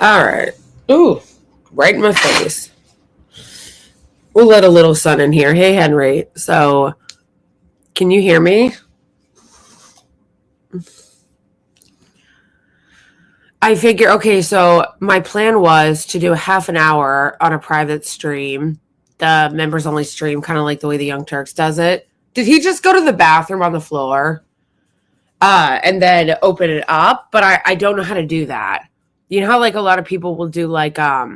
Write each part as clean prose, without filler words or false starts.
All right. Ooh, right in my face. We'll let a little sun in here. Hey, Henry. So, can you hear me? I figure, okay, so my plan was to do a half an hour on a private stream, the members only stream, kind of like the way the Young Turks does it. Did he just go to the bathroom on the floor? And then open it up? But I don't know how to do that. You know how like a lot of people will do like a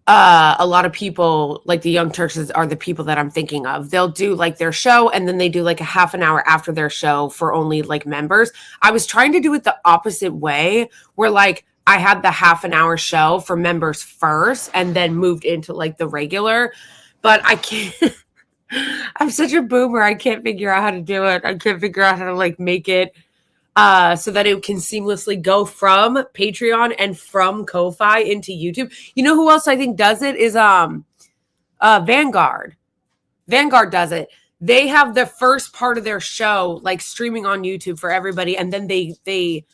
lot of people like the Young Turks are the people that I'm thinking of. They'll do like their show and then they do like a half an hour after their show for only like members. I was trying to do it the opposite way where like I had the half an hour show for members first and then moved into like the regular, but I can't. I'm such a boomer. I can't figure out how to do it. I can't figure out how to like make it so that it can seamlessly go from Patreon and from Ko-Fi into YouTube. You know who else I think does it is Vanguard. Vanguard does it. They have the first part of their show like streaming on YouTube for everybody, and then they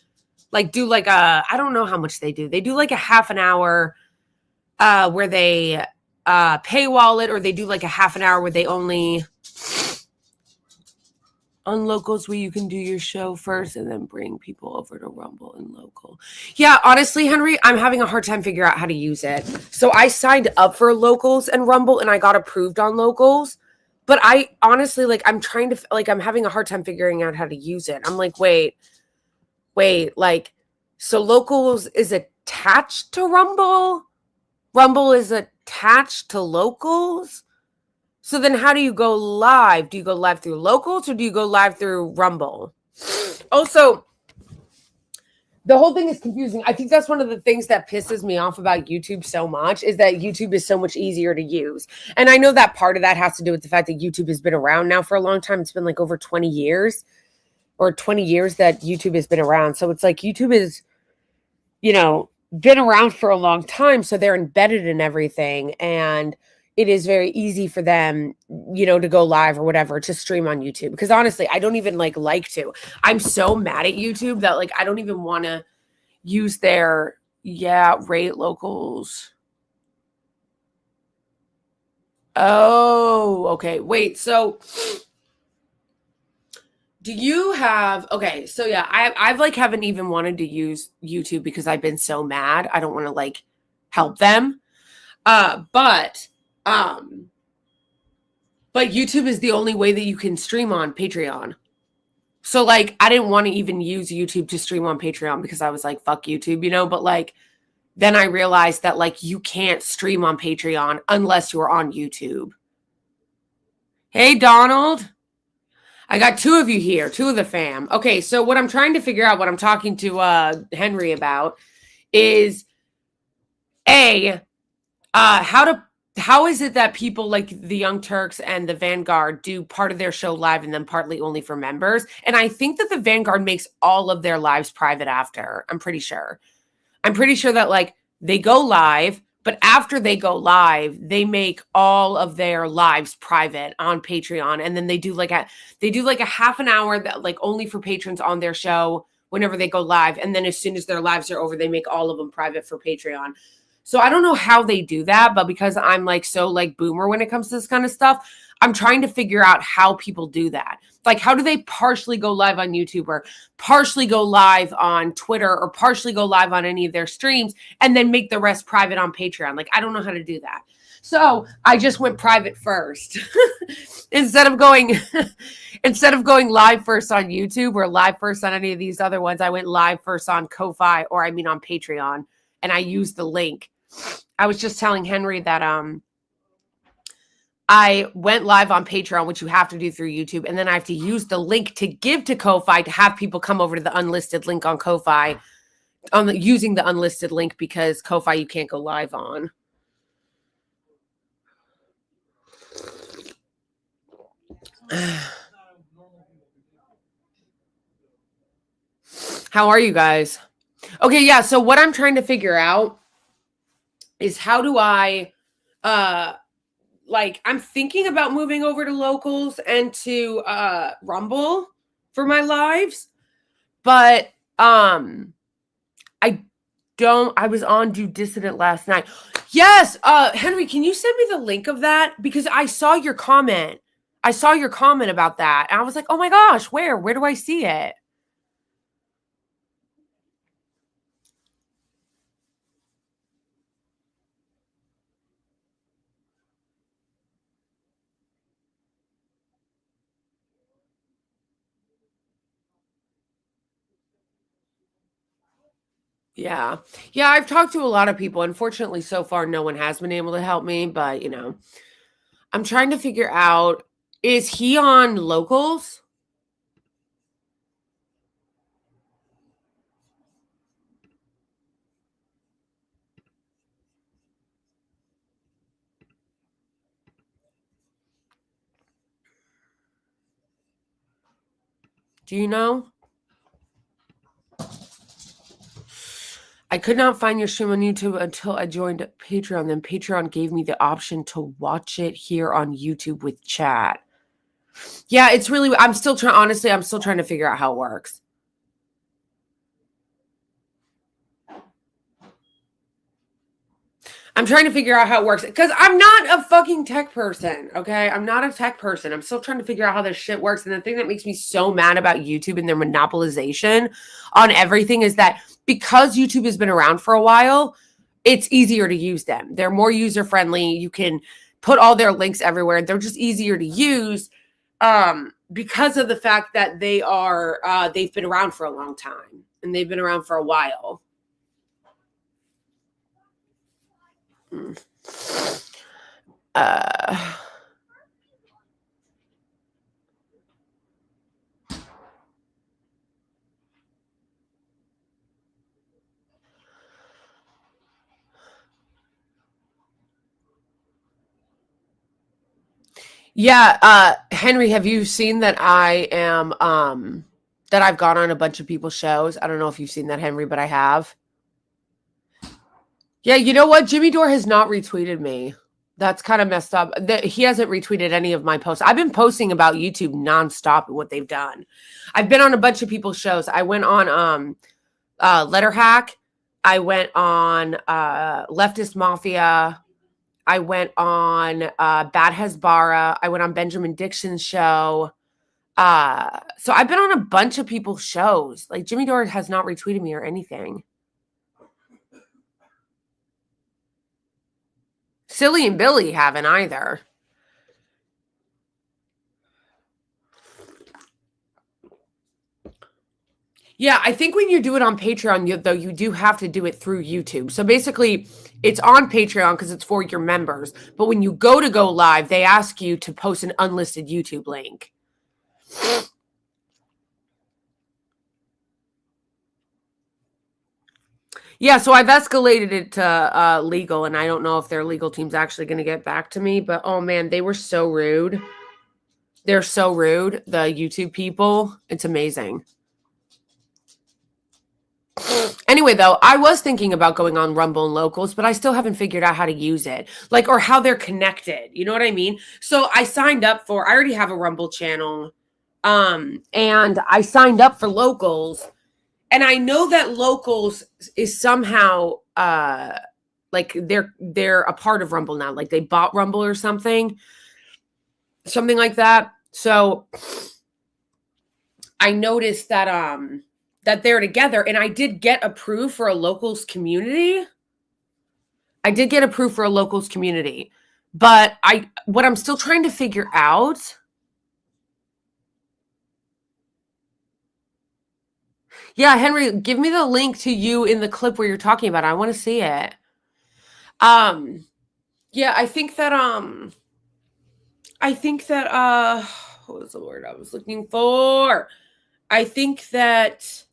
like do like a, I don't know how much they do. They do like a half an hour where they paywall it, or they do like a half an hour where they only on locals where you can do your show first and then bring people over to Rumble and local. Yeah, honestly, Henry, I'm having a hard time figuring out how to use it. So I signed up for locals and Rumble and I got approved on locals. But I honestly, like, I'm trying to, like, I'm having a hard time figuring out how to use it. I'm like, wait, like, so locals is attached to Rumble? Rumble is attached to locals? So then how do you go live? Do you go live through locals or do you go live through Rumble? Also, the whole thing is confusing. I think that's one of the things that pisses me off about YouTube so much is that YouTube is so much easier to use. And I know that part of that has to do with the fact that YouTube has been around now for a long time. It's been like over 20 years or 20 years that YouTube has been around. So it's like YouTube is, you know, been around for a long time. So they're embedded in everything. And it is very easy for them, you know, to go live or whatever, to stream on YouTube. Because honestly, I don't even like to. I'm so mad at YouTube that like I don't even want to use their rate locals. Oh, okay. Wait, so do you have so yeah, I've like haven't even wanted to use YouTube because I've been so mad. I don't want to like help them. But YouTube is the only way that you can stream on Patreon. So like I didn't want to even use YouTube to stream on Patreon because I was like, fuck YouTube, you know, but like then I realized that like you can't stream on Patreon unless you're on YouTube. Hey, Donald. I got two of you here, two of the fam. Okay, so what I'm trying to figure out, what I'm talking to Henry about is how is it that people like the Young Turks and the Vanguard do part of their show live and then partly only for members? And I think that the Vanguard makes all of their lives private after. I'm pretty sure that like they go live, but after they go live, they make all of their lives private on Patreon. And then they do like a half an hour that like only for patrons on their show whenever they go live. And then as soon as their lives are over, they make all of them private for Patreon. So I don't know how they do that, but because I'm like so like boomer when it comes to this kind of stuff, I'm trying to figure out how people do that. Like, how do they partially go live on YouTube or partially go live on Twitter or partially go live on any of their streams and then make the rest private on Patreon? Like, I don't know how to do that. So I just went private first instead of going live first on YouTube or live first on any of these other ones. I went live first on Ko-Fi, or I mean on Patreon, and I used the link. I was just telling Henry that I went live on Patreon, which you have to do through YouTube, and then I have to use the link to give to Ko-Fi to have people come over to the unlisted link on Ko-Fi, using the unlisted link, because Ko-Fi you can't go live on. How are you guys? Okay, yeah, so what I'm trying to figure out is how do I like I'm thinking about moving over to locals and to Rumble for my lives, but I I was on Do Dissident last night. Yes, Henry, can you send me the link of that? Because I saw your comment. I saw your comment about that. And I was like, oh my gosh, where? Where do I see it? Yeah. Yeah, I've talked to a lot of people. Unfortunately, so far, no one has been able to help me. But, I'm trying to figure out, is he on locals? Do you know? I could not find your stream on YouTube until I joined Patreon. Then Patreon gave me the option to watch it here on YouTube with chat. Yeah, it's really, I'm still trying to figure out how it works. I'm trying to figure out how it works because I'm not a fucking tech person, okay? I'm not a tech person. I'm still trying to figure out how this shit works. And the thing that makes me so mad about YouTube and their monopolization on everything is that because YouTube has been around for a while, it's easier to use them. They're more user-friendly. You can put all their links everywhere. They're just easier to use because of the fact that they've been around for a long time and they've been around for a while. Yeah, Henry, have you seen that I am that I've gone on a bunch of people's shows? I don't know if you've seen that, Henry, but I have. Yeah, you know what? Jimmy Dore has not retweeted me. That's kind of messed up. He hasn't retweeted any of my posts. I've been posting about YouTube nonstop and what they've done. I've been on a bunch of people's shows. I went on Letter Hack. I went on Leftist Mafia. I went on Bad Hezbollah. I went on Benjamin Dixon's show. So I've been on a bunch of people's shows. Like Jimmy Dore has not retweeted me or anything. Silly and Billy haven't either. Yeah, I think when you do it on Patreon, you do have to do it through YouTube. So basically, it's on Patreon because it's for your members. But when you go live, they ask you to post an unlisted YouTube link. Yeah, so I've escalated it to legal, and I don't know if their legal team's actually going to get back to me. But, oh, man, they were so rude. They're so rude, the YouTube people. It's amazing. Anyway, though, I was thinking about going on Rumble and Locals, but I still haven't figured out how to use it, or how they're connected. You know what I mean? So I signed up I already have a Rumble channel, and I signed up for Locals, and I know that Locals is somehow they're a part of Rumble now, like they bought Rumble or something like that. So I noticed that that they're together, and I did get approved for a Locals community. But what I'm still trying to figure out. Yeah, Henry, give me the link to you in the clip where you're talking about it. I want to see it. Yeah, I think that what was the word I was looking for? I think that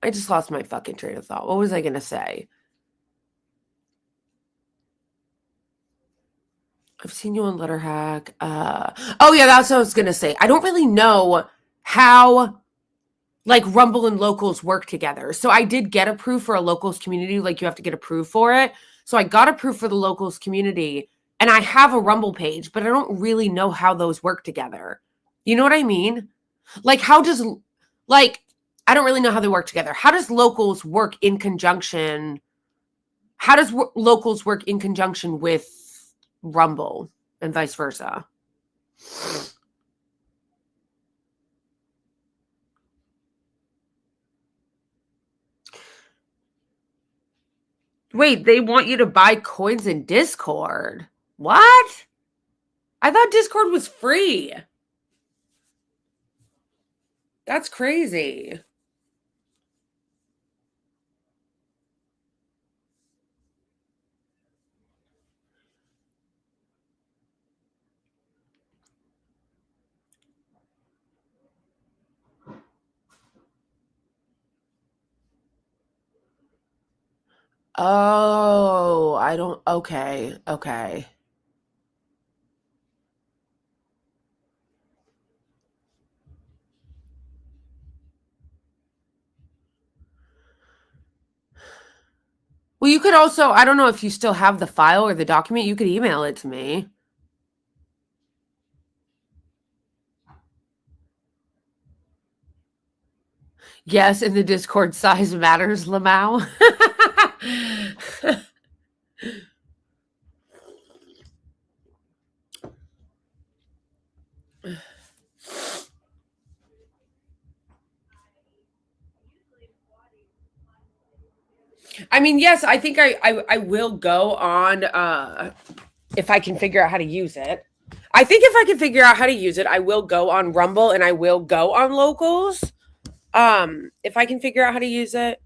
I just lost my fucking train of thought. What was I going to say? I've seen you on Letter Hack. Oh, yeah, that's what I was going to say. I don't really know how, Rumble and Locals work together. So I did get approved for a Locals community. You have to get approved for it. So I got approved for the Locals community, and I have a Rumble page, but I don't really know how those work together. You know what I mean? How does, I don't really know how they work together. How does locals work in conjunction? How does locals work in conjunction with Rumble and vice versa? Wait, they want you to buy coins in Discord. What? I thought Discord was free. That's crazy. Oh, I don't. Okay. Okay. Well, you could also, I don't know if you still have the file or the document, you could email it to me. Yes, and the Discord size matters, Lamau. I mean, yes, I think I will go on if I can figure out how to use it. I think if I can figure out how to use it, I will go on Rumble and I will go on Locals. If I can figure out how to use it.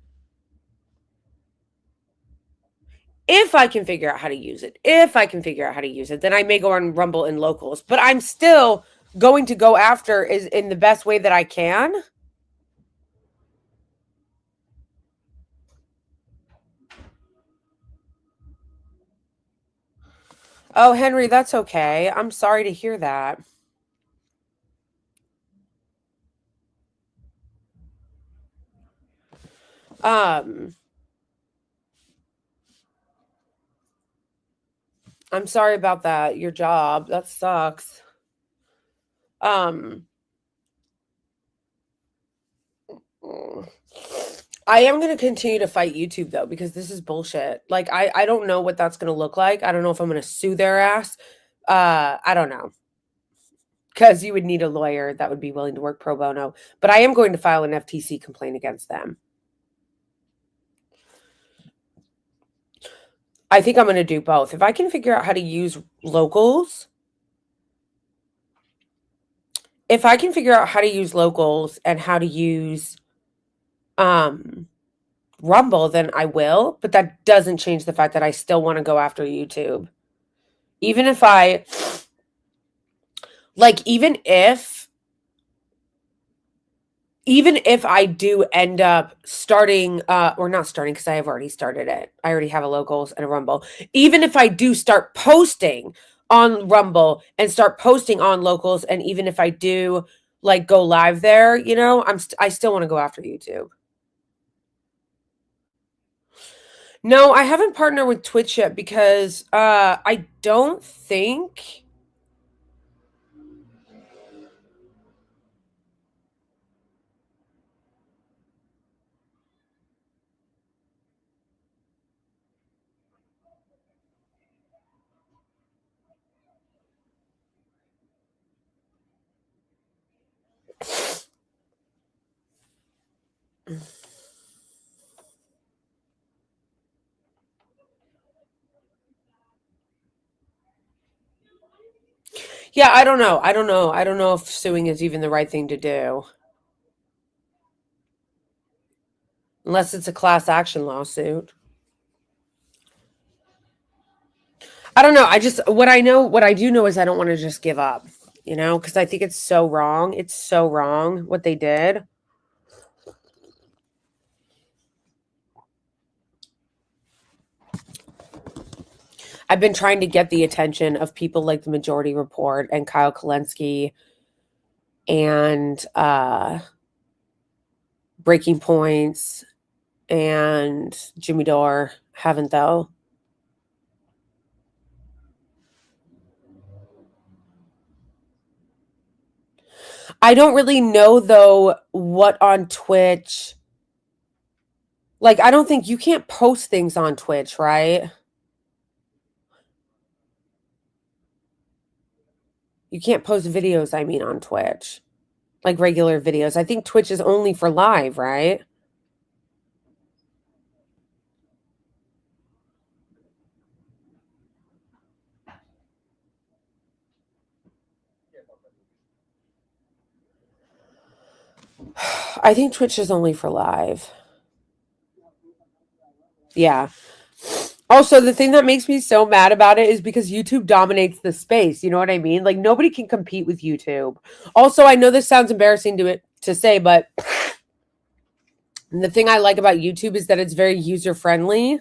If I can figure out how to use it. If I can figure out how to use it, then I may go on Rumble and Locals. But I'm still going to go after is in the best way that I can. Oh, Henry, that's okay. I'm sorry to hear that. I'm sorry about that. Your job. That sucks. I am going to continue to fight YouTube though, because this is bullshit. Like, I don't know what that's going to look like. I don't know if I'm going to sue their ass. I don't know. Because you would need a lawyer that would be willing to work pro bono. But I am going to file an FTC complaint against them. I think I'm going to do both. If I can figure out how to use Locals, if I can figure out how to use Locals and how to use Rumble, then I will. But that doesn't change the fact that I still want to go after YouTube. Even if I, like, even if I do end up starting, or not starting, because I have already started it. I already have a Locals and a Rumble. Even if I do start posting on Rumble and start posting on Locals, and even if I do like go live there, you know, I still want to go after YouTube. No, I haven't partnered with Twitch yet because I don't think. Yeah, I don't know. I don't know. I don't know if suing is even the right thing to do. Unless it's a class action lawsuit. I don't know. I just, what I do know is I don't want to just give up, you know, because I think it's so wrong. It's so wrong what they did. I've been trying to get the attention of people like the Majority Report and Kyle Kalensky and Breaking Points and Jimmy Dore. Haven't though. I don't really know though what on Twitch. Like, I don't think you can't post things on Twitch, right? You can't post videos, I mean, on Twitch. Like regular videos. I think Twitch is only for live, right? I think Twitch is only for live. Yeah. Also, the thing that makes me so mad about it is because YouTube dominates the space. You know what I mean? Like nobody can compete with YouTube. Also, I know this sounds embarrassing to say, but the thing I like about YouTube is that it's very user friendly.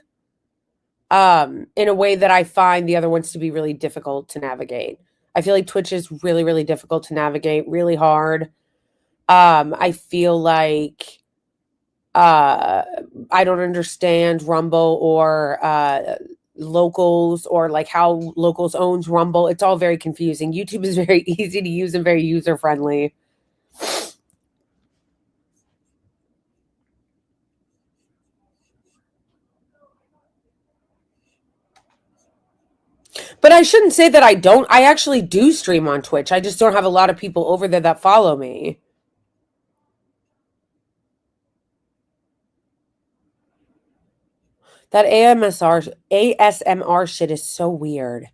In a way that I find the other ones to be really difficult to navigate. I feel like Twitch is really, really difficult to navigate, really hard. I feel like uh I don't understand Rumble or locals or like how locals owns Rumble. It's all very confusing. YouTube is very easy to use and very user friendly. But I shouldn't say that I don't. I actually do stream on Twitch. I just don't have a lot of people over there that follow me. That ASMR shit is so weird.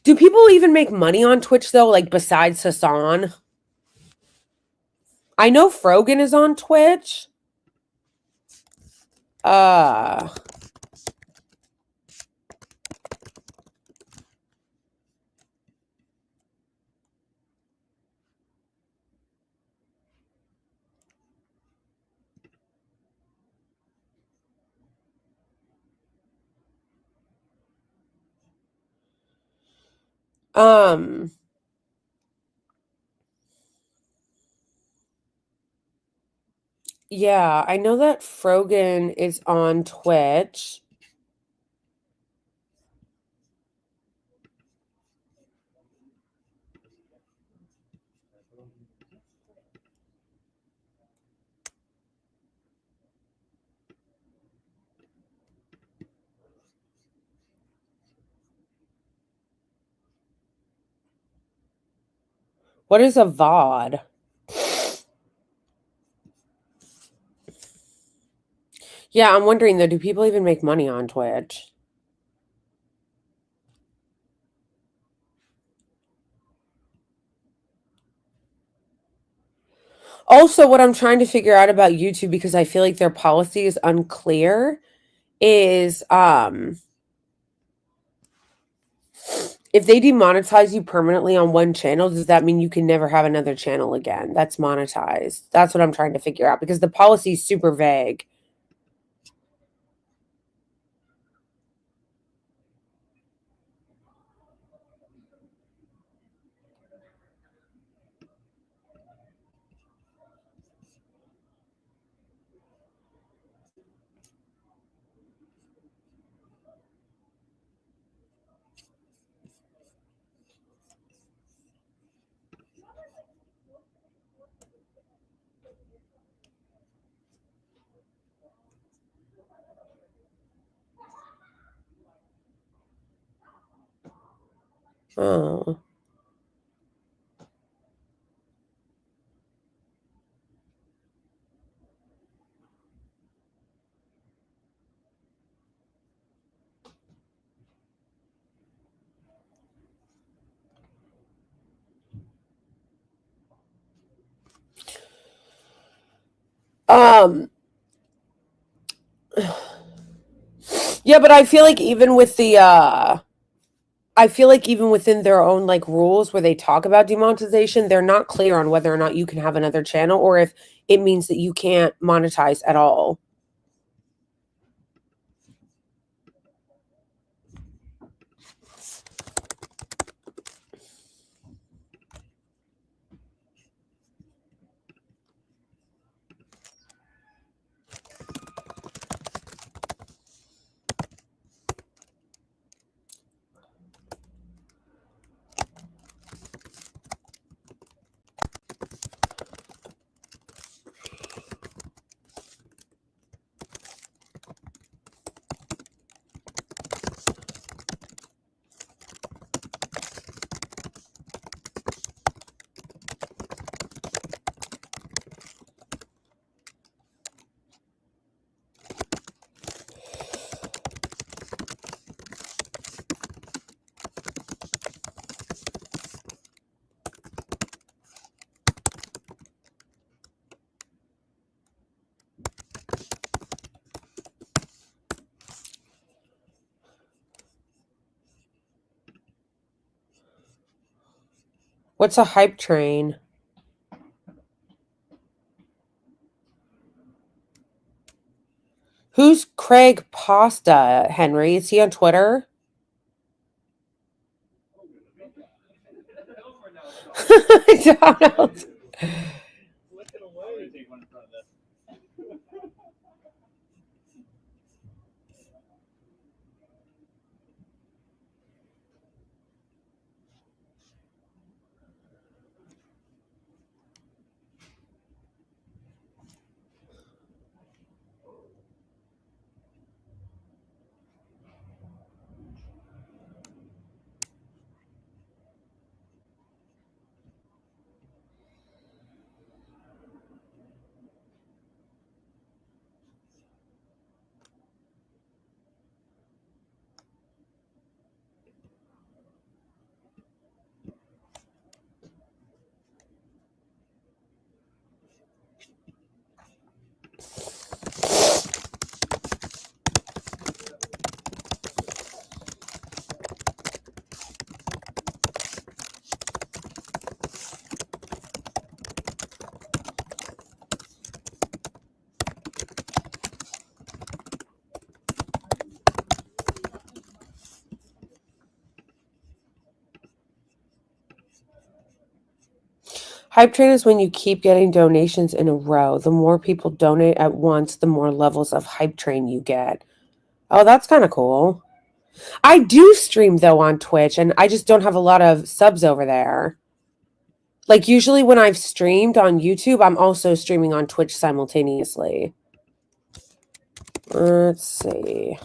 Do people even make money on Twitch though, like besides Hassan? I know Frogan is on Twitch. Uh um yeah, I know that Frogan is on Twitch. What is a VOD? Yeah, I'm wondering though, do people even make money on Twitch? Also, what I'm trying to figure out about YouTube, because I feel like their policy is unclear, is if they demonetize you permanently on one channel, does that mean you can never have another channel again that's monetized? That's what I'm trying to figure out because the policy is super vague. Oh. Um yeah, but I feel like even with the I feel like even within their own like rules where they talk about demonetization, they're not clear on whether or not you can have another channel or if it means that you can't monetize at all. What's a hype train? Who's Craig Pasta, Henry? Is he on Twitter? Donald. Hype train is when you keep getting donations in a row. The more people donate at once, the more levels of hype train you get. Oh, that's kind of cool. I do stream though on Twitch, and I just don't have a lot of subs over there. Like usually when I've streamed on YouTube, I'm also streaming on Twitch simultaneously. Let's see.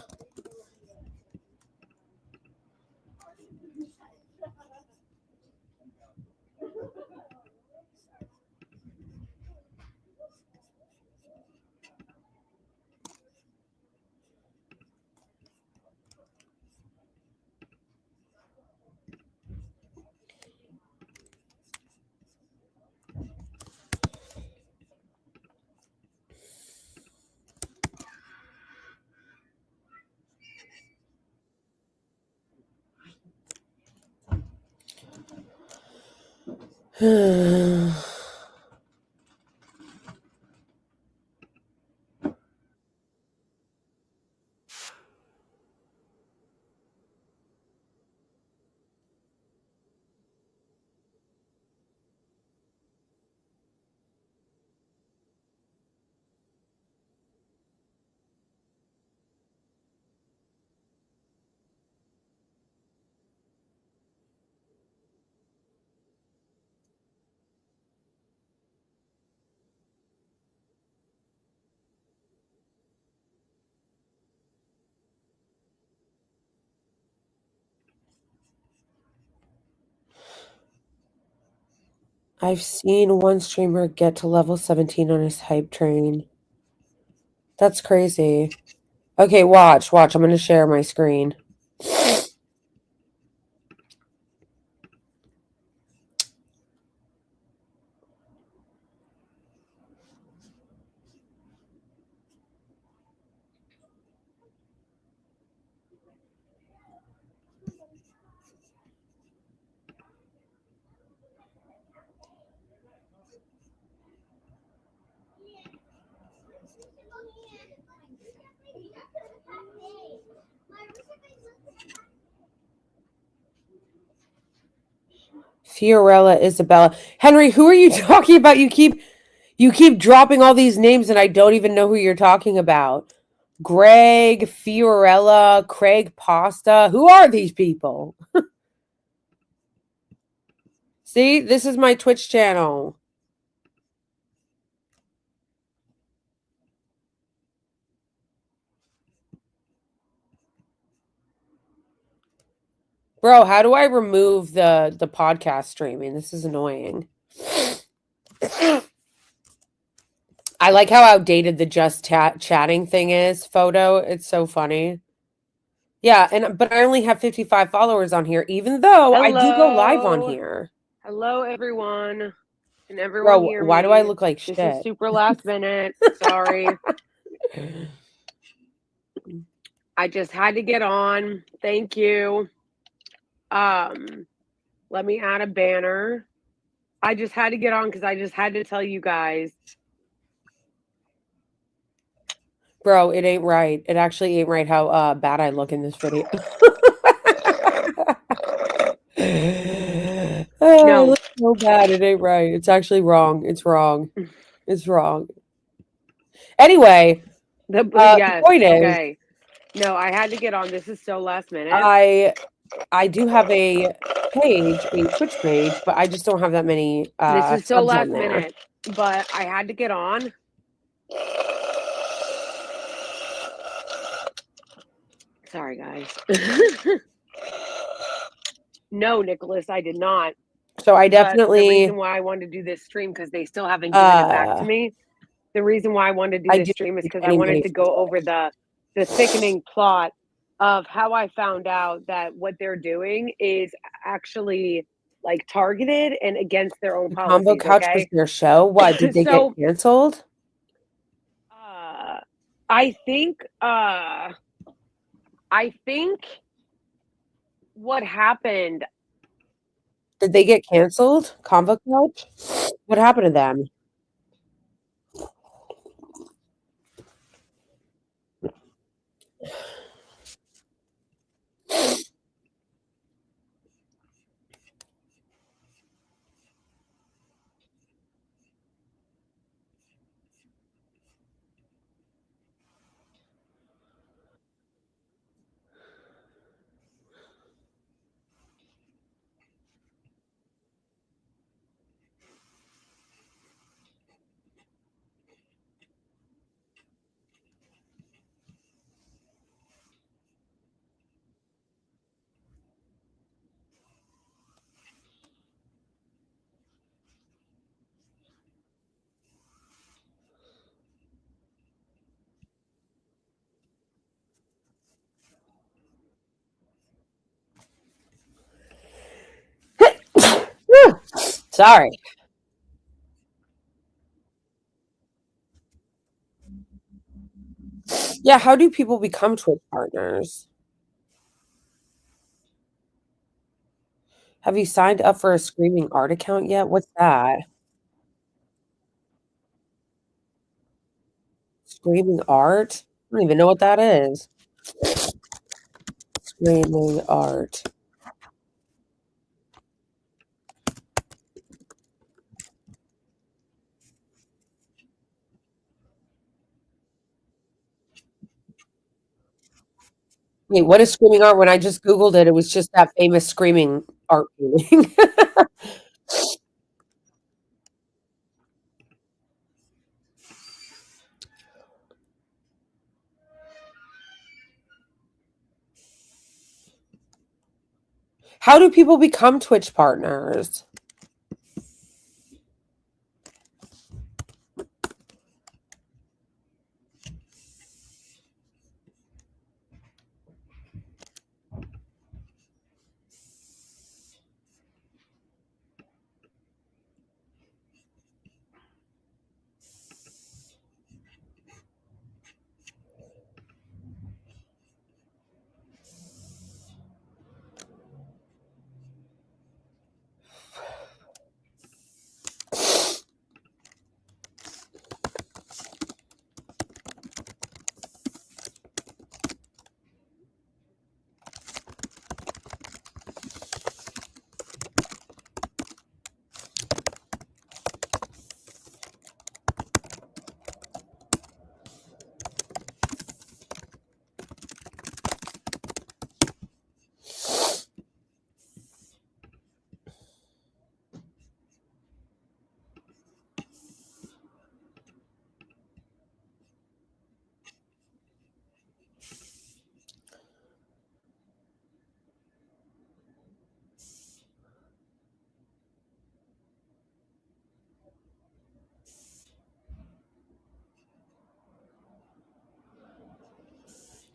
I've seen one streamer get to level 17 on his hype train. That's crazy. Okay, watch. I'm going to share my screen. Fiorella, Isabella. Henry, who are you talking about? You keep dropping all these names and I don't even know who you're talking about. Greg, Fiorella, Craig Pasta. Who are these people? See, this is my Twitch channel. Bro, how do I remove the podcast streaming? This is annoying. I like how outdated the just chatting thing is photo. It's so funny. Yeah, but I only have 55 followers on here, even though I do go live on here. Hello, everyone. Can everyone Bro, hear me? why do I look like shit? This is super last minute. Sorry. I just had to get on. Thank you. Let me add a banner. I just had to get on because I just had to tell you guys. Bro, it ain't right. It actually ain't right how bad I look in this video. Oh, I No. look so bad. It ain't right. It's actually wrong. It's wrong. It's wrong. Anyway, the Yes. point is, Okay. No, I had to get on. This is so last minute. I do have a page, a Twitch page, but I just don't have that many This is so subs last on there. minute, but I had to get on. Sorry, guys. No, Nicholas, I did not. So I But the definitely reason why I wanted to do this stream because they still haven't given it back to me. The reason why I wanted to do I this do stream is think because I wanted anybody to go over the sickening plot of how I found out that what they're doing is actually like targeted and against their own Combo policies. Couch was Okay, their show. What did they so get canceled? I think what happened. Did they get canceled? Combo Couch? What happened to them? Sorry. Yeah, how do people become Twitch partners? Have you signed up for a Screaming Art account yet? What's that? Screaming Art? I don't even know what that is. Screaming Art. Wait, what is Screaming Art? When I just Googled it, it was just that famous Screaming Art painting. How do people become Twitch partners?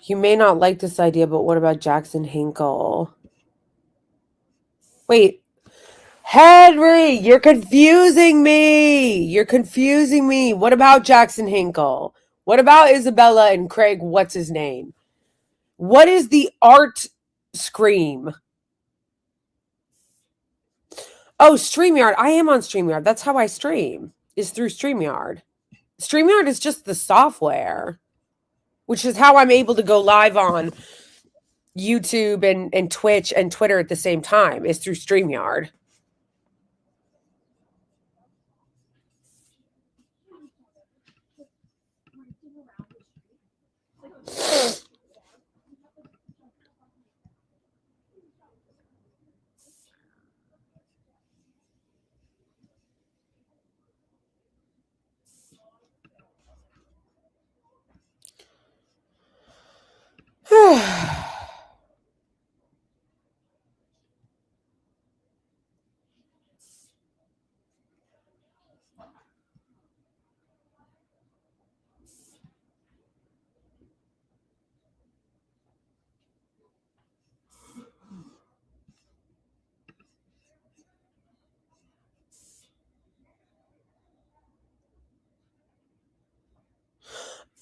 You may not like this idea, but what about Jackson Hinkle? Wait, Henry, you're confusing me. You're confusing me. What about Jackson Hinkle? What about Isabella and Craig? What's his name? What is the art scream? Oh, StreamYard. I am on StreamYard. That's how I stream, is through StreamYard. StreamYard is just the software, which is how I'm able to go live on YouTube and Twitch and Twitter at the same time, is through StreamYard.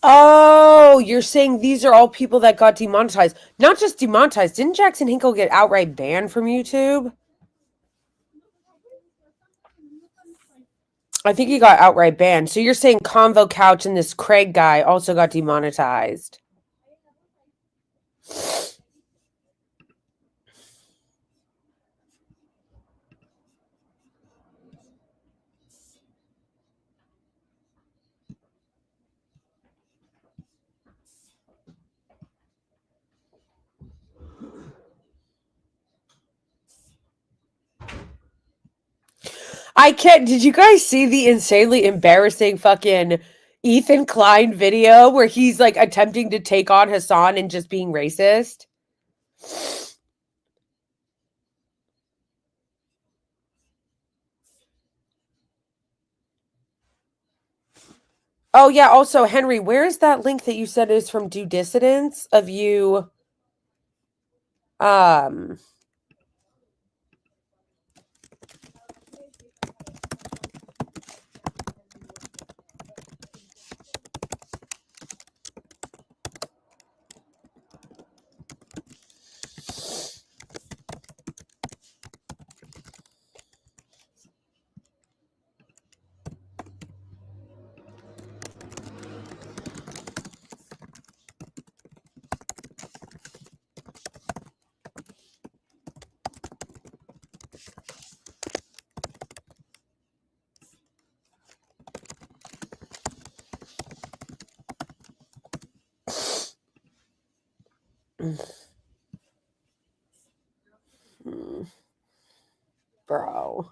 Oh, you're saying these are all people that got demonetized. Not just demonetized. Didn't Jackson Hinkle get outright banned from YouTube? I think he got outright banned. So you're saying Convo Couch and this Craig guy also got demonetized. I can't. Did you guys see the insanely embarrassing fucking Ethan Klein video where he's like attempting to take on Hassan and just being racist? Oh yeah, also Henry, where is that link that you said is from Dissidence of you bro.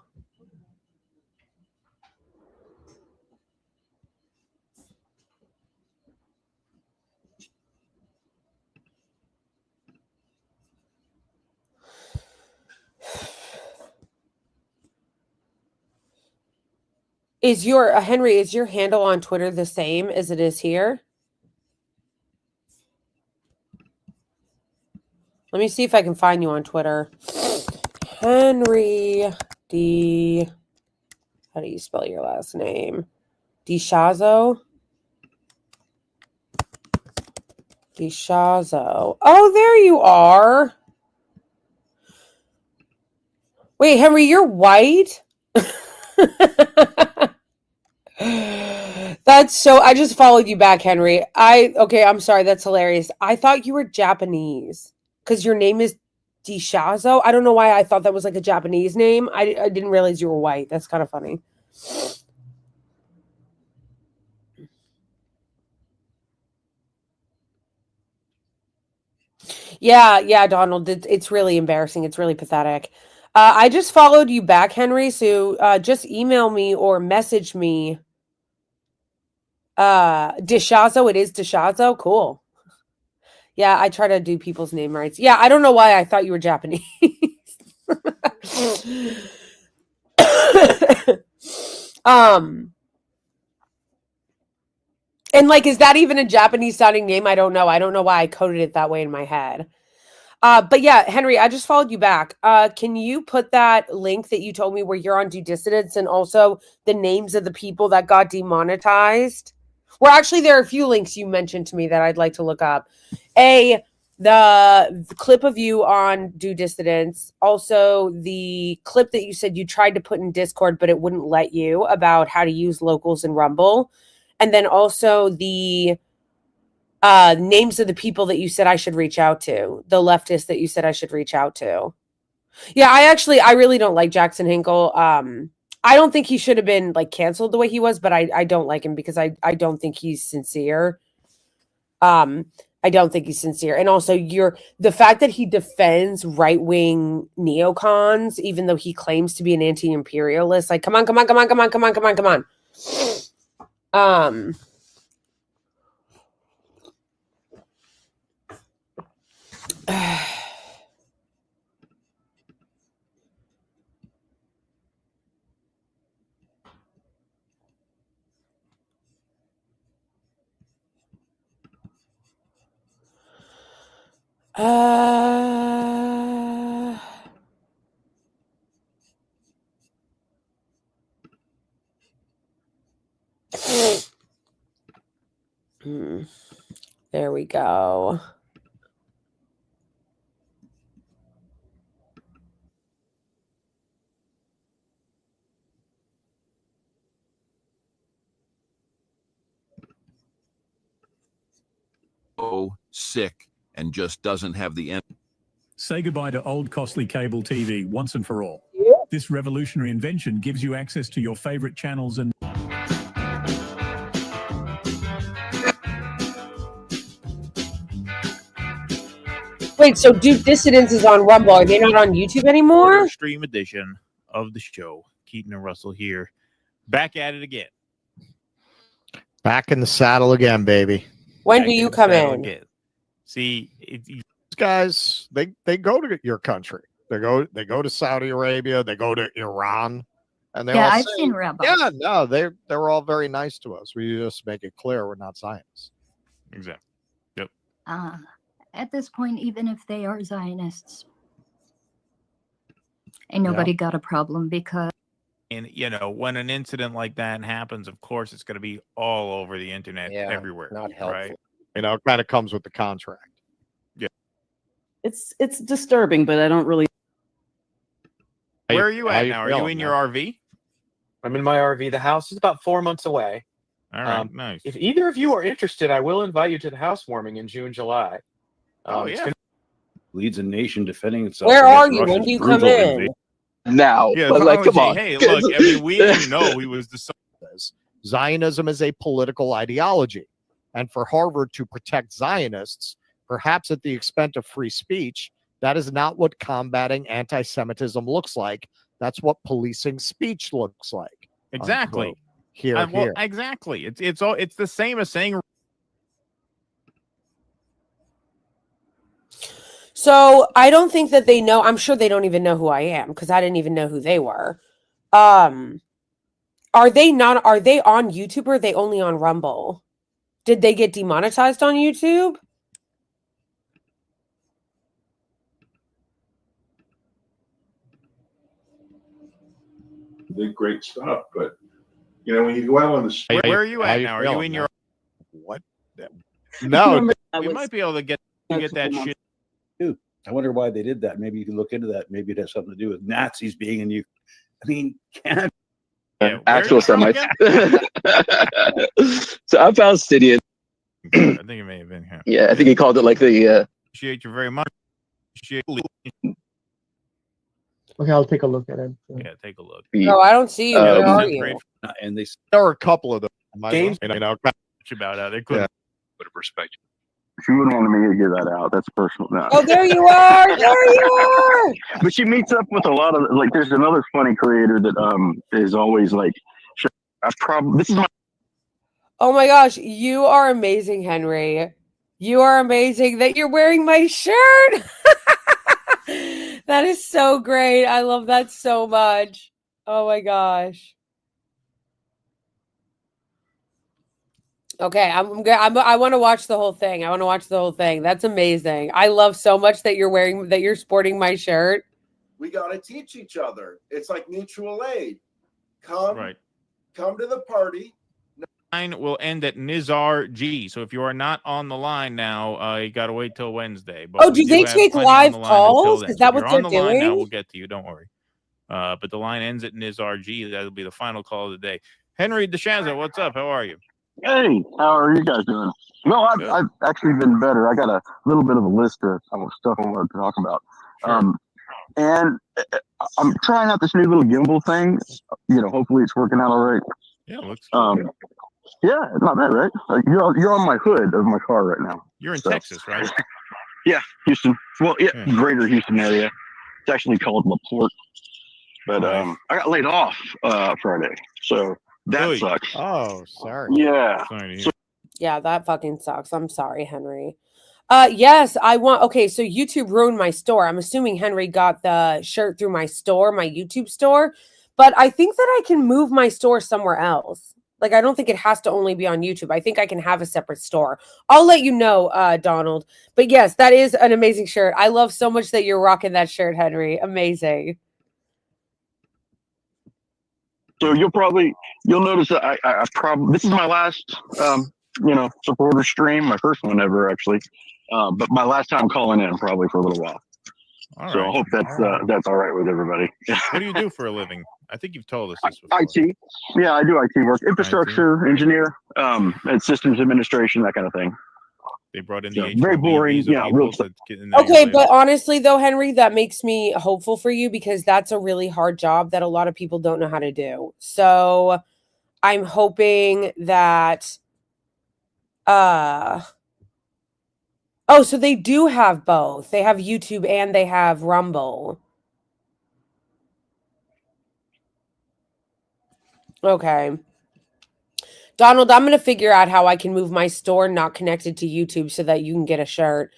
Is your Henry, is your handle on Twitter the same as it is here? Let me see if I can find you on Twitter. Henry D. How do you spell your last name? DeShazo? DeShazo. Oh, there you are. Wait, Henry, you're white? That's so. I just followed you back, Henry. Okay, I'm sorry. That's hilarious. I thought you were Japanese because your name is Dishazo. I don't know why I thought that was like a Japanese name. I didn't realize you were white. That's kind of funny. Yeah, Donald. It's really embarrassing. It's really pathetic. I just followed you back, Henry. So just email me or message me. Dishazo. It is Dishazo. Cool. Yeah, I try to do people's name rights. Yeah, I don't know why I thought you were Japanese. And like, is that even a Japanese sounding name? I don't know. I don't know why I coded it that way in my head. But yeah, Henry, I just followed you back. Can you put that link that you told me where you're on Dissidence and also the names of the people that got demonetized? Well, actually, there are a few links you mentioned to me that I'd like to look up. the clip of you on Do Dissidence, also the clip that you said you tried to put in Discord, but it wouldn't let you, about how to use locals and Rumble. And then also the names of the people that you said I should reach out to, the leftists that you said I should reach out to. Yeah, I really don't like Jackson Hinkle. I don't think he should have been like canceled the way he was, but I don't like him because I don't think he's sincere. I don't think he's sincere. And also the fact that he defends right-wing neocons, even though he claims to be an anti-imperialist, like, come on. There we go. Sick and just doesn't have the end. Say goodbye to old costly cable TV once and for all. This revolutionary invention gives you access to your favorite channels and Wait, so Do Dissidence is on Rumble. Are they not on YouTube anymore? Stream edition of the show. Keaton and Russell here. Back at it again. Back in the saddle again, baby. When Back do you the come saddle in? again. See, These guys, they go to your country. They go to Saudi Arabia. They go to Iran, and they all I've say, seen Rebel. yeah, no, they're all very nice to us. We just make it clear we're not Zionists. exactly. At this point, even if they are Zionists, ain't nobody got a problem because. And when an incident like that happens, of course, it's going to be all over the internet, everywhere. Not helpful. Right? It kind of comes with the contract. Yeah. It's disturbing, but I don't really. Where are you at now? Are you in your RV? I'm in my RV. The house is about 4 months away. All right, nice. If either of you are interested, I will invite you to the housewarming in June, July. Leads a nation defending itself. Where are you? When do you come in? Now, Yeah, but like, come on. Hey, look, I mean, we didn't know he was the. Zionism is a political ideology, and for Harvard to protect Zionists, perhaps at the expense of free speech, that is not what combating anti-Semitism looks like. That's what policing speech looks like. Exactly. Unquote. Here. Exactly. It's the same as saying. So I don't think that they know. I'm sure they don't even know who I am because I didn't even know who they were. Are they on YouTube or are they only on Rumble? Did they get demonetized on YouTube? Did great stuff, but when you go out on the street, Where are you at now? Are you in your? What? No, we might be able to get that shit. Dude, I wonder why they did that. Maybe you can look into that. Maybe it has something to do with Nazis being in you. I mean, can't. Actual Semites. So I found Stidian. I think it may have been him. Yeah, I think he called it like the. Appreciate you very much. Okay, I'll take a look at it. Yeah, take a look. No, I don't see you. Where are you? And there are a couple of them. Games, about how they couldn't put a perspective. She wouldn't want me to get that out. That's personal. No. Oh, there you are. There you are. But she meets up with a lot of there's another funny creator that is always like, this is my. Oh my gosh, you are amazing, Henry. You are amazing that you're wearing my shirt. That is so great. I love that so much. Oh my gosh. Okay, I want to watch the whole thing. That's amazing. I love so much that you're sporting my shirt. we got to teach each other. It's like mutual aid. Come to the party. line will end at Nizar G. So if you are not on the line now, you got to wait till Wednesday. But Oh, do they take live calls? Is that what they're on the line now, doing? we'll get to you. Don't worry. But the line ends at Nizar G. That'll be the final call of the day. Henry DeShanza, what's up? How are you? Hey, how are you guys doing? No, I've actually been better. I got a little bit of a list of stuff I wanted to talk about. Sure. And I'm trying out this new little gimbal thing. You know, hopefully it's working out all right. Yeah, it looks good. Yeah, not bad, right? Like you're on my hood of my car right now. You're in Texas, right? Yeah, Houston. Well, yeah, greater Houston area. It's actually called LaPorte. But I got laid off Friday, so that sucks. Oh, sorry. Yeah. Yeah, that fucking sucks. I'm sorry, Henry. Yes, I want. Okay, so YouTube ruined my store. I'm assuming Henry got the shirt through my store, my YouTube store, but I think that I can move my store somewhere else. Like, I don't think it has to only be on YouTube. I think I can have a separate store. I'll let you know, Donald. But yes, that is an amazing shirt. I love so much that you're rocking that shirt, Henry. Amazing. So you'll notice that I probably, this is my last supporter stream, my first one ever actually, but my last time calling in probably for a little while. So I hope that's all right with everybody. What do you do for a living? I think you've told us this before. IT. Yeah, I do IT work, infrastructure engineer, and systems administration, that kind of thing. They brought in So, the very H1B boring. visa Yeah, people real to get in there Okay, later. but honestly though, Henry, that makes me hopeful for you because that's a really hard job that a lot of people don't know how to do. So I'm hoping that oh, so they do have both. They have YouTube and they have Rumble. Okay. Donald, I'm going to figure out how I can move my store not connected to YouTube so that you can get a shirt.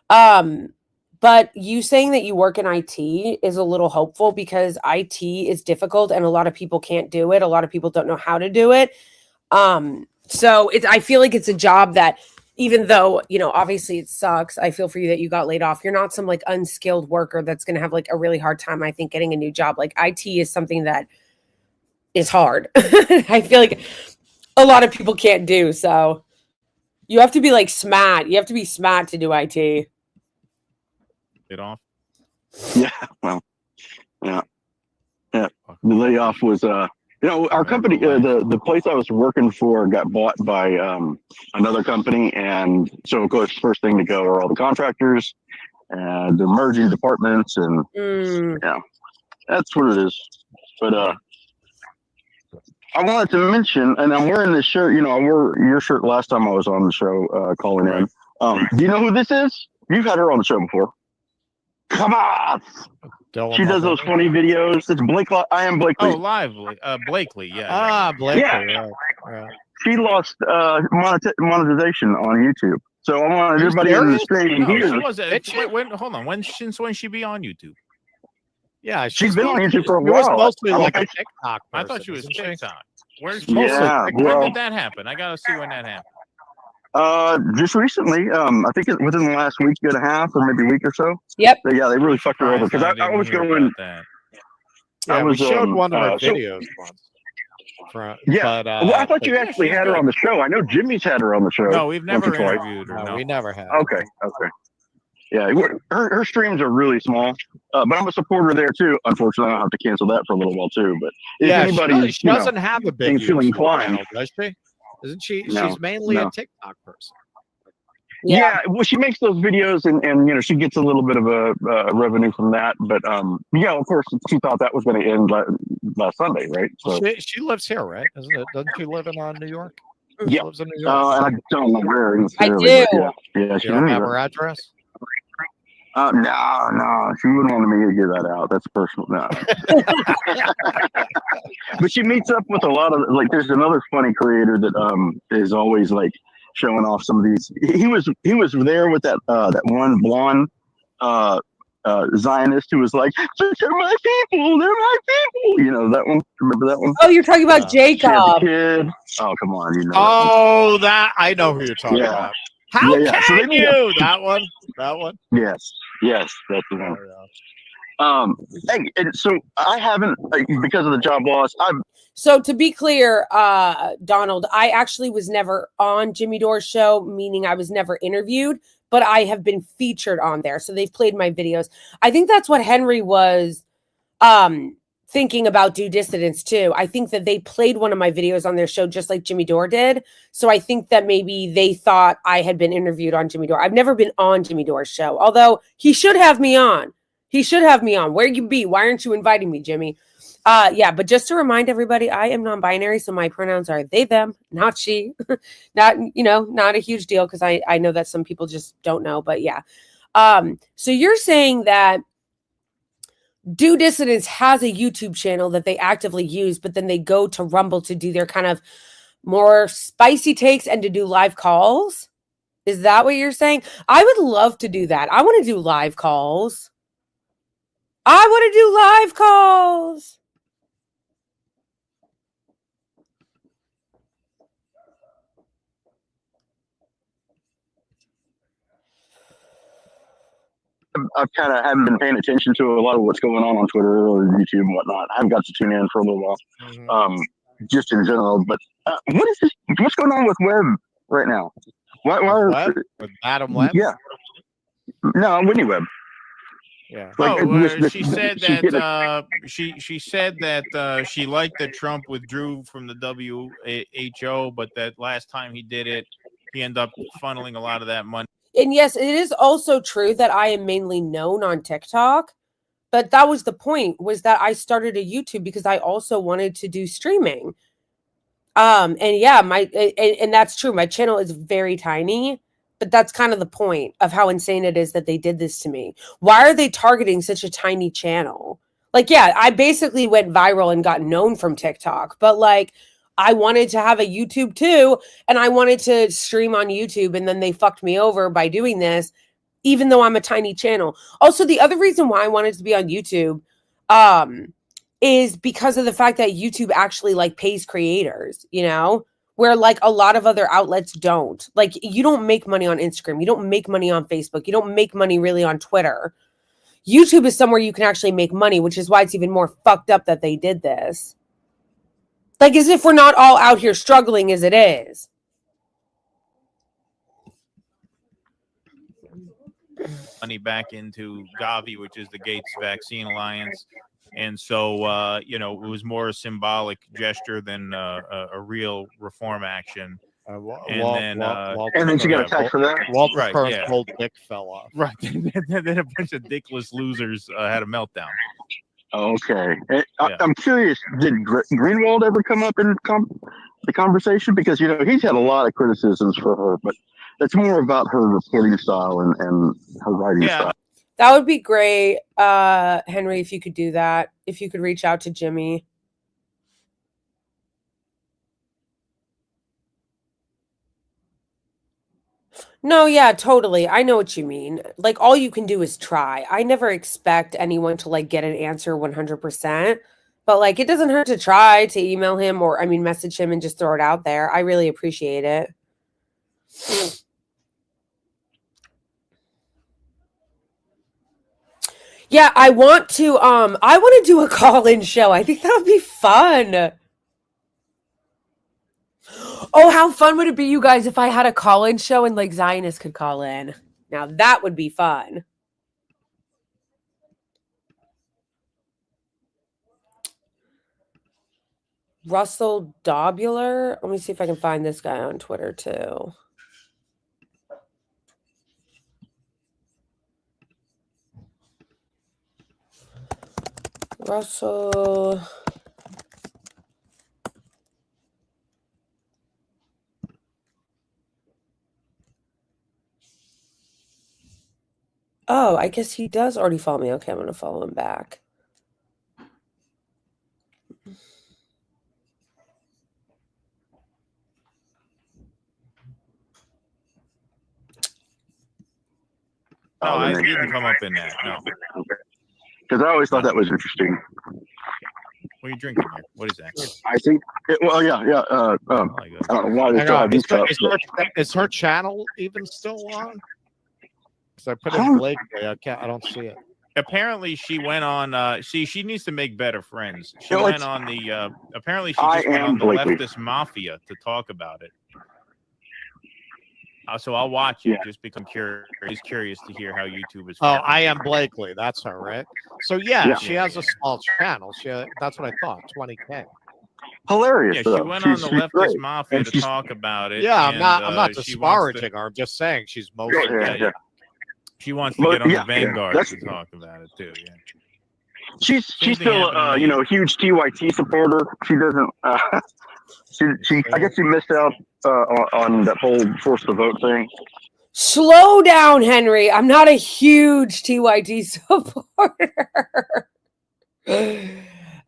But you saying that you work in IT is a little hopeful because IT is difficult and a lot of people can't do it. A lot of people don't know how to do it. So I feel like it's a job that even though, obviously it sucks. I feel for you that you got laid off. You're not some like unskilled worker that's going to have like a really hard time, I think, getting a new job. Like IT is something that is hard. I feel like a lot of people can't do. So you have to be like smart. You have to be smart to do IT. Get off. Yeah. Well, yeah. The layoff was, our company, the place I was working for got bought by another company. And so, of course, first thing to go are all the contractors and the merging departments. And yeah, that's what it is. But I wanted to mention, and I'm wearing this shirt, I wore your shirt last time I was on the show calling in. Do you know who this is? You've had her on the show before. Come on! She does those funny videos. It's Blakely. I am Blakely. Oh, Lively. Blakely, yeah. Ah, Blakely. Yeah. Right. She lost monetization on YouTube. So I want everybody in the stream here. Hold on. Since when she be on YouTube? Yeah, she's been on YouTube for a She was while. mostly like a TikTok person. I thought she was TikTok. Where's When did that happen? I gotta see when that happened. Just recently, I think within the last week and a half or maybe a week or so. Yep. But yeah, they really fucked her over because I was going. Yeah, we showed one of her videos once. Well, I thought you actually had her on the show. I know Jimmy's had her on the show. No, we've never interviewed her. No, we never have. Okay. Yeah, her streams are really small, but I'm a supporter there too. Unfortunately, I'll have to cancel that for a little while too. But if anybody, she doesn't have a big feeling inclined, does she? Isn't she? No, she's mainly a TikTok person. Yeah, well, she makes those videos, and she gets a little bit of a revenue from that. But yeah, of course, she thought that was going to end last Sunday, right? So she lives here, right? Doesn't she live in New York? Yeah, she lives in New York. and I don't know where. I do. Yeah, you don't have her address. No, she wouldn't want me to give that out. That's personal. No. But she meets up with a lot of there's another funny creator that is always showing off some of these. He was there with that one blonde Zionist who was like, "They're my people, they're my people." That one. Remember that one? Oh, you're talking about Jacob. Kid. Oh, come on, Oh, that I know who you're talking about. How can So you? That one. Yes, that's the one. And so I haven't, because of the job loss. So to be clear, Donald, I actually was never on Jimmy Dore's show, meaning I was never interviewed, but I have been featured on there. So they've played my videos. I think that's what Henry was thinking about Do Dissidence too. I think that they played one of my videos on their show just like Jimmy Dore did. So I think that maybe they thought I had been interviewed on Jimmy Dore. I've never been on Jimmy Dore's show, although he should have me on. He should have me on. Where you be? Why aren't you inviting me, Jimmy? Yeah, but just to remind everybody, I am non-binary, so my pronouns are they, them, not she. Not, not a huge deal because I know that some people just don't know, but yeah. So you're saying that Do Dissidence has a YouTube channel that they actively use, but then they go to Rumble to do their kind of more spicy takes and to do live calls? Is that what you're saying? I would love to do that. I want to do live calls. I want to do live calls. I've kind of haven't been paying attention to a lot of what's going on Twitter or YouTube and whatnot. I haven't got to tune in for a little while, just in general. But what is this? What's going on with Webb right now? Why with Adam Webb? Yeah. No, Whitney Webb. Yeah. She said that she said that she liked that Trump withdrew from the WHO, but that last time he did it, he ended up funneling a lot of that money. And yes, it is also true that I am mainly known on TikTok, but that was the point, was that I started a YouTube because I also wanted to do streaming. And yeah, and that's true. My channel is very tiny, but that's kind of the point of how insane it is that they did this to me. Why are they targeting such a tiny channel? Like, yeah, I basically went viral and got known from TikTok, but like, I wanted to have a YouTube too, and I wanted to stream on YouTube, and then they fucked me over by doing this, even though I'm a tiny channel. Also, the other reason why I wanted to be on YouTube is because of the fact that YouTube actually like pays creators, where like a lot of other outlets don't. Like, you don't make money on Instagram. You don't make money on Facebook. You don't make money really on Twitter. YouTube is somewhere you can actually make money, which is why it's even more fucked up that they did this. Like, as if we're not all out here struggling as it is. Money back into Gavi, which is the Gates Vaccine Alliance. And so, it was more a symbolic gesture than a real reform action. And then she got attacked for that? Right, yeah. Whole dick fell off. Right. Then a bunch of dickless losers had a meltdown. Okay. I'm curious, did Greenwald ever come up in the conversation? Because, he's had a lot of criticisms for her, but it's more about her reporting style and her writing style. That would be great, Henry, if you could do that. If you could reach out to Jimmy. No, yeah, totally. I know what you mean. Like, all you can do is try. I never expect anyone to like get an answer 100%, but like, it doesn't hurt to try to email him or, message him and just throw it out there. I really appreciate it. Yeah, I want to do a call-in show. I think that would be fun. Oh, how fun would it be, you guys, if I had a call-in show and like Zionists could call in? Now that would be fun. Russell Dobular. Let me see if I can find this guy on Twitter too. Russell. Oh, I guess he does already follow me. Okay, I'm going to follow him back. No, I didn't come up in that. No. Because I always thought that was interesting. What are you drinking here? What is that? I think. Yeah. I don't know why they still have these cups. Is her channel even still on? Because I put in Blake. I don't see it. apparently she went on. See, she needs to make better friends. She No, went it's- on the. Apparently, she I just went am on the Blakely. leftist mafia to talk about it. So I'll watch it just because I'm curious to hear how YouTube is. Oh, I am Blakely. That's her, right? So yeah, Yeah. she has a small channel. That's what I thought. 20K. Hilarious. Yeah, though. she went on the she's leftist great. mafia And to she's- talk about it. Yeah, I'm and, not she wants to- disparaging her. I'm just saying she's mostly. Yeah. She wants to Well, get on yeah, the Vanguard yeah, to talk about it too. Yeah. She's thing still happened to you me. know, huge TYT supporter. She doesn't she I guess she missed out on that whole force to vote thing. Slow down, Henry. I'm not a huge TYT supporter.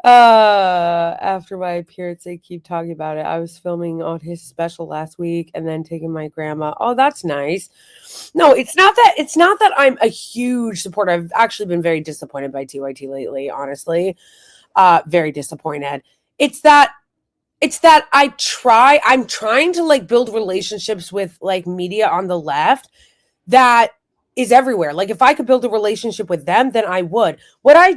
After my appearance, they keep talking about it. I was filming on his special last week and then taking my grandma. Oh, that's nice. No, it's not that I'm a huge supporter. I've actually been very disappointed by TYT lately, honestly. Very disappointed. It's that I'm trying to like build relationships with like media on the left that is everywhere. Like if I could build a relationship with them, then I would. What I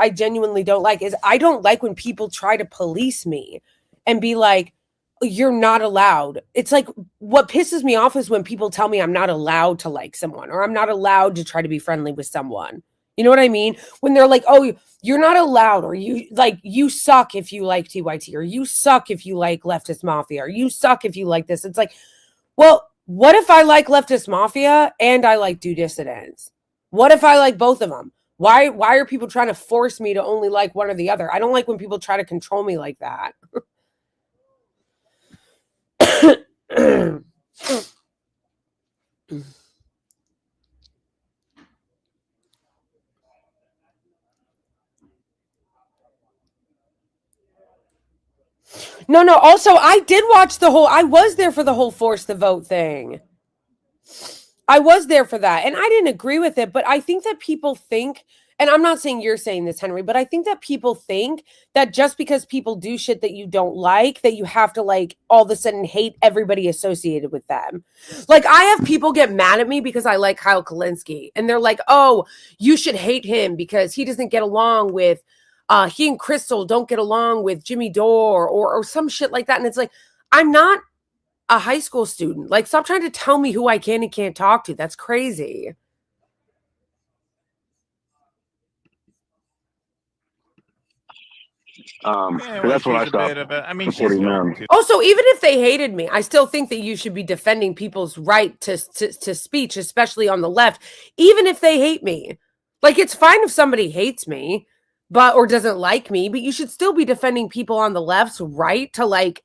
genuinely don't like is I don't like when people try to police me and be like, you're not allowed. It's like what pisses me off is when people tell me I'm not allowed to like someone or I'm not allowed to try to be friendly with someone. You know what I mean? When they're like, oh, you're not allowed, or you suck if you like TYT, or you suck if you like leftist mafia, or you suck if you like this. It's like, well, what if I like leftist mafia and I like Dissidence? What if I like both of them? Why are people trying to force me to only like one or the other? I don't like when people try to control me like that. No. Also, I did watch I was there for the whole force the vote thing. I was there for that. And I didn't agree with it, but I think that people think, and I'm not saying you're saying this, Henry, but I think that people think that just because people do shit that you don't like, that you have to like all of a sudden hate everybody associated with them. Like I have people get mad at me because I like Kyle Kalinske. And they're like, oh, you should hate him because he doesn't get along with he and Crystal don't get along with Jimmy Dore or some shit like that. And it's like, I'm not a high school student. Like, stop trying to tell me who I can and can't talk to. That's crazy. That's what I stopped. I mean, she's supporting young them. too. Also, even if they hated me, I still think that you should be defending people's right to speech, especially on the left, even if they hate me. Like, it's fine if somebody hates me, or doesn't like me, but you should still be defending people on the left's right to like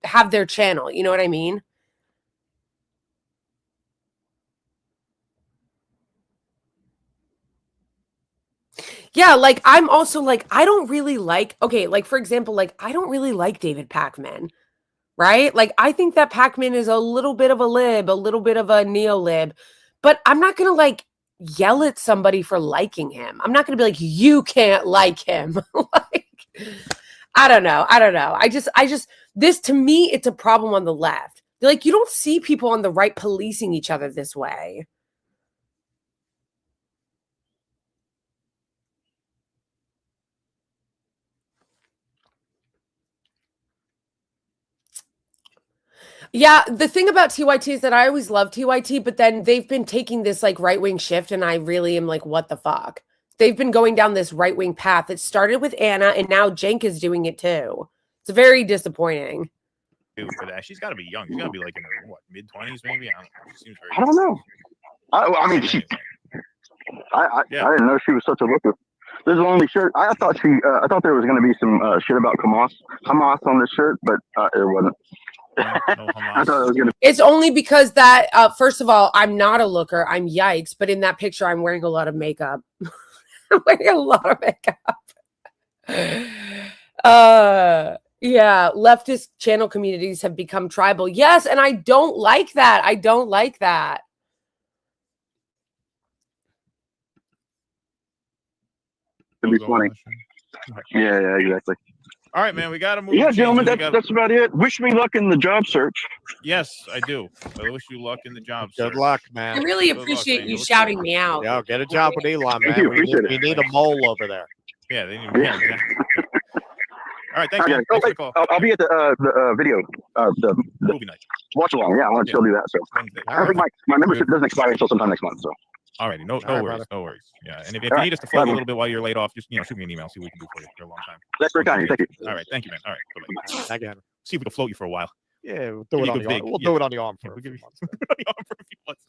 have their channel. You know what I mean? Yeah, like I'm also like I don't really like like for example, like I don't really like David Pakman, right? Like I think that Pakman is a little bit of a lib, a little bit of a neo-lib, but I'm not gonna like yell at somebody for liking him. I'm not gonna be like, you can't like him. Like I don't know. I just this to me, it's a problem on the left. Like you don't see people on the right policing each other this way. Yeah, the thing about TYT is that I always loved TYT, but then they've been taking this like right-wing shift, and I really am like, what the fuck? They've been going down this right-wing path. It started with Anna, and now Cenk is doing it too. It's very disappointing. For that, she's got to be young. She's got to be like in her mid-20s, maybe. I don't know. She seems very. I don't know. I mean, I didn't know she was such a looker. This is the only shirt. I thought there was going to be some shit about Hamas on this shirt, but it wasn't. I thought it was gonna. It's only because that first of all, I'm not a looker. I'm yikes. But in that picture, I'm wearing a lot of makeup. I'm wearing a lot of makeup. Yeah, leftist channel communities have become tribal. Yes, and I don't like that. I don't like that. To be funny. Yeah, exactly. All right, man. We got to move. Yeah, the gentlemen, changes. that's about it. Wish me luck in the job search. Yes, I do. I wish you luck in the job. Good search. luck, I man. really Good luck, appreciate man. you Let's shouting go. me out. Yeah, get a job with Elon, Thank man. you, appreciate it. We need a mole over there. Yeah, they need. Yeah, exactly. All right, thanks, Okay. man. Oh, Thanks for wait, the call. I'll be at the video, the Movie night. watch along. Yeah, I want to still do that. So Wednesday. I don't think my membership doesn't expire until sometime next month. So Alrighty, no All right, worries, brother. no worries. Yeah, and if All you right. need us to float Bye, a little bit while you're laid off, just shoot me an email. See what we can do for you for a long time. that's very kind. Thank you. All right, thank you, man. All right, bye-bye. Again. See if we can float you for a while. Yeah, we'll Give do it you on a the big- arm. We'll yeah. do it on the arm Yeah, for we'll a give few you months. on the arm for a few months.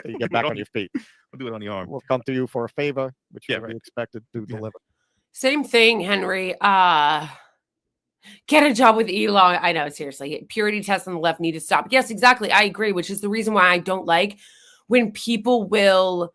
So you get back on your feet. We'll do it on the arm. We'll come to you for a favor, which Yeah, you right. expected to Yeah. deliver. Same thing, Henry. Get a job with Elon. I know, seriously. Purity tests on the left need to stop. Yes, exactly. I agree, which is the reason why I don't like when people will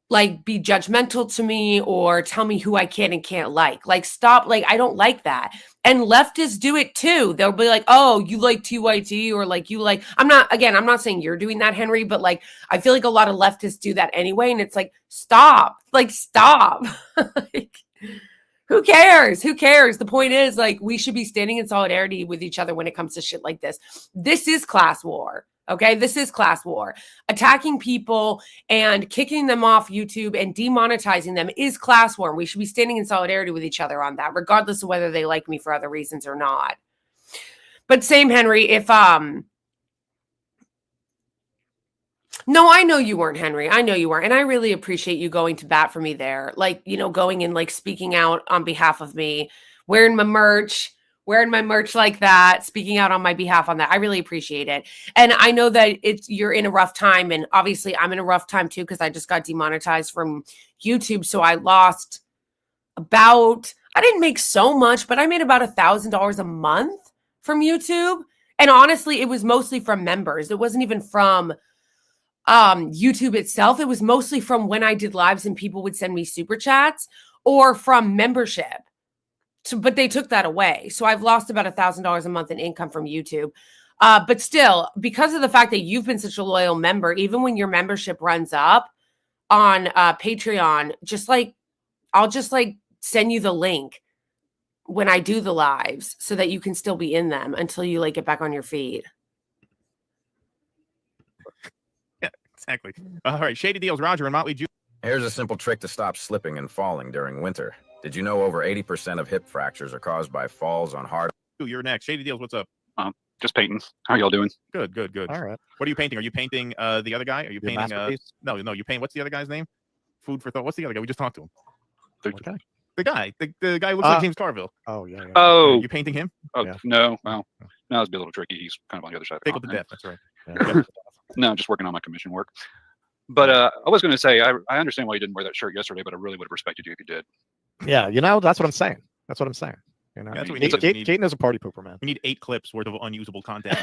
like be judgmental to me or tell me who I can and can't like. Like, stop. Like, I don't like that. And leftists do it too. They'll be like, oh, you like TYT or like you like, I'm not saying you're doing that, Henry, but like, I feel like a lot of leftists do that anyway. And it's like, stop. Like, stop. Like, who cares? Who cares? The point is, like, we should be standing in solidarity with each other when it comes to shit like this. This is class war. Okay, this is class war. Attacking people and kicking them off YouTube and demonetizing them is class war. We should be standing in solidarity with each other on that, regardless of whether they like me for other reasons or not. But same, Henry, if no, I know you weren't, Henry. I know you weren't. And I really appreciate you going to bat for me there. Like, going and like speaking out on behalf of me, wearing my merch like that, speaking out on my behalf on that. I really appreciate it. And I know that you're in a rough time. And obviously I'm in a rough time too, because I just got demonetized from YouTube. So I lost I didn't make so much, but I made about $1,000 a month from YouTube. And honestly, it was mostly from members. It wasn't even from YouTube itself. It was mostly from when I did lives and people would send me super chats or from membership. But they took that away. So I've lost about $1,000 a month in income from YouTube. But still, because of the fact that you've been such a loyal member, even when your membership runs up on Patreon, I'll just send you the link when I do the lives so that you can still be in them until you like get back on your feet. Exactly. All right, Shady Deals, Roger and Motley Jew. Here's a simple trick to stop slipping and falling during winter. Did you know over 80% of hip fractures are caused by falls on hard? You're next. Shady Deals, what's up? Just painting. How y'all doing? Good. All right. What are you painting? Are you painting the other guy? Are you Your painting masterpiece? No, you paint what's the other guy's name? Food for thought. What's the other guy? We just talked to him. Okay. The guy who looks like James Carville. Oh, yeah. Oh, You painting him? oh Yeah. no. Well, no, it's a little tricky. He's kind of on the other side. Of the Tickled to continent. death. That's right. No, just working on my commission work. But I was going to say, I understand why you didn't wear that shirt yesterday, but I really would have respected you if you did. Yeah, that's what I'm saying. That's what I'm saying. Yeah, that's what we need. Keaton is a party pooper, man. We need 8 clips worth of unusable content.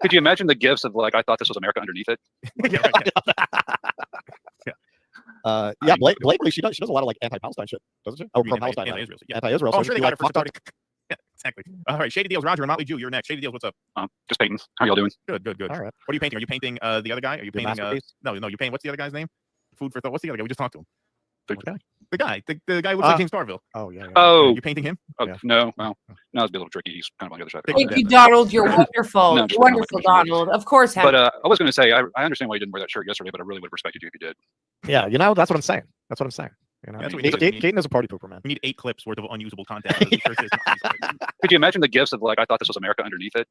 Could you imagine the gifs of like, I thought this was America underneath it? Yeah, Blakely, she does a lot of like anti-Palestine shit, doesn't she? Oh, pro-Palestine. Anti-Israel. Yeah. Anti-Israel. Oh, I'm so sure they she, got like, her for fucked up. supporting. Yeah, exactly. All right, Shady Deals, Roger and Motley Jew. You're next. Shady Deals, what's up? Just painting. How y'all doing? Good. All right. What are you painting? Are you painting the other guy? Are you painting no, you paint what's the other guy's name? Food for thought. What's the other guy? We just talked to him. The guy who looks like James Carville. Oh, yeah. Oh, You painting him? oh Yeah. no. Well, no, it's a little tricky. He's kind of on the other side. Of the Thank Thank you, Donald. You're wonderful. No, just Wonderful, working on my Donald. Of course, But Henry. I was going to say, I understand why you didn't wear that shirt yesterday, but I really would have respected you if you did. Yeah, that's what I'm saying. That's what I'm saying. That's what we need. Keaton is a party pooper, man. We need 8 clips worth of unusable content. Could you imagine the gifs of like, I thought this was America underneath it?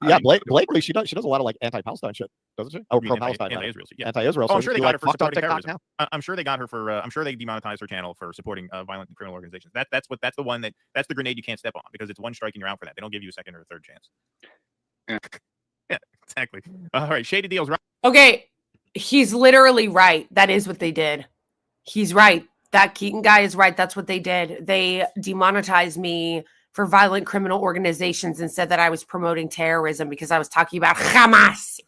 Yeah, Blakely, she does a lot of like anti-Palestine shit, doesn't she? Oh, pro-Palestine. Anti-Israel. Yeah. Anti-Israel. Oh, I'm so sure she, they got like, her for fucked up supporting TikTok terrorism. now. I'm sure they got her for. I'm sure they demonetized her channel for supporting violent criminal organizations. That's the one that's the grenade you can't step on because it's one strike and you're out for that. They don't give you a second or a third chance. Yeah, exactly. All right, Shady Deals. Okay, he's literally right. That is what they did. He's right. That Keaton guy is right. That's what they did. They demonetized me for violent criminal organizations and said that I was promoting terrorism because I was talking about Hamas.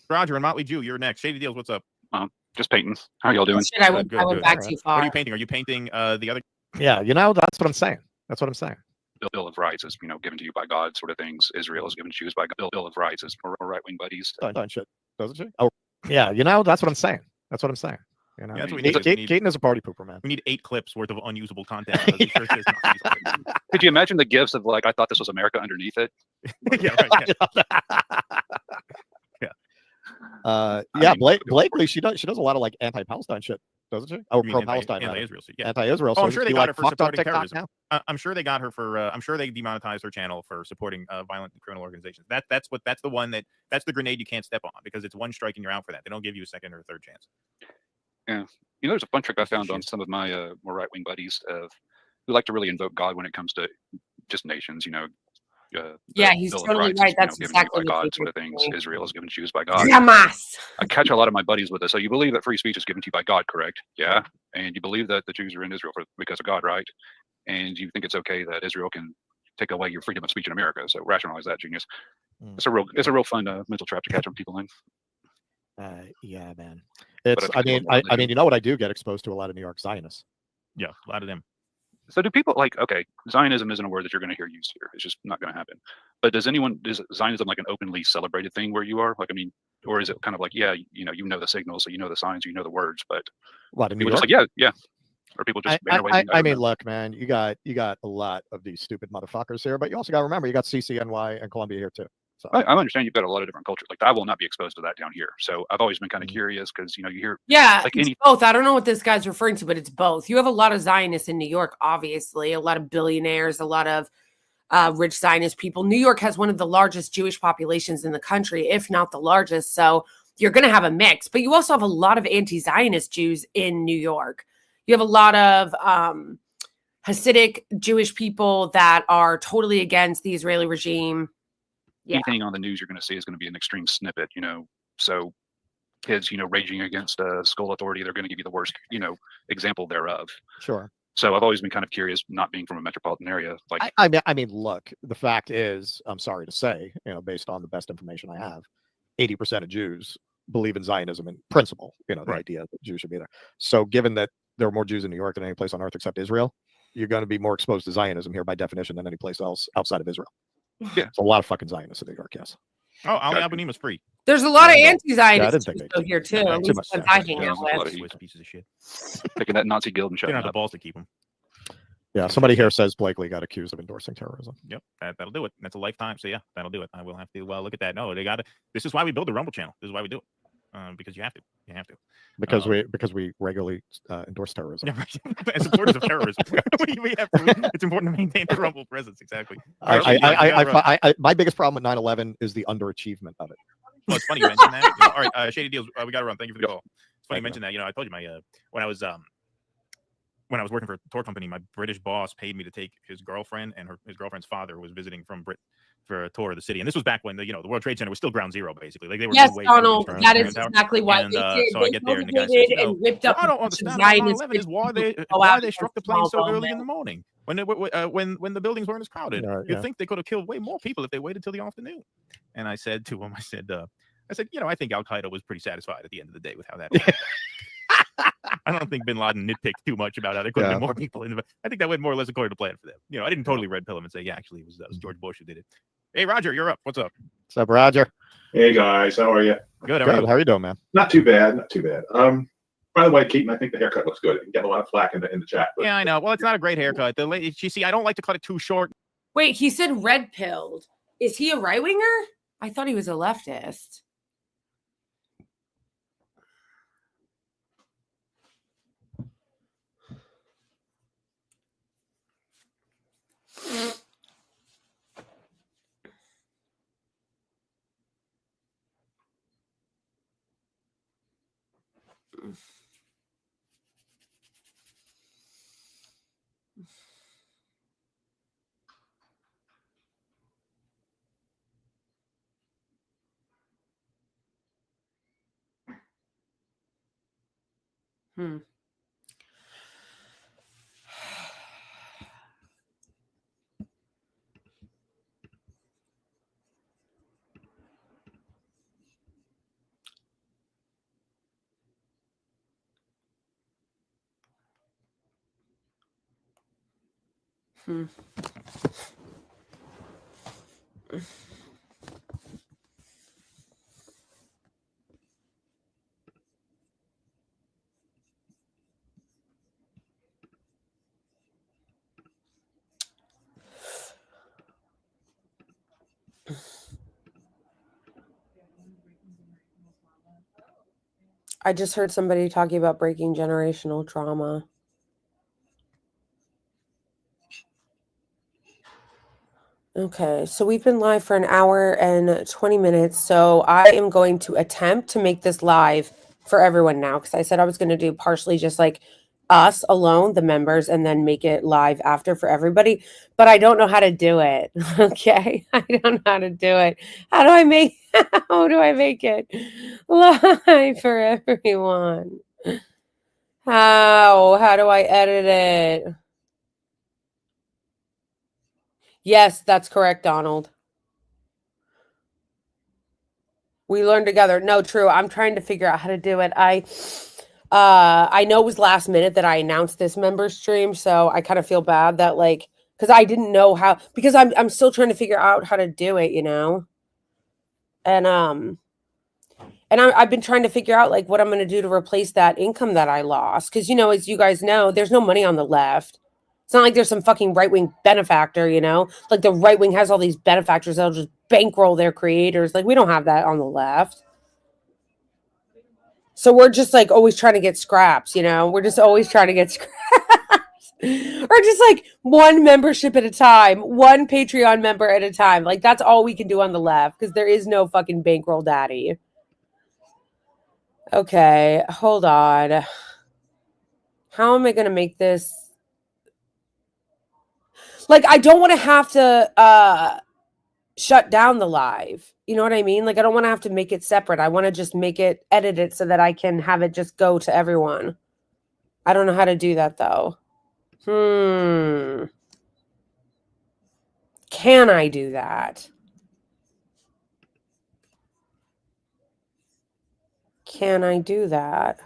Roger and Motley Jew, you're next. Shady Deals, what's up? Just painting. How y'all doing? Shit, I went back too far. What are you painting? Are you painting the other? Yeah, that's what I'm saying. That's what I'm saying. Bill of Rights is, given to you by God, sort of things. Israel is given to you by God. Bill of Rights is for right-wing buddies. Shit, doesn't she? Oh, Yeah, you know, that's what I'm saying. That's what I'm saying. You know, Yeah, that's what we need. Keaton is a party pooper, man. We need 8 clips worth of unusable content. Because these shirts is not usable. Could you imagine the gifs of like, I thought this was America underneath it? Yeah, right. Yeah. Yeah, Blakely, she does a lot of like anti-Palestine shit, doesn't she? Oh, You mean pro-Palestine, anti-Israel shit. Yeah. anti-Israel. Oh, So I'm sure they she, got like, her for fucked on supporting TikTok terrorism. now. I'm sure they got her for. I'm sure they demonetized her channel for supporting violent criminal organizations. That's the one that's the grenade you can't step on, because it's one strike and you're out for that. They don't give you a second or a third chance. Yeah. You know, there's a fun trick I found on some of my more right-wing buddies who like to really invoke God when it comes to just nations, you know. Yeah, he's Bill of totally Rights, right. you know, That's given exactly by what God they sort of were things. doing. Israel is given to Jews by God. Hamas. I catch a lot of my buddies with this. So you believe that free speech is given to you by God, correct? Yeah. And you believe that the Jews are in Israel because of God, right? And you think it's okay that Israel can take away your freedom of speech in America. So rationalize that, genius. It's a real fun mental trap to catch people in. Yeah, man. It's. I mean, you know what? I do get exposed to a lot of New York Zionists. Yeah, a lot of them. So do people like, okay, Zionism isn't a word that you're going to hear used here. It's just not going to happen. But is Zionism like an openly celebrated thing where you are? Like, I mean, or is it kind of like, yeah, you know the signals, so you know the signs, you know the words, but What, in New people York? just like, yeah. Or people just I mean, look, man, you got a lot of these stupid motherfuckers here, but you also got to remember you got CCNY and Columbia here too. So I understand you've got a lot of different cultures. Like I will not be exposed to that down here. So I've always been kind of curious because, you know, you hear like it's both. I don't know what this guy's referring to, but it's both. You have a lot of Zionists in New York, obviously, a lot of billionaires, a lot of rich Zionist people. New York has one of the largest Jewish populations in the country, if not the largest. So you're going to have a mix, but you also have a lot of anti-Zionist Jews in New York. You have a lot of Hasidic Jewish people that are totally against the Israeli regime. Yeah. Anything on the news you're going to see is going to be an extreme snippet, you know. So kids, you know, raging against school authority, they're going to give you the worst, you know, example thereof. Sure. So I've always been kind of curious, not being from a metropolitan area. Like, I mean, look, the fact is, I'm sorry to say, you know, based on the best information I have, 80% of Jews believe in Zionism in principle. You know, the idea that Jews should be there. So, given that there are more Jews in New York than any place on earth except Israel, you're going to be more exposed to Zionism here by definition than any place else outside of Israel. Yeah, it's a lot of fucking Zionists in New York. Yes. Oh, Ali Al-Banim was free. There's a lot of Yeah, anti-Zionists I didn't think here too. Yeah, At too least much ones sense. I hang Yeah, out there's a lot with. of Pieces of shit. Picking that Nazi guild and They shutting don't have up. the balls to keep them. Yeah, somebody here says Blakely got accused of endorsing terrorism. Yep, that'll do it. That's a lifetime. So yeah, that'll do it. I will have to look at that. No, they got to. This is why we build the Rumble channel. This is why we do it. Because you have to. You have to. Because we regularly endorse terrorism. Yeah, right. As supporters of terrorism, we have to, it's important to maintain the Rumble presence. Exactly. My biggest problem with 9/11 is the underachievement of it. Well, it's funny you mentioned that. You know, all right, Shady Deals, we got to run. Thank you for the call. It's funny you mentioned that. You know, I told you my when I was working for a tour company, my British boss paid me to take his girlfriend, and his girlfriend's father was visiting from Britain for a tour of the city. And this was back when the World Trade Center was still ground zero, basically. Like they were Yes, midway Donald, through the that Trade is Tower. exactly why And they did. so They I get there, and the guy says, motivated "You know, and whipped what up I don't a bunch of understand about Zionist 9/11 is why go out they against struck the plane so small early in government. the morning when the buildings weren't as crowded. Yeah, You'd yeah. think they could have killed way more people if they waited till the afternoon." And I said to him, I said, you know, I think Al Qaeda was pretty satisfied at the end of the day with how that went. I don't think Bin Laden nitpicked too much about how there could have been more people in the. I think that went more or less according to plan for them. You know, I didn't totally red pill him and say, yeah, actually, it was George Bush who did it. Hey, Roger, you're up. What's up? What's up, Roger? Hey guys, how are you? Good. Good. How are you doing, man? Not too bad. Not too bad. By the way, Keaton, I think the haircut looks good. You get a lot of flack in the chat. But... Yeah, I know. Well, it's not a great haircut. You see, I don't like to cut it too short. Wait, he said red pilled. Is he a right winger? I thought he was a leftist. Hmm. Hmm. I just heard somebody talking about breaking generational trauma. Okay, so we've been live for an hour and 20 minutes. So I am going to attempt to make this live for everyone now, because I said I was going to do partially just like us alone, the members, and then make it live after for everybody. But I don't know how to do it. Okay, I don't know how to do it. How do I make it live for everyone? How do I edit it? Yes, that's correct, Donald. We learned together. No, true. I'm trying to figure out how to do it. I know it was last minute that I announced this member stream, so I kind of feel bad that like, because I didn't know how, because I'm still trying to figure out how to do it, you know. And I've been trying to figure out like what I'm going to do to replace that income that I lost, because you know, as you guys know, there's no money on the left. It's not like there's some fucking right-wing benefactor, you know? Like the right wing has all these benefactors that'll just bankroll their creators. Like we don't have that on the left. So we're just like always trying to get scraps, you know? We're just always trying to get scraps. Or just like one membership at a time, one Patreon member at a time. Like that's all we can do on the left, because there is no fucking bankroll daddy. Okay, hold on. How am I going to make this? Like, I don't want to have to shut down the live. You know what I mean? Like, I don't want to have to make it separate. I want to just edit it so that I can have it just go to everyone. I don't know how to do that, though. Can I do that? Can I do that?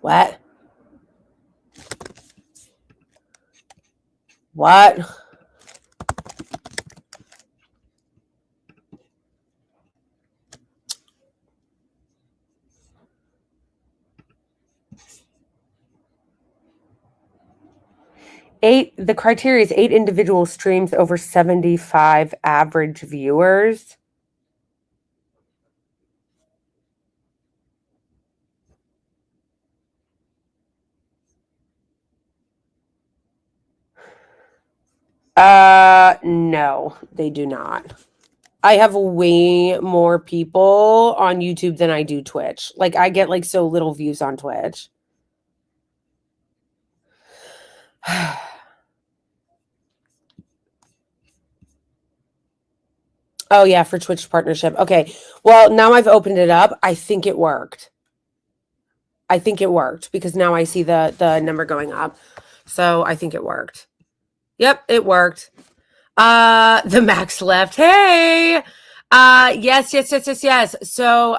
What? What? The criteria is 8 individual streams over 75 average viewers. No, they do not. I have way more people on YouTube than I do Twitch. Like I get like so little views on Twitch. Oh yeah, for Twitch partnership. Okay. Well, now I've opened it up. I think it worked. Because now I see the number going up. So I think it worked. Yep, it worked. The Max left. Hey. Yes. So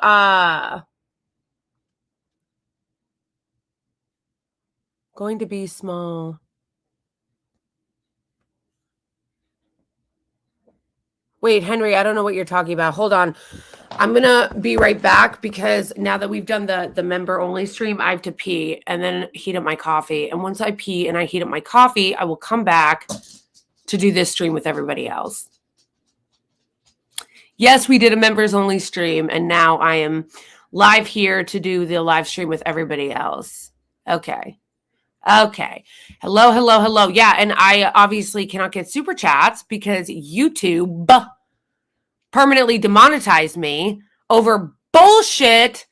going to be small. Wait, Henry, I don't know what you're talking about. Hold on. I'm going to be right back, because now that we've done the member only stream, I have to pee and then heat up my coffee. And once I pee and I heat up my coffee, I will come back to do this stream with everybody else. Yes, we did a members only stream, and now I am live here to do the live stream with everybody else. Okay. Hello. Yeah, and I obviously cannot get super chats because YouTube permanently demonetized me over bullshit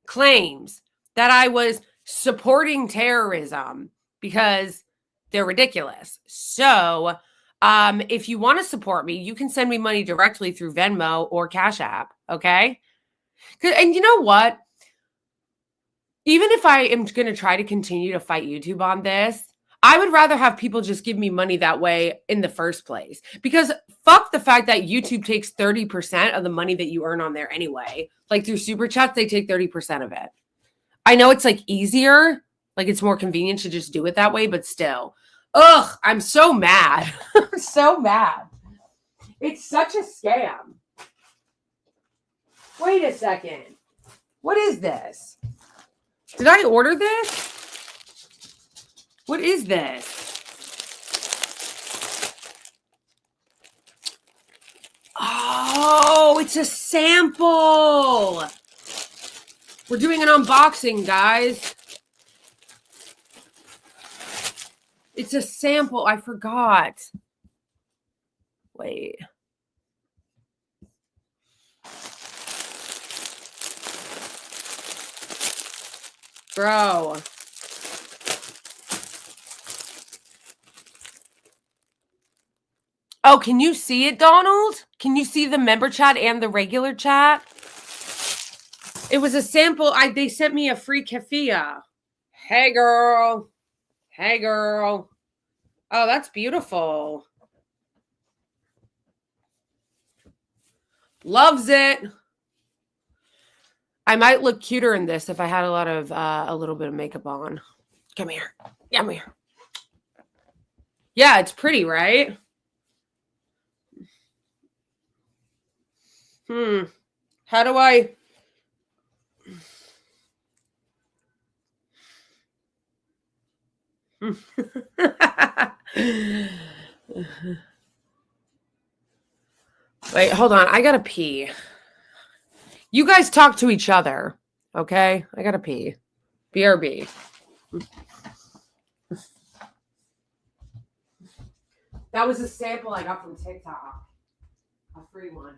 claims that I was supporting terrorism, because they're ridiculous. So If you want to support me, you can send me money directly through Venmo or Cash App. Okay. And you know what? Even if I am going to try to continue to fight YouTube on this, I would rather have people just give me money that way in the first place. Because fuck the fact that YouTube takes 30% of the money that you earn on there anyway. Like through Super Chats, they take 30% of it. I know it's like easier, like it's more convenient to just do it that way, but still. Ugh, I'm so mad. I'm so mad. It's such a scam. Wait a second. What is this? Did I order this? What is this? Oh, it's a sample. We're doing an unboxing, guys. It's a sample. I forgot. Wait. Bro. Oh, can you see it, Donald? Can you see the member chat and the regular chat? It was a sample. They sent me a free keffiyeh. Hey, girl. Hey, girl. Oh, that's beautiful. Loves it. I might look cuter in this if I had a little bit of makeup on. Come here. Come here. Yeah, it's pretty, right? How do I... Wait, hold on. I gotta pee. You guys talk to each other, okay? I gotta pee. BRB. That was a sample I got from TikTok. A free one.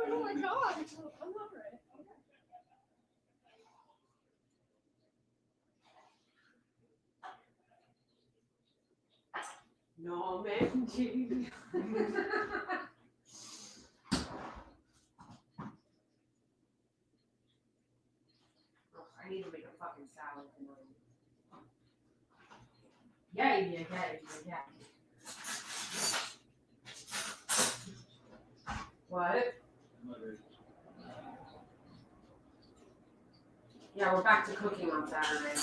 Oh my god! I'm not ready. No, man, gee. I need to make a fucking salad. Yeah. What? Yeah, we're back to cooking on Saturday.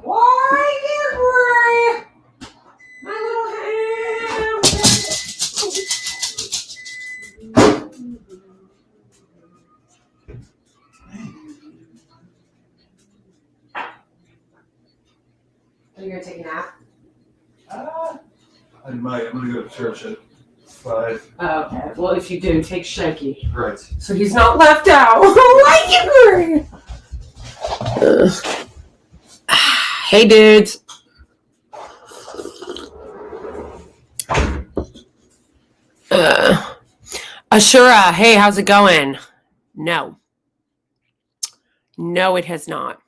Why, my little ham? Are you gonna take a nap? I might. I'm gonna go to church at 5. Okay. Well, if you do, take Shaky. Right. So he's not left out. Like you agree. Hey, dudes. Ashura, hey, how's it going? No. No, it has not.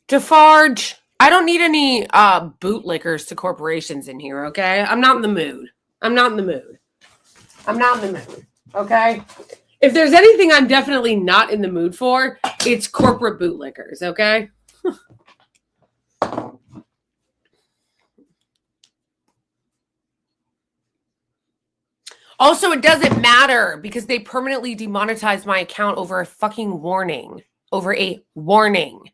Defarge, I don't need any bootlickers to corporations in here, okay? I'm not in the mood. I'm not in the mood. Okay? If there's anything I'm definitely not in the mood for, it's corporate bootlickers, okay? Also, it doesn't matter because they permanently demonetized my account over a fucking warning. Over a warning.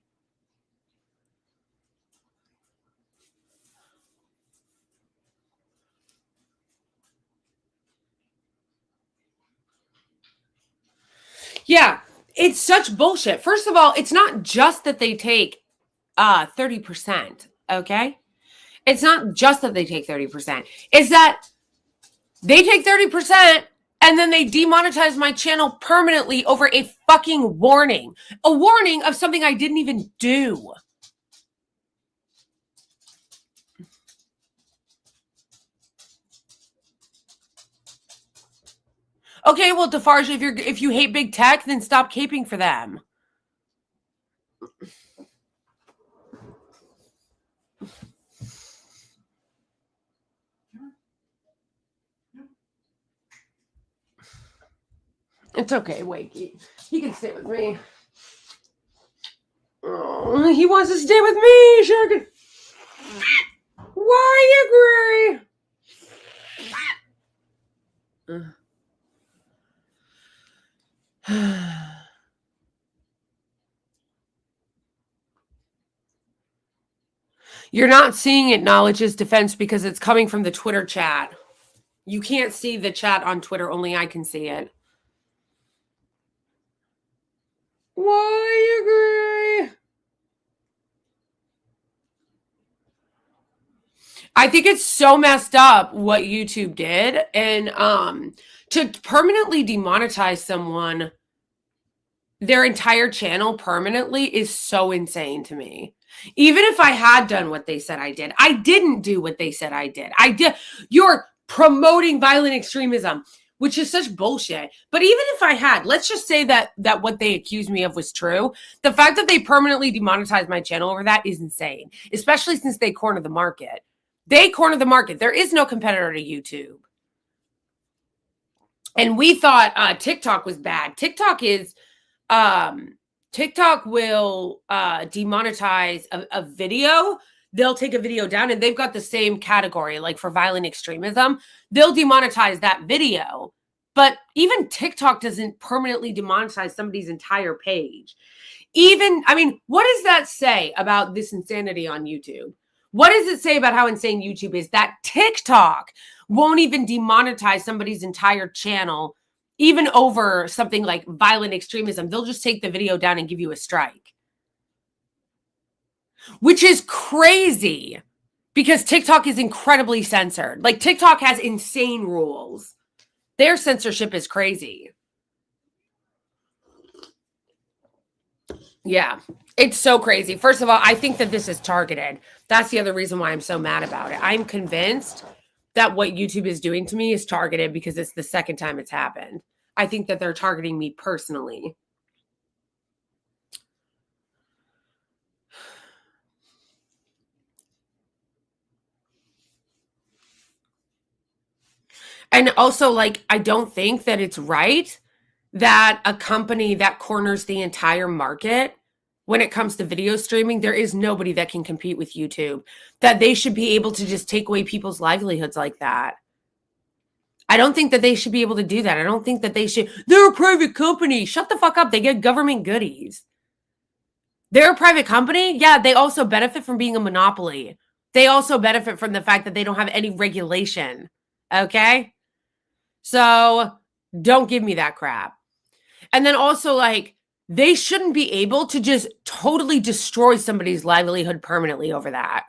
Yeah, it's such bullshit. First of all, it's not just that they take 30%, okay? It's not just that they take 30%. It's that they take 30% and then they demonetize my channel permanently over a fucking warning. A warning of something I didn't even do. Okay, well, Defarge, if you hate big tech, then stop caping for them. It's okay, Wakey. He can stay with me. Oh, he wants to stay with me, Sugar. Why agree? You're not seeing it, Knowledge's defense, because it's coming from the Twitter chat. You can't see the chat on Twitter. Only I can see it. Why agree? I think it's so messed up what YouTube did. And to permanently demonetize someone, their entire channel permanently, is so insane to me. Even if I had done what they said I did, I didn't do what they said I did. You're promoting violent extremism, which is such bullshit. But even if I had, let's just say that what they accused me of was true. The fact that they permanently demonetized my channel over that is insane, especially since they cornered the market. They cornered the market. There is no competitor to YouTube. And we thought TikTok was bad. TikTok will demonetize a video. They'll take a video down, and they've got the same category, like for violent extremism. They'll demonetize that video. But even TikTok doesn't permanently demonetize somebody's entire page. What does that say about this insanity on YouTube? What does it say about how insane YouTube is that TikTok won't even demonetize somebody's entire channel, even over something like violent extremism? They'll just take the video down and give you a strike. Which is crazy because TikTok is incredibly censored. Like, TikTok has insane rules. Their censorship is crazy. Yeah, it's so crazy. First of all, I think that this is targeted. That's the other reason why I'm so mad about it. I'm convinced that what YouTube is doing to me is targeted because it's the second time it's happened. I think that they're targeting me personally. And also, like, I don't think that it's right that a company that corners the entire market when it comes to video streaming, there is nobody that can compete with YouTube, that they should be able to just take away people's livelihoods like that. I don't think that they should be able to do that. I don't think that they should. They're a private company. Shut the fuck up. They get government goodies. They're a private company. Yeah, they also benefit from being a monopoly. They also benefit from the fact that they don't have any regulation. Okay? So don't give me that crap. And then also, like, they shouldn't be able to just totally destroy somebody's livelihood permanently over that.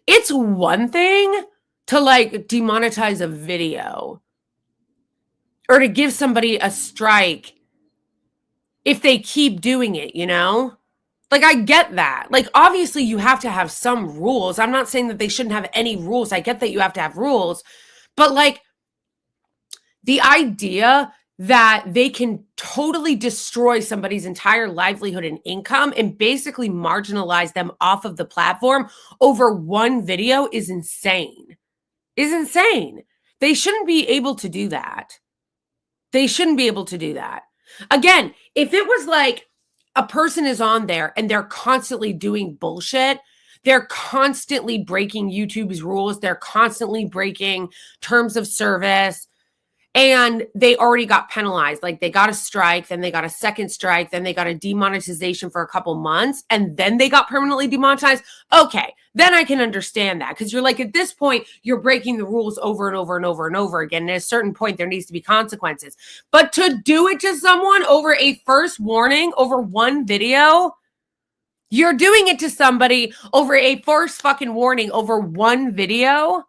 It's one thing to, like, demonetize a video or to give somebody a strike if they keep doing it, you know? Like, I get that. Like, obviously, you have to have some rules. I'm not saying that they shouldn't have any rules. I get that you have to have rules. But, like, the idea that they can totally destroy somebody's entire livelihood and income and basically marginalize them off of the platform over one video is insane. Is insane. They shouldn't be able to do that. They shouldn't be able to do that. Again, if it was like a person is on there and they're constantly doing bullshit, they're constantly breaking YouTube's rules, they're constantly breaking terms of service, and they already got penalized. Like, they got a strike, then they got a second strike, then they got a demonetization for a couple months, and then they got permanently demonetized. Okay, then I can understand that, because you're like, at this point, you're breaking the rules over and over and over and over again. And at a certain point, there needs to be consequences. But to do it to someone over a first warning over one video, you're doing it to somebody over a first fucking warning over one video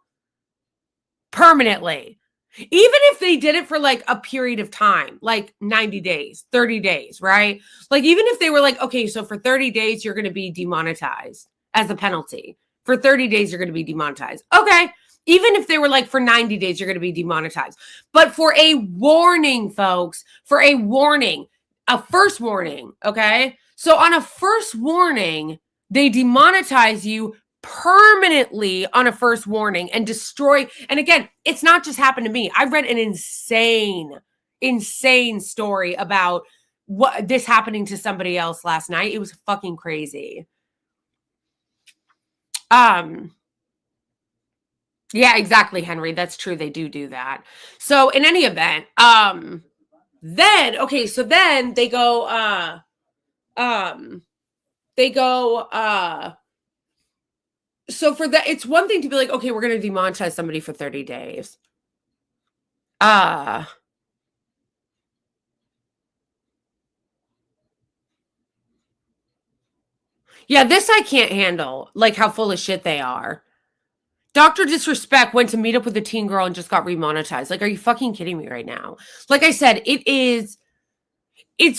permanently. Even if they did it for like a period of time, like 90 days, 30 days, right? Like, even if they were like, okay, so for 30 days, you're going to be demonetized as a penalty. For 30 days, you're going to be demonetized. Okay. Even if they were like, for 90 days, you're going to be demonetized. But for a warning, folks, for a warning, a first warning, okay? So on a first warning, they demonetize you permanently on a first warning and destroy. And again, it's not just happened to me. I read an insane story about what this happening to somebody else last night. It was fucking crazy. Yeah, exactly, Henry. That's true. They do that. So in any event, then okay, so then they go so for that, it's one thing to be like, okay, we're going to demonetize somebody for 30 days. Yeah, this I can't handle, like how full of shit they are. Dr. Disrespect went to meet up with a teen girl and just got remonetized. Like, are you fucking kidding me right now? Like I said, it's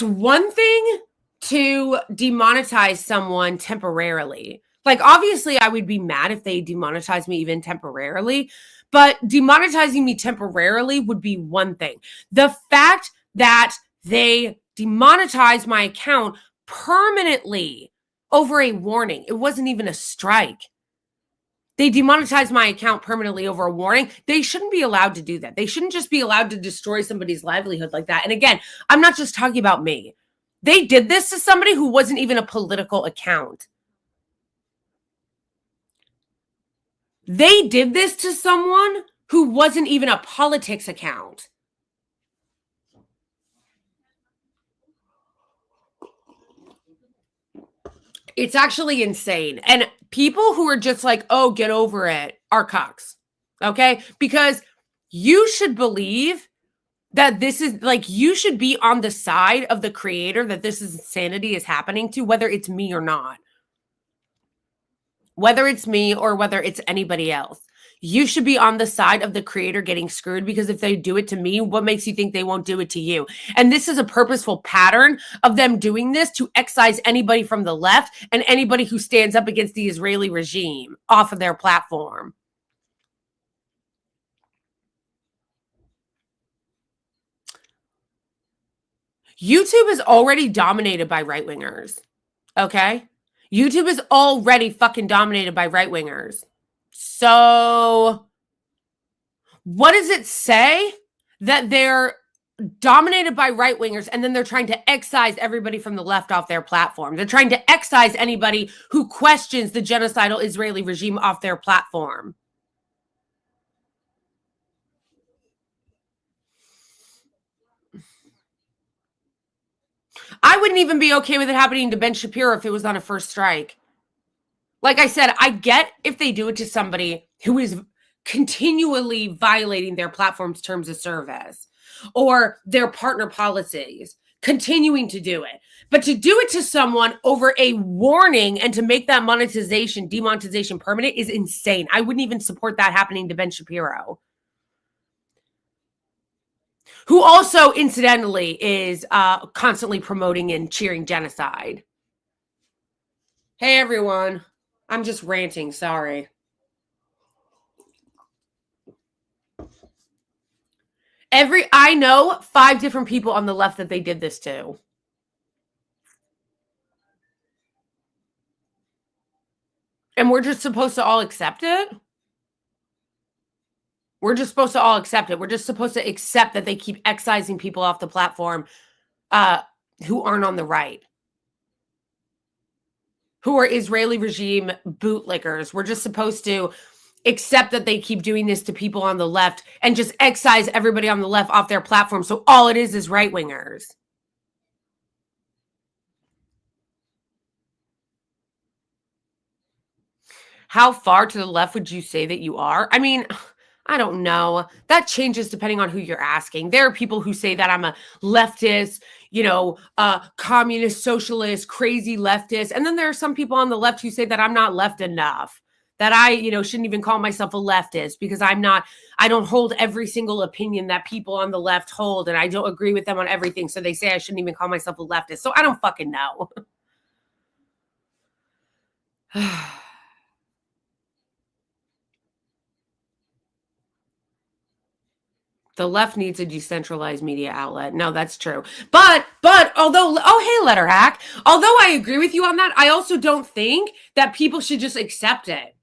one thing to demonetize someone temporarily. Like, obviously, I would be mad if they demonetized me even temporarily, but demonetizing me temporarily would be one thing. The fact that they demonetized my account permanently over a warning, it wasn't even a strike. They demonetized my account permanently over a warning. They shouldn't be allowed to do that. They shouldn't just be allowed to destroy somebody's livelihood like that. And again, I'm not just talking about me. They did this to somebody who wasn't even a political account. They did this to someone who wasn't even a politics account. It's actually insane. And people who are just like, oh, get over it, are cucks. Okay? Because you should believe that this is like, you should be on the side of the creator that this insanity is happening to, whether it's me or not. Whether it's me or whether it's anybody else. You should be on the side of the creator getting screwed, because if they do it to me, what makes you think they won't do it to you? And this is a purposeful pattern of them doing this to excise anybody from the left and anybody who stands up against the Israeli regime off of their platform. YouTube is already dominated by right-wingers. Okay? YouTube is already fucking dominated by right-wingers. So What does it say? That they're dominated by right-wingers, and then they're trying to excise everybody from the left off their platform. They're trying to excise anybody who questions the genocidal Israeli regime off their platform. I wouldn't even be okay with it happening to Ben Shapiro if it was on a first strike. Like I said, I get if they do it to somebody who is continually violating their platform's terms of service or their partner policies, continuing to do it. But to do it to someone over a warning and to make that demonetization permanent is insane. I wouldn't even support that happening to Ben Shapiro, who also, incidentally, is constantly promoting and cheering genocide. Hey, everyone. I'm just ranting. Sorry. I know 5 different people on the left that they did this to. And we're just supposed to all accept it? We're just supposed to all accept it. We're just supposed to accept that they keep excising people off the platform who aren't on the right, who are Israeli regime bootlickers. We're just supposed to accept that they keep doing this to people on the left and just excise everybody on the left off their platform. So all it is right-wingers. How far to the left would you say that you are? I mean, I don't know. That changes depending on who you're asking. There are people who say that I'm a leftist, communist, socialist, crazy leftist. And then there are some people on the left who say that I'm not left enough, that I, shouldn't even call myself a leftist because I don't hold every single opinion that people on the left hold, and I don't agree with them on everything. So they say I shouldn't even call myself a leftist. So I don't fucking know. The left needs a decentralized media outlet. No, that's true. But although, hey, Letter Hack, although I agree with you on that, I also don't think that people should just accept it.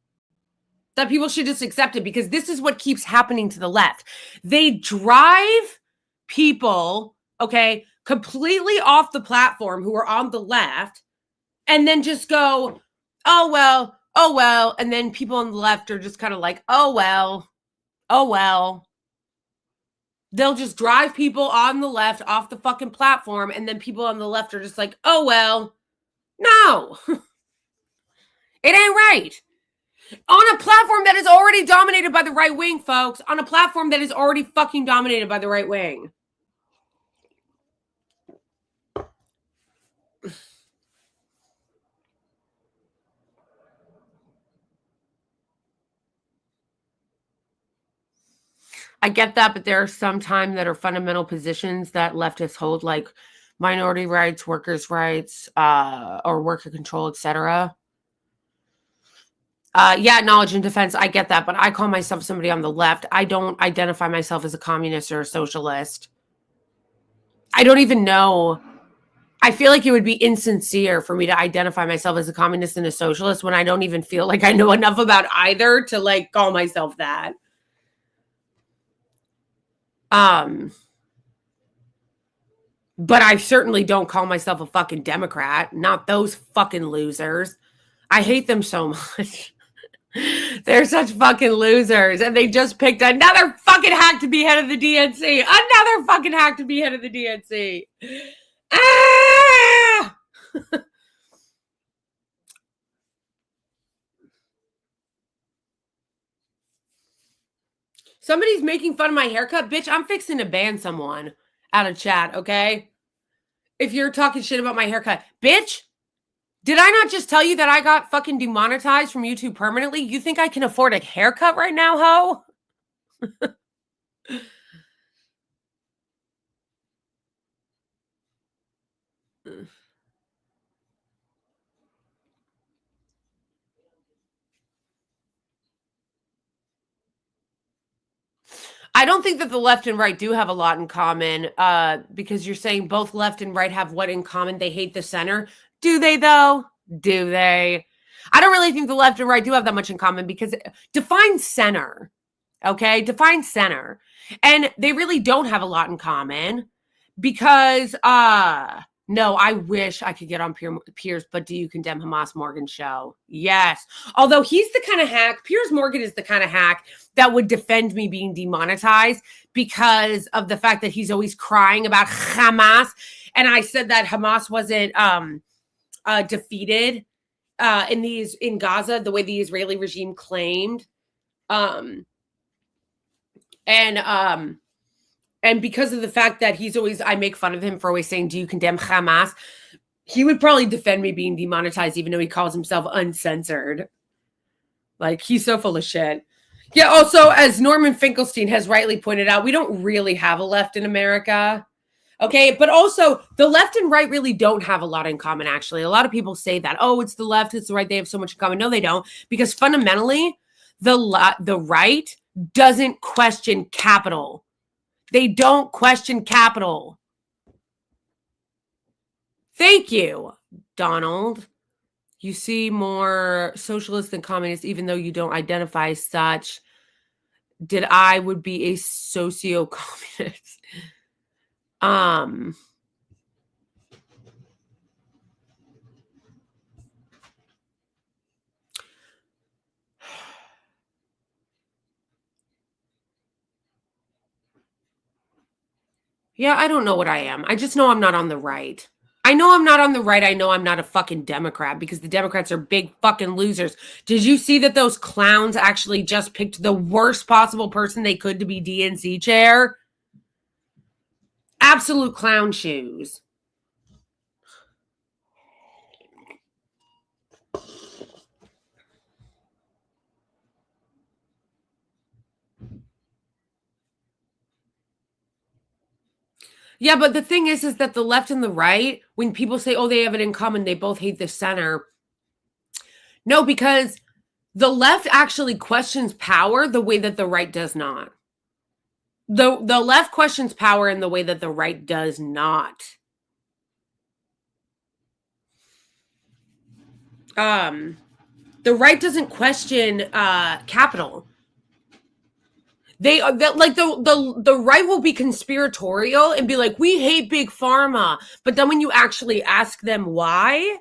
That people should just accept it, because this is what keeps happening to the left. They drive people, completely off the platform who are on the left, and then just go, oh, well. And then people on the left are just kind of like, oh, well. They'll just drive people on the left off the fucking platform, and then people on the left are just like, oh, well. No. It ain't right. On a platform that is already dominated by the right wing, folks. On a platform that is already fucking dominated by the right wing. I get that, but there are some time that are fundamental positions that leftists hold, like minority rights, workers' rights, or worker control, etc. Yeah, knowledge and defense, I get that, but I call myself somebody on the left. I don't identify myself as a communist or a socialist. I don't even know. I feel like it would be insincere for me to identify myself as a communist and a socialist when I don't even feel like I know enough about either to call myself that. But I certainly don't call myself a fucking Democrat. Not those fucking losers. I hate them so much. They're such fucking losers. And they just picked another fucking hack to be head of the DNC. Another fucking hack to be head of the DNC. Ah! Somebody's making fun of my haircut. Bitch, I'm fixing to ban someone out of chat, okay? If you're talking shit about my haircut. Bitch, did I not just tell you that I got fucking demonetized from YouTube permanently? You think I can afford a haircut right now, ho? I don't think that the left and right do have a lot in common, because you're saying both left and right have what in common? They hate the center. Do they, though? Do they? I don't really think the left and right do have that much in common, because define center. Okay, define center. And they really don't have a lot in common because no, I wish I could get on Piers, but do you condemn Hamas Morgan show? Yes. Although he's the kind of hack, Piers Morgan is the kind of hack that would defend me being demonetized because of the fact that he's always crying about Hamas. And I said that Hamas wasn't defeated in Gaza the way the Israeli regime claimed. And because of the fact that I make fun of him for always saying, do you condemn Hamas? He would probably defend me being demonetized, even though he calls himself uncensored. Like, he's so full of shit. Yeah, also, as Norman Finkelstein has rightly pointed out, we don't really have a left in America. Okay, but also, the left and right really don't have a lot in common, actually. A lot of people say that, oh, it's the left, it's the right, they have so much in common. No, they don't. Because fundamentally, the right doesn't question capital. They don't question capital. Thank you, Donald. You see more socialist than communist, even though you don't identify as such. I would be a socio-communist. Yeah, I don't know what I am. I just know I'm not on the right. I know I'm not on the right. I know I'm not a fucking Democrat because the Democrats are big fucking losers. Did you see that those clowns actually just picked the worst possible person they could to be DNC chair? Absolute clown shoes. Yeah, but the thing is that the left and the right, when people say, oh, they have it in common, they both hate the center. No, because the left actually questions power the way that the right does not. The left questions power in the way that the right does not. The right doesn't question capital. The right will be conspiratorial and be like, we hate big pharma. But then when you actually ask them why,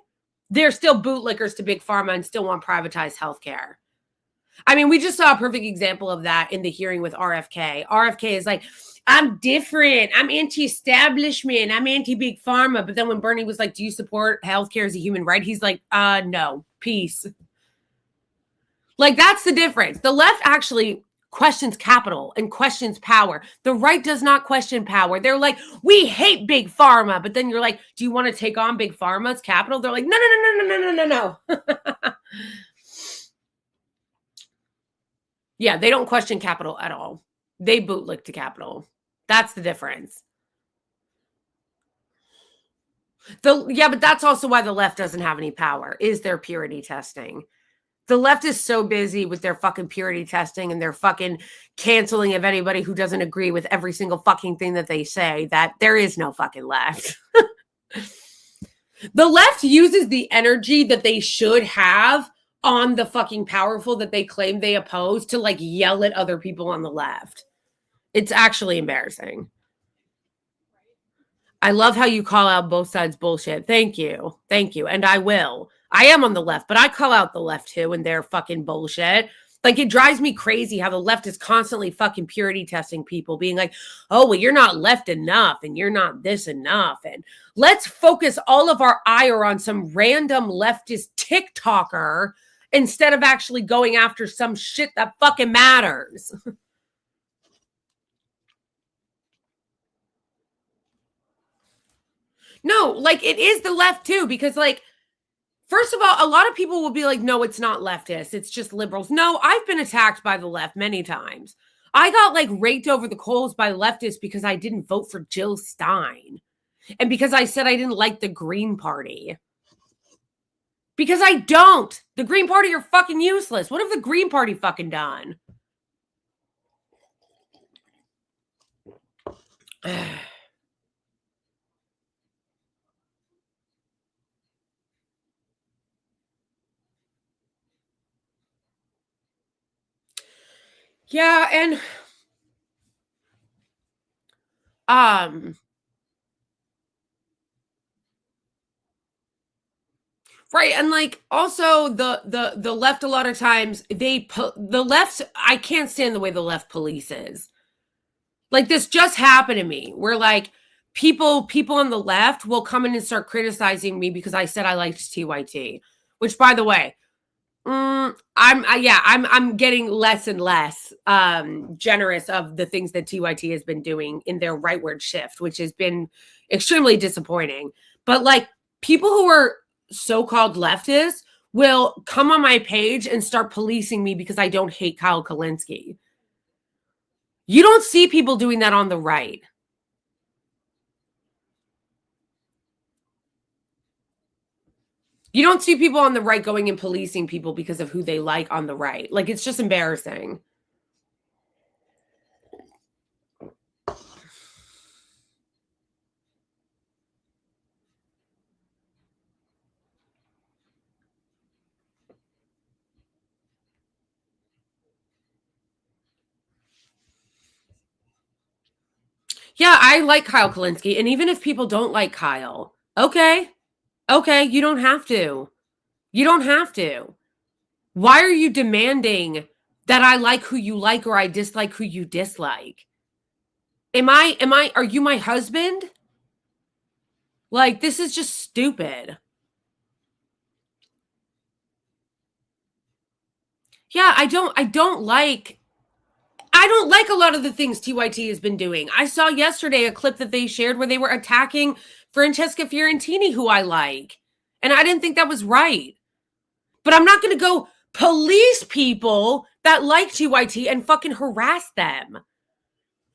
they're still bootlickers to big pharma and still want privatized healthcare. I mean, we just saw a perfect example of that in the hearing with RFK. RFK is like, I'm different. I'm anti-establishment. I'm anti-big pharma. But then when Bernie was like, do you support healthcare as a human right? He's like, no, peace. Like, that's the difference. The left actually questions capital and questions power. The right does not question power. They're like, we hate big pharma. But then you're like, do you want to take on big pharma's capital? They're like, no. Yeah, they don't question capital at all. They bootlick to capital. That's the difference. Yeah, but that's also why the left doesn't have any power, is their purity testing. The left is so busy with their fucking purity testing and their fucking canceling of anybody who doesn't agree with every single fucking thing that they say that there is no fucking left. The left uses the energy that they should have on the fucking powerful that they claim they oppose to like yell at other people on the left. It's actually embarrassing. I love how you call out both sides bullshit. Thank you. Thank you. And I will. I am on the left, but I call out the left too and their fucking bullshit. Like, it drives me crazy how the left is constantly fucking purity testing people, being like, oh, well, you're not left enough and you're not this enough. And let's focus all of our ire on some random leftist TikToker instead of actually going after some shit that fucking matters. No, like, it is the left too, because like, first of all, a lot of people will be like, no, it's not leftist. It's just liberals. No, I've been attacked by the left many times. I got like raked over the coals by leftists because I didn't vote for Jill Stein. And because I said I didn't like the Green Party. Because I don't. The Green Party are fucking useless. What have the Green Party fucking done? Yeah, and right, and like also the left a lot of times the left, I can't stand the way the left polices. Like this just happened to me where like people on the left will come in and start criticizing me because I said I liked TYT, which by the way, I'm getting less and less generous of the things that TYT has been doing in their rightward shift, which has been extremely disappointing. But like people who are so-called leftists will come on my page and start policing me because I don't hate Kyle Kalinske. You don't see people doing that on the right. You don't see people on the right going and policing people because of who they like on the right. Like, it's just embarrassing. Yeah, I like Kyle Kalinske. And even if people don't like Kyle, okay, you don't have to. You don't have to. Why are you demanding that I like who you like or I dislike who you dislike? Are you my husband? Like, this is just stupid. Yeah, I don't like a lot of the things TYT has been doing. I saw yesterday a clip that they shared where they were attacking Francesca Fiorentini, who I like. And I didn't think that was right. But I'm not going to go police people that like TYT and fucking harass them.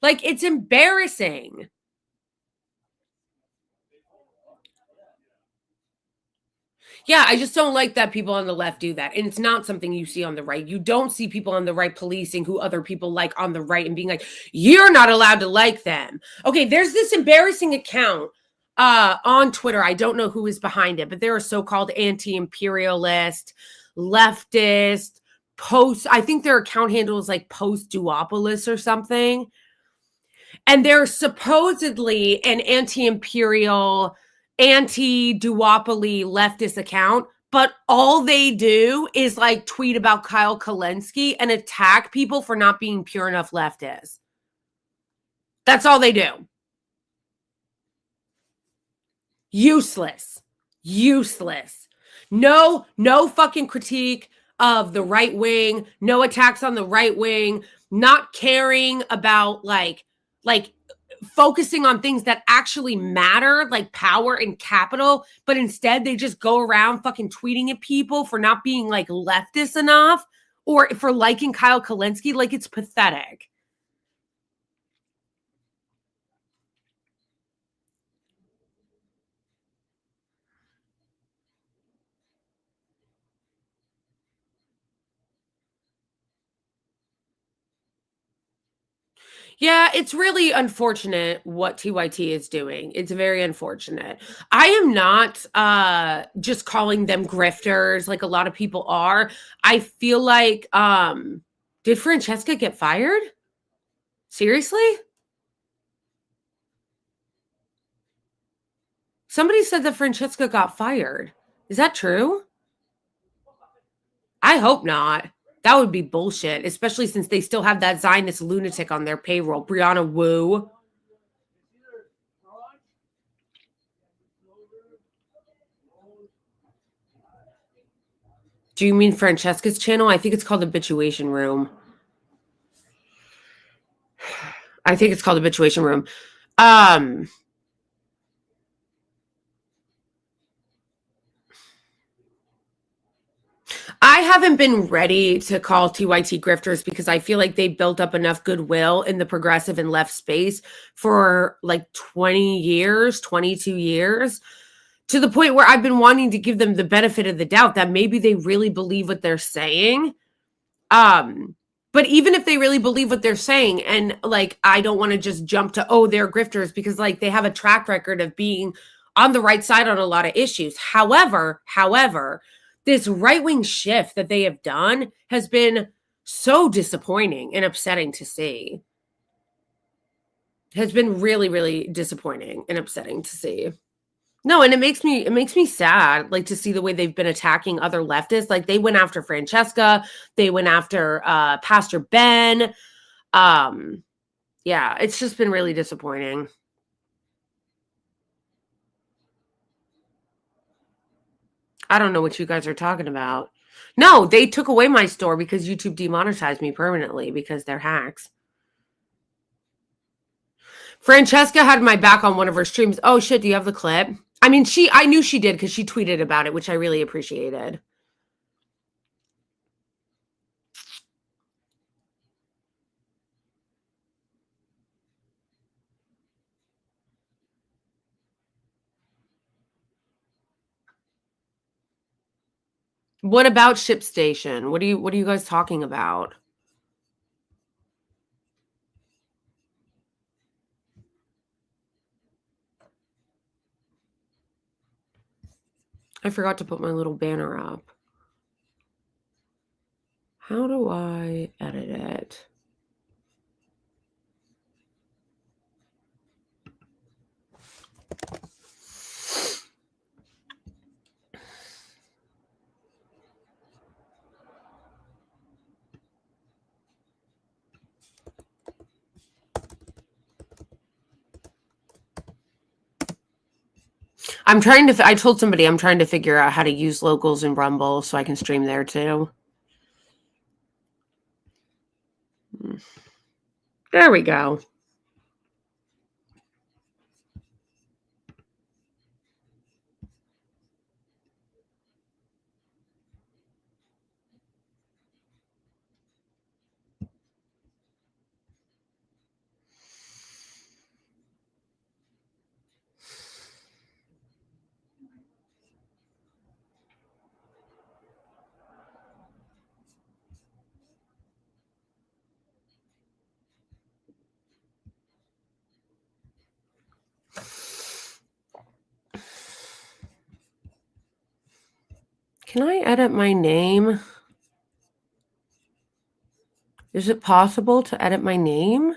Like, it's embarrassing. Yeah, I just don't like that people on the left do that. And it's not something you see on the right. You don't see people on the right policing who other people like on the right and being like, you're not allowed to like them. Okay, there's this embarrassing account on Twitter. I don't know who is behind it, but they're a so-called anti-imperialist, leftist, I think their account handle is like Post-Duopolis or something. And they're supposedly an anti-imperial, anti-duopoly leftist account, but all they do is like tweet about Kyle Kalinske and attack people for not being pure enough leftists. That's all they do. Useless. No fucking critique of the right wing, no attacks on the right wing, not caring about like focusing on things that actually matter, like power and capital, but instead they just go around fucking tweeting at people for not being like leftist enough or for liking Kyle Kalinske. Like, it's pathetic. Yeah, it's really unfortunate what TYT is doing. It's very unfortunate. I am not just calling them grifters like a lot of people are. I feel like did Francesca get fired? Seriously? Somebody said that Francesca got fired. Is that true? I hope not. That would be bullshit, especially since they still have that Zionist lunatic on their payroll, Brianna Wu. Do you mean Francesca's channel? I think it's called Habituation Room. I think it's called Habituation Room. I haven't been ready to call TYT grifters because I feel like they built up enough goodwill in the progressive and left space for like 20 years, 22 years, to the point where I've been wanting to give them the benefit of the doubt that maybe they really believe what they're saying. But even if they really believe what they're saying, and like, I don't want to just jump to, oh, they're grifters, because like they have a track record of being on the right side on a lot of issues. However, this right-wing shift that they have done has been so disappointing and upsetting to see. Has been really, really disappointing and upsetting to see. No, and it makes me sad, like, to see the way they've been attacking other leftists. Like, they went after Francesca, they went after Pastor Ben. Yeah, it's just been really disappointing. I don't know what you guys are talking about. No, they took away my store because YouTube demonetized me permanently because they're hacks. Francesca had my back on one of her streams. Oh shit, do you have the clip? I mean, I knew she did because she tweeted about it, which I really appreciated. What about ShipStation? What are you guys talking about? I forgot to put my little banner up. How do I edit it? I told somebody I'm trying to figure out how to use locals in Rumble so I can stream there too. There we go. Can I edit my name? Is it possible to edit my name?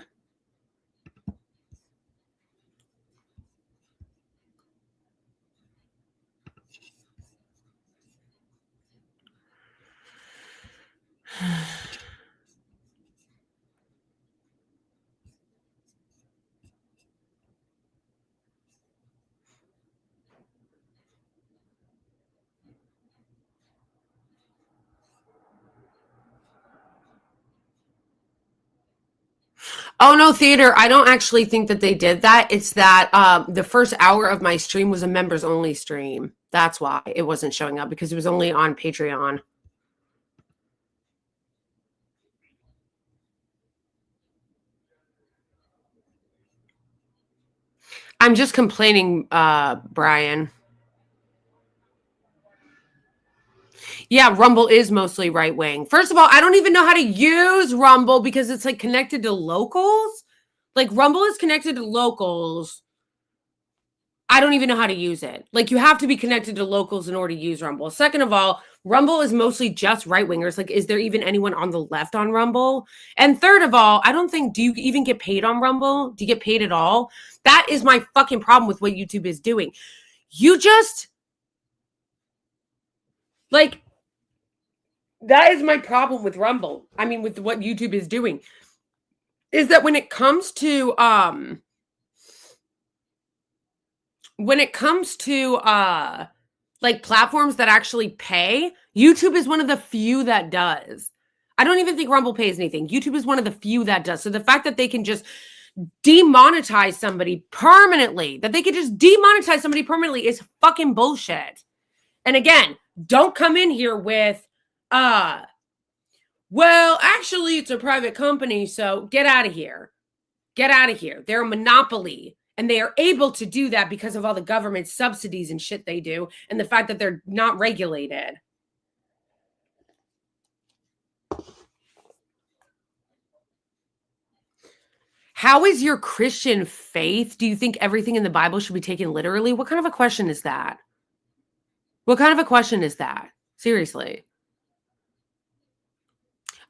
Oh, no, Theater. I don't actually think that they did that. It's that the first hour of my stream was a members only stream. That's why it wasn't showing up, because it was only on Patreon. I'm just complaining, Brian. Yeah, Rumble is mostly right wing. First of all, I don't even know how to use Rumble because it's like connected to locals. Like, Rumble is connected to locals. I don't even know how to use it. Like, you have to be connected to locals in order to use Rumble. Second of all, Rumble is mostly just right wingers. Like, is there even anyone on the left on Rumble? And third of all, I don't think, do you even get paid on Rumble? Do you get paid at all? That is my fucking problem with what YouTube is doing. You just, like, that is my problem with Rumble. I mean, with what YouTube is doing, is that when it comes to like platforms that actually pay, YouTube is one of the few that does. I don't even think Rumble pays anything. YouTube is one of the few that does. So the fact that they can just demonetize somebody permanently, is fucking bullshit. And again, don't come in here with well, actually, it's a private company, so get out of here. Get out of here. They're a monopoly, and they are able to do that because of all the government subsidies and shit they do, and the fact that they're not regulated. How is your Christian faith? Do you think everything in the Bible should be taken literally? What kind of a question is that? What kind of a question is that? Seriously.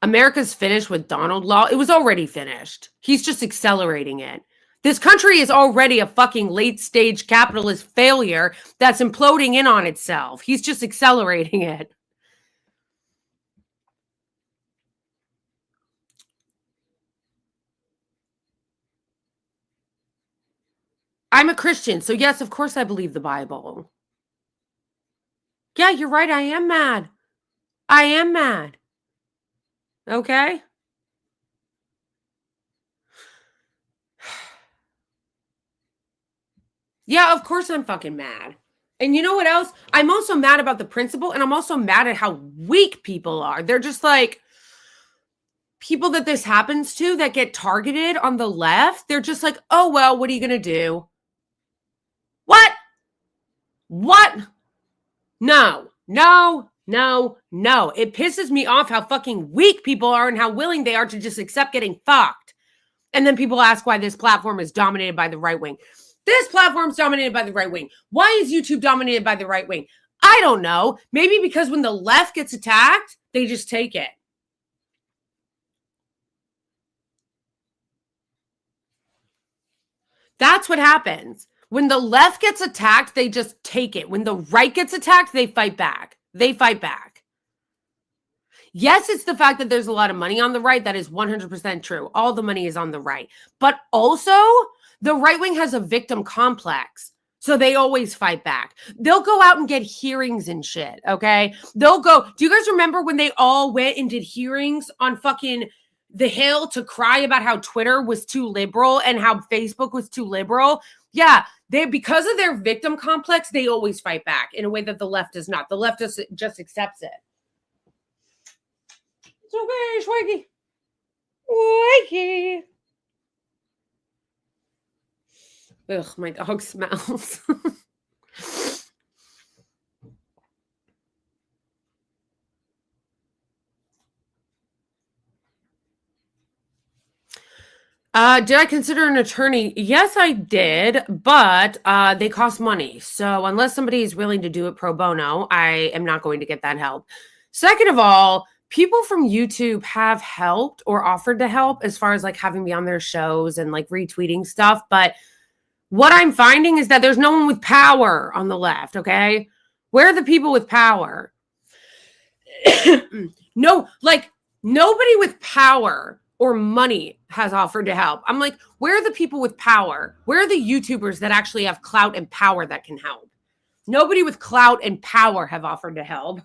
America's finished with Donald Law. It was already finished. He's just accelerating it. This country is already a fucking late-stage capitalist failure that's imploding in on itself. He's just accelerating it. I'm a Christian, so yes, of course I believe the Bible. Yeah, you're right. I am mad. I am mad. Okay? Yeah, of course I'm fucking mad. And you know what else? I'm also mad about the principle, and I'm also mad at how weak people are. They're just like people that this happens to that get targeted on the left. They're just like, oh, well, what are you going to do? What? What? No, no, no, no. It pisses me off how fucking weak people are and how willing they are to just accept getting fucked. And then people ask why this platform is dominated by the right wing. This platform's dominated by the right wing. Why is YouTube dominated by the right wing? I don't know. Maybe because when the left gets attacked, they just take it. That's what happens. When the left gets attacked, they just take it. When the right gets attacked, they fight back. They fight back. Yes, it's the fact that there's a lot of money on the right. That is 100% true. All the money is on the right. But also, the right wing has a victim complex. So they always fight back. They'll go out and get hearings and shit, okay? They'll go. Do you guys remember when they all went and did hearings on fucking the Hill to cry about how Twitter was too liberal and how Facebook was too liberal? Yeah, because of their victim complex, they always fight back in a way that the left does not. The left just accepts it. It's okay, Schwaggy. Wakey. Ugh, my dog smells. Did I consider an attorney? Yes, I did, but they cost money. So unless somebody is willing to do it pro bono, I am not going to get that help. Second of all, people from YouTube have helped or offered to help as far as like having me on their shows and like retweeting stuff. But what I'm finding is that there's no one with power on the left, okay? Where are the people with power? No, like nobody with power or money has offered to help. I'm like, where are the people with power? Where are the YouTubers that actually have clout and power that can help? Nobody with clout and power have offered to help.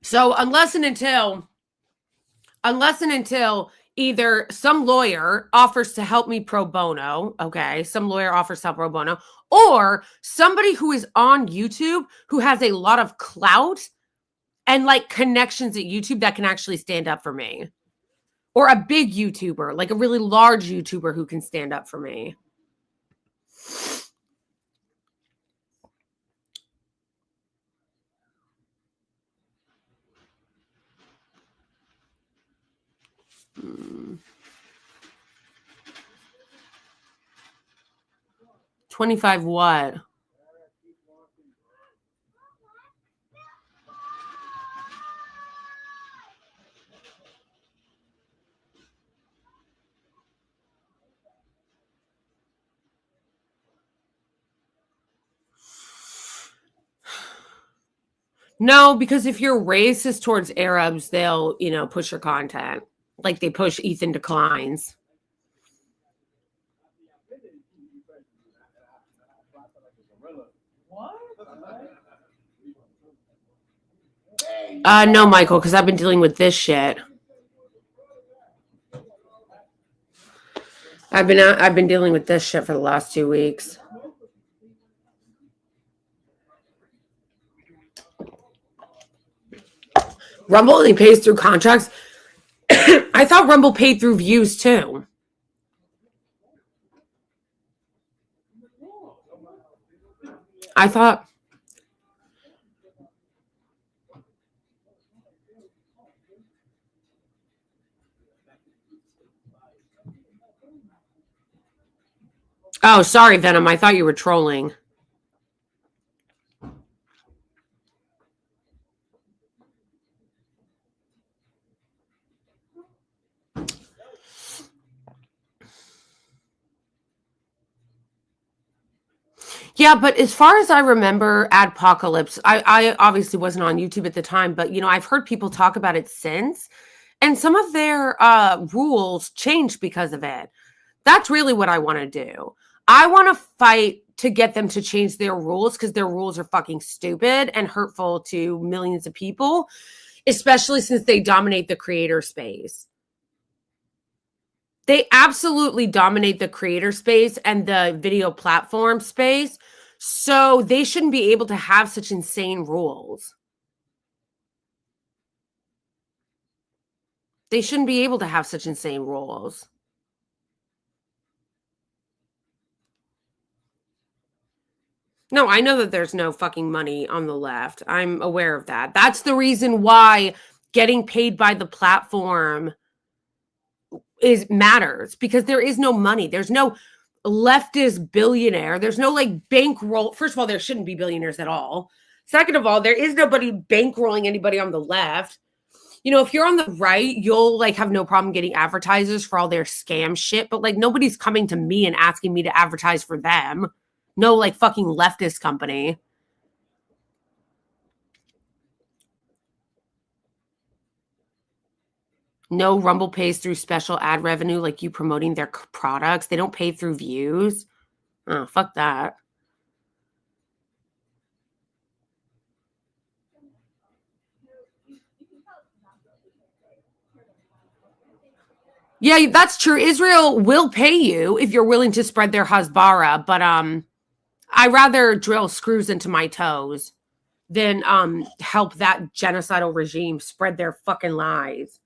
So unless and until either some lawyer offers to help me pro bono, okay, some lawyer offers to help pro bono, or somebody who is on YouTube who has a lot of clout and like connections at YouTube that can actually stand up for me. Or a big YouTuber, like a really large YouTuber who can stand up for me. Hmm. 25 what? No, because if you're racist towards Arabs, they'll, push your content. Like they push Ethan Declines. No, Michael, because I've been dealing with this shit. I've been dealing with this shit for the last 2 weeks. Rumble only pays through contracts. I thought Rumble paid through views too. I thought. Oh, sorry, Venom. I thought you were trolling. Yeah, but as far as I remember, Adpocalypse, I obviously wasn't on YouTube at the time, but I've heard people talk about it since, and some of their rules changed because of it. That's really what I want to do. I want to fight to get them to change their rules because their rules are fucking stupid and hurtful to millions of people, especially since they dominate the creator space. They absolutely dominate the creator space and the video platform space. So they shouldn't be able to have such insane rules. They shouldn't be able to have such insane rules. No, I know that there's no fucking money on the left. I'm aware of that. That's the reason why getting paid by the platform matters, because there is no money. There's no leftist billionaire. There's no like bankroll. First of all, there shouldn't be billionaires at all. Second of all, there is nobody bankrolling anybody on the left. If you're on the right, you'll like have no problem getting advertisers for all their scam shit, but like nobody's coming to me and asking me to advertise for them. No like fucking leftist company. No, Rumble pays through special ad revenue, like you promoting their products. They don't pay through views. Oh, fuck that. Yeah, that's true. Israel will pay you if you're willing to spread their Hasbara, but I rather drill screws into my toes than help that genocidal regime spread their fucking lies.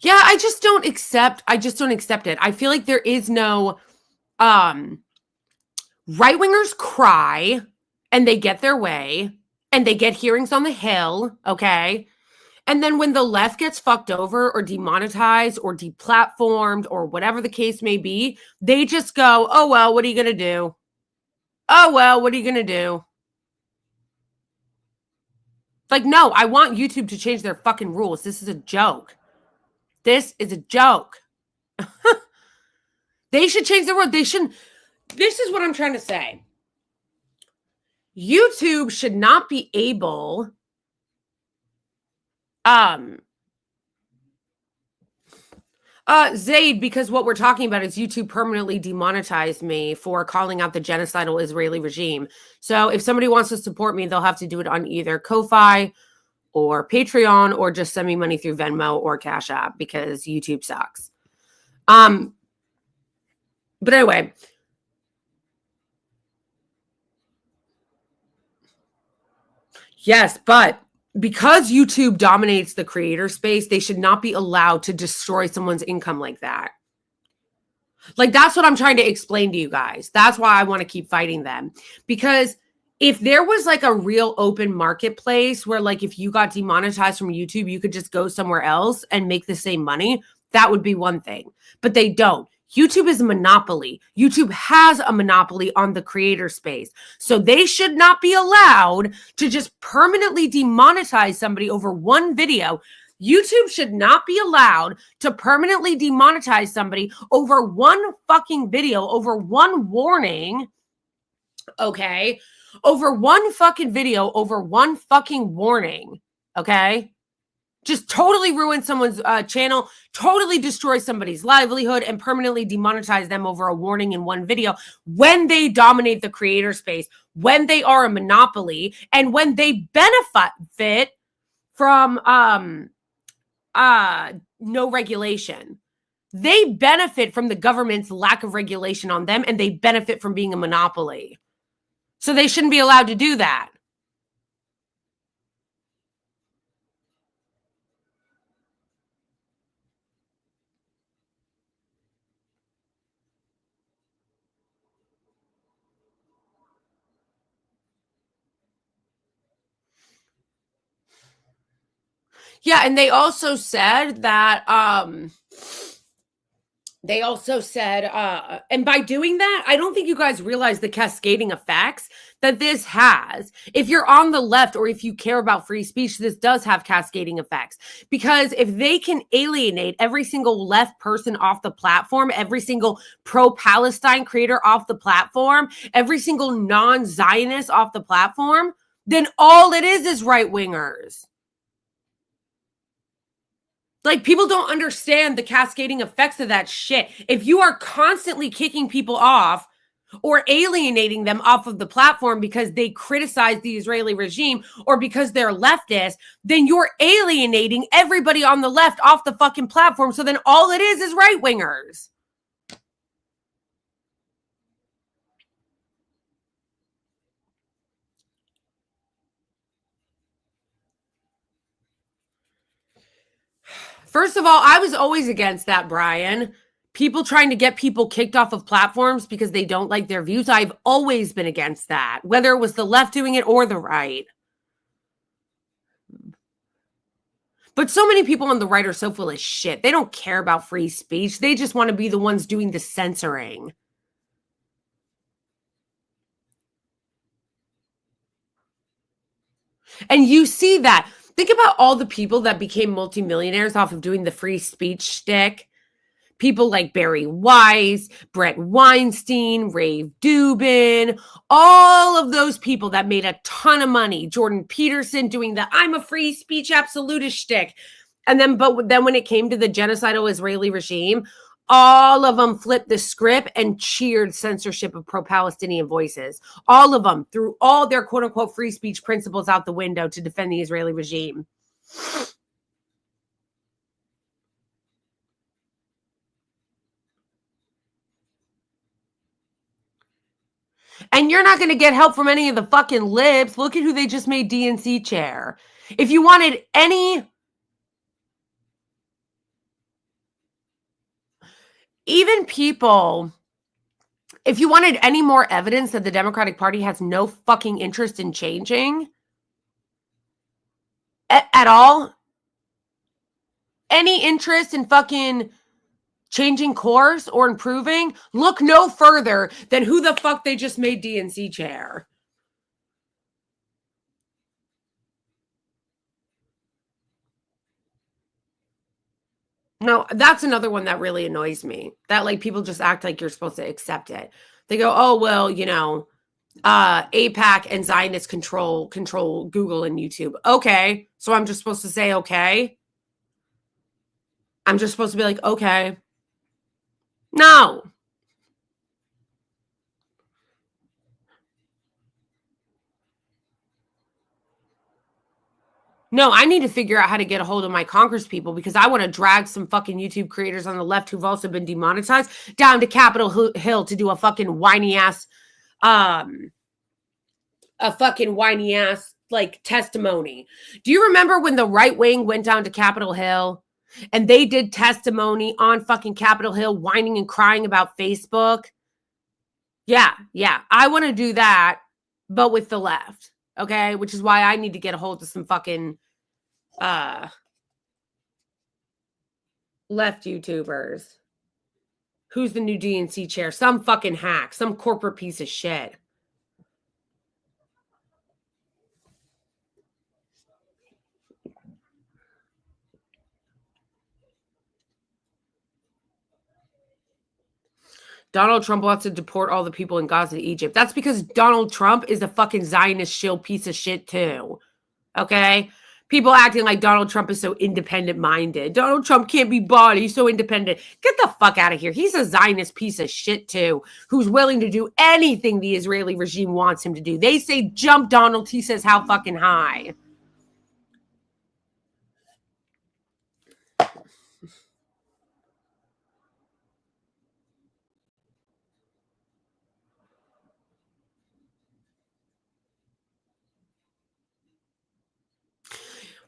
Yeah, I just don't accept it. I feel like there is no right-wingers cry and they get their way and they get hearings on the Hill, okay? And then when the left gets fucked over or demonetized or deplatformed or whatever the case may be, they just go, oh, well, what are you going to do? Oh, well, what are you going to do? Like, no, I want YouTube to change their fucking rules. This is a joke. This is a joke. They should change the rule. They shouldn't. This is what I'm trying to say. YouTube should not be able Zaid, because what we're talking about is YouTube permanently demonetized me for calling out the genocidal Israeli regime. So if somebody wants to support me, they'll have to do it on either Ko-Fi or Patreon or just send me money through Venmo or Cash App because YouTube sucks. But anyway, yes, but because YouTube dominates the creator space, they should not be allowed to destroy someone's income like that. Like, that's what I'm trying to explain to you guys. That's why I want to keep fighting them. Because if there was like a real open marketplace where like if you got demonetized from YouTube, you could just go somewhere else and make the same money, that would be one thing. But they don't. YouTube is a monopoly. YouTube has a monopoly on the creator space. So they should not be allowed to just permanently demonetize somebody over one video. YouTube should not be allowed to permanently demonetize somebody over one fucking video, over one warning. Okay? Over one fucking video, over one fucking warning. Okay? Just totally ruin someone's channel, totally destroy somebody's livelihood, and permanently demonetize them over a warning in one video when they dominate the creator space, when they are a monopoly, and when they benefit from no regulation. They benefit from the government's lack of regulation on them, and they benefit from being a monopoly. So they shouldn't be allowed to do that. Yeah, and they also said that They also said, and by doing that, I don't think you guys realize the cascading effects that this has. If you're on the left or if you care about free speech, this does have cascading effects. Because if they can alienate every single left person off the platform, every single pro-Palestine creator off the platform, every single non-Zionist off the platform, then all it is right-wingers. Like, people don't understand the cascading effects of that shit. If you are constantly kicking people off or alienating them off of the platform because they criticize the Israeli regime or because they're leftist, then you're alienating everybody on the left off the fucking platform. So then all it is right-wingers. First of all, I was always against that, Brian. People trying to get people kicked off of platforms because they don't like their views. I've always been against that, whether it was the left doing it or the right. But so many people on the right are so full of shit. They don't care about free speech. They just want to be the ones doing the censoring. And you see that. Think about all the people that became multimillionaires off of doing the free speech shtick. People like Barry Weiss, Brett Weinstein, Ray Dubin, all of those people that made a ton of money. Jordan Peterson doing the I'm a free speech absolutist shtick. And then, but then when it came to the genocidal Israeli regime, all of them flipped the script and cheered censorship of pro-Palestinian voices. All of them threw all their quote-unquote free speech principles out the window to defend the Israeli regime. And you're not going to get help from any of the fucking libs. Look at who they just made DNC chair. If you wanted any... Even people, if you wanted any more evidence that the Democratic Party has no fucking interest in changing at all, any interest in fucking changing course or improving, look no further than who the fuck they just made DNC chair. No, that's another one that really annoys me. That like people just act like you're supposed to accept it. They go, oh, well, you know, AIPAC and Zionists control Google and YouTube. Okay. So I'm just supposed to say, okay. I'm just supposed to be like, okay. No. No, I need to figure out how to get a hold of my Congress people because I want to drag some fucking YouTube creators on the left who've also been demonetized down to Capitol Hill to do a fucking whiny ass, like testimony. Do you remember when the right wing went down to Capitol Hill and they did testimony on fucking Capitol Hill, whining and crying about Facebook? Yeah. I want to do that, but with the left. Okay, which is why I need to get a hold of some fucking left YouTubers. Who's the new DNC chair? Some fucking hack, some corporate piece of shit. Donald Trump wants to deport all the people in Gaza to Egypt. That's because Donald Trump is a fucking Zionist shill piece of shit too. Okay? People acting like Donald Trump is so independent-minded. Donald Trump can't be bought. He's so independent. Get the fuck out of here. He's a Zionist piece of shit too, who's willing to do anything the Israeli regime wants him to do. They say jump, Donald. He says how fucking high.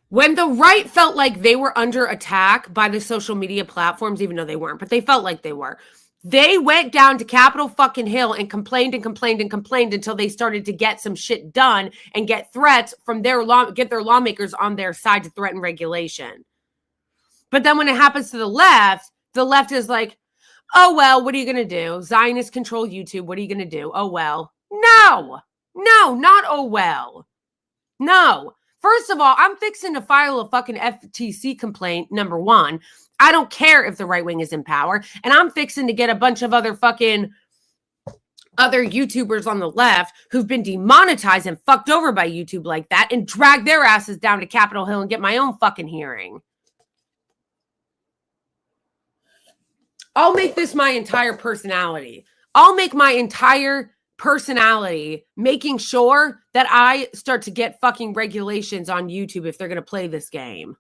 When the right felt like they were under attack by the social media platforms, even though they weren't, but they felt like they were, they went down to Capitol fucking Hill and complained until they started to get some shit done and get threats from their get their lawmakers on their side to threaten regulation. But then when it happens to the left is like, Oh, well, what are you going to do? Zionists control YouTube. What are you going to do? Oh, well. No, not oh, well. No. First of all, I'm fixing to file a fucking FTC complaint, number one. I don't care if the right wing is in power. And I'm fixing to get a bunch of other YouTubers on the left who've been demonetized and fucked over by YouTube like that and drag their asses down to Capitol Hill and get my own fucking hearing. I'll make this my entire personality. I'll make my entire personality making sure that I start to get fucking regulations on YouTube if they're going to play this game.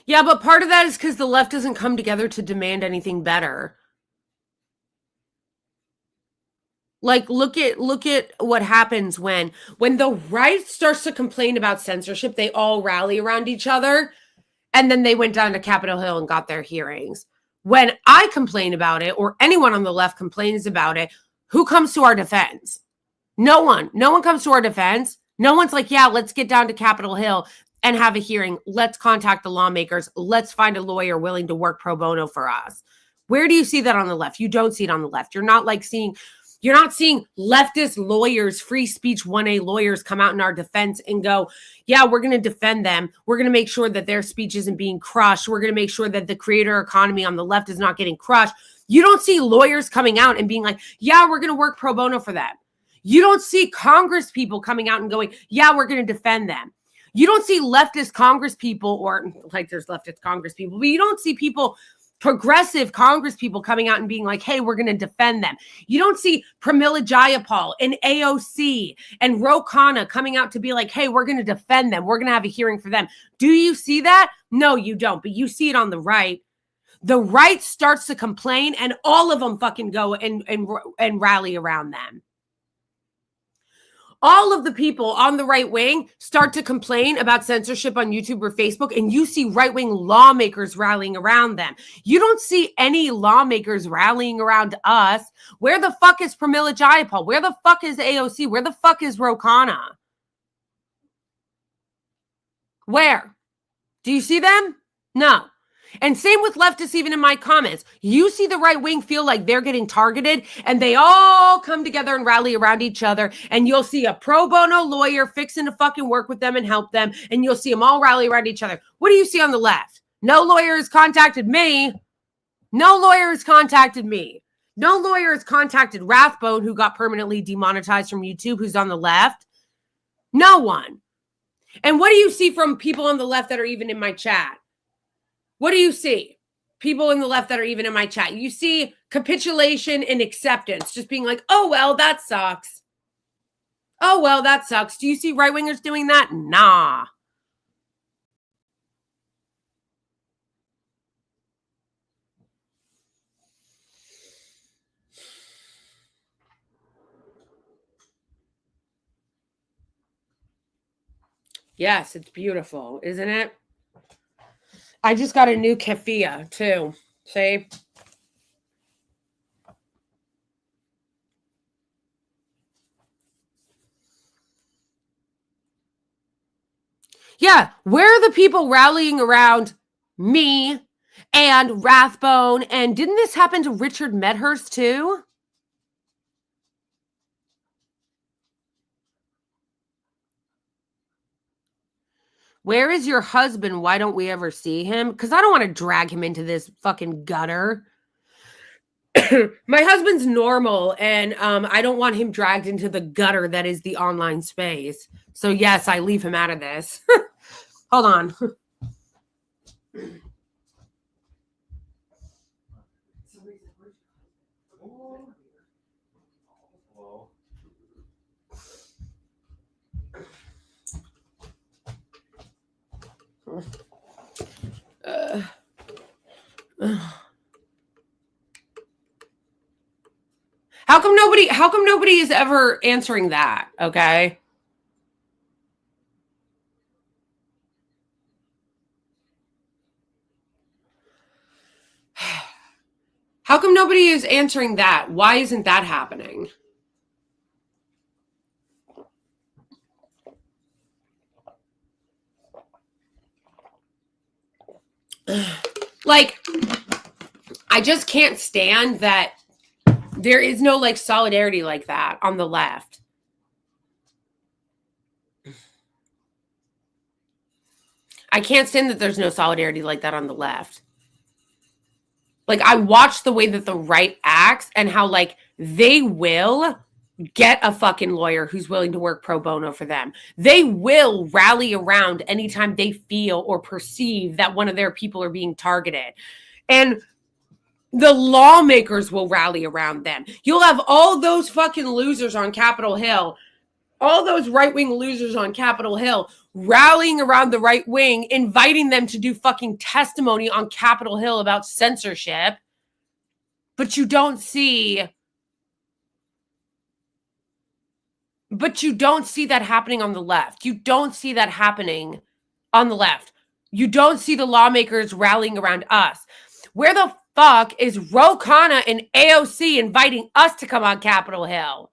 Yeah, but part of that is because the left doesn't come together to demand anything better. Like, look at what happens when the right starts to complain about censorship, they all rally around each other, and then they went down to Capitol Hill and got their hearings. When I complain about it, or anyone on the left complains about it, who comes to our defense? No one. No one comes to our defense. No one's like, yeah, let's get down to Capitol Hill and have a hearing. Let's contact the lawmakers. Let's find a lawyer willing to work pro bono for us. Where do you see that on the left? You don't see it on the left. You're not seeing leftist lawyers, free speech 1A lawyers come out in our defense and go, yeah, we're going to defend them. We're going to make sure that their speech isn't being crushed. We're going to make sure that the creator economy on the left is not getting crushed. You don't see lawyers coming out and being like, yeah, we're going to work pro bono for them. You don't see Congress people coming out and going, yeah, we're going to defend them. You don't see leftist Congress people, or like there's leftist Congress people, but you don't see progressive Congress people coming out and being like, hey, we're going to defend them. You don't see Pramila Jayapal and AOC and Ro Khanna coming out to be like, hey, we're going to defend them. We're going to have a hearing for them. Do you see that? No, you don't. But you see it on the right. The right starts to complain and all of them fucking go and rally around them. All of the people on the right wing start to complain about censorship on YouTube or Facebook, and you see right-wing lawmakers rallying around them. You don't see any lawmakers rallying around us. Where the fuck is Pramila Jayapal? Where the fuck is AOC? Where the fuck is Ro Khanna? Where? Do you see them? No. And same with leftists, even in my comments. You see the right wing feel like they're getting targeted and they all come together and rally around each other. And you'll see a pro bono lawyer fixing to fucking work with them and help them. And you'll see them all rally around each other. What do you see on the left? No lawyer has contacted me. No lawyer has contacted me. No lawyer has contacted Rathbone, who got permanently demonetized from YouTube, who's on the left. No one. And what do you see from people on the left that are even in my chat? What do you see? People in the left that are even in my chat. You see capitulation and acceptance, just being like, oh, well, that sucks. Oh, well, that sucks. Do you see right-wingers doing that? Nah. Yes, it's beautiful, isn't it? I just got a new keffiyeh too. See? Yeah, where are the people rallying around me and Rathbone? And didn't this happen to Richard Medhurst too? Where is your husband? Why don't we ever see him? Because I don't want to drag him into this fucking gutter. My husband's normal, and I don't want him dragged into the gutter that is the online space. So yes, I leave him out of this. Hold on. How come nobody is ever answering that? Okay. How come nobody is answering that? Why isn't that happening? Like, I just can't stand that there is no like solidarity like that on the left. I can't stand that there's no solidarity like that on the left. Like, I watch the way that the right acts and how like they will get a fucking lawyer who's willing to work pro bono for them. They will rally around anytime they feel or perceive that one of their people are being targeted. And the lawmakers will rally around them. You'll have all those fucking losers on Capitol Hill, all those right-wing losers on Capitol Hill rallying around the right wing, inviting them to do fucking testimony on Capitol Hill about censorship. But you don't see that happening on the left. You don't see that happening on the left. You don't see the lawmakers rallying around us. Where the fuck is Ro Khanna and AOC inviting us to come on Capitol Hill?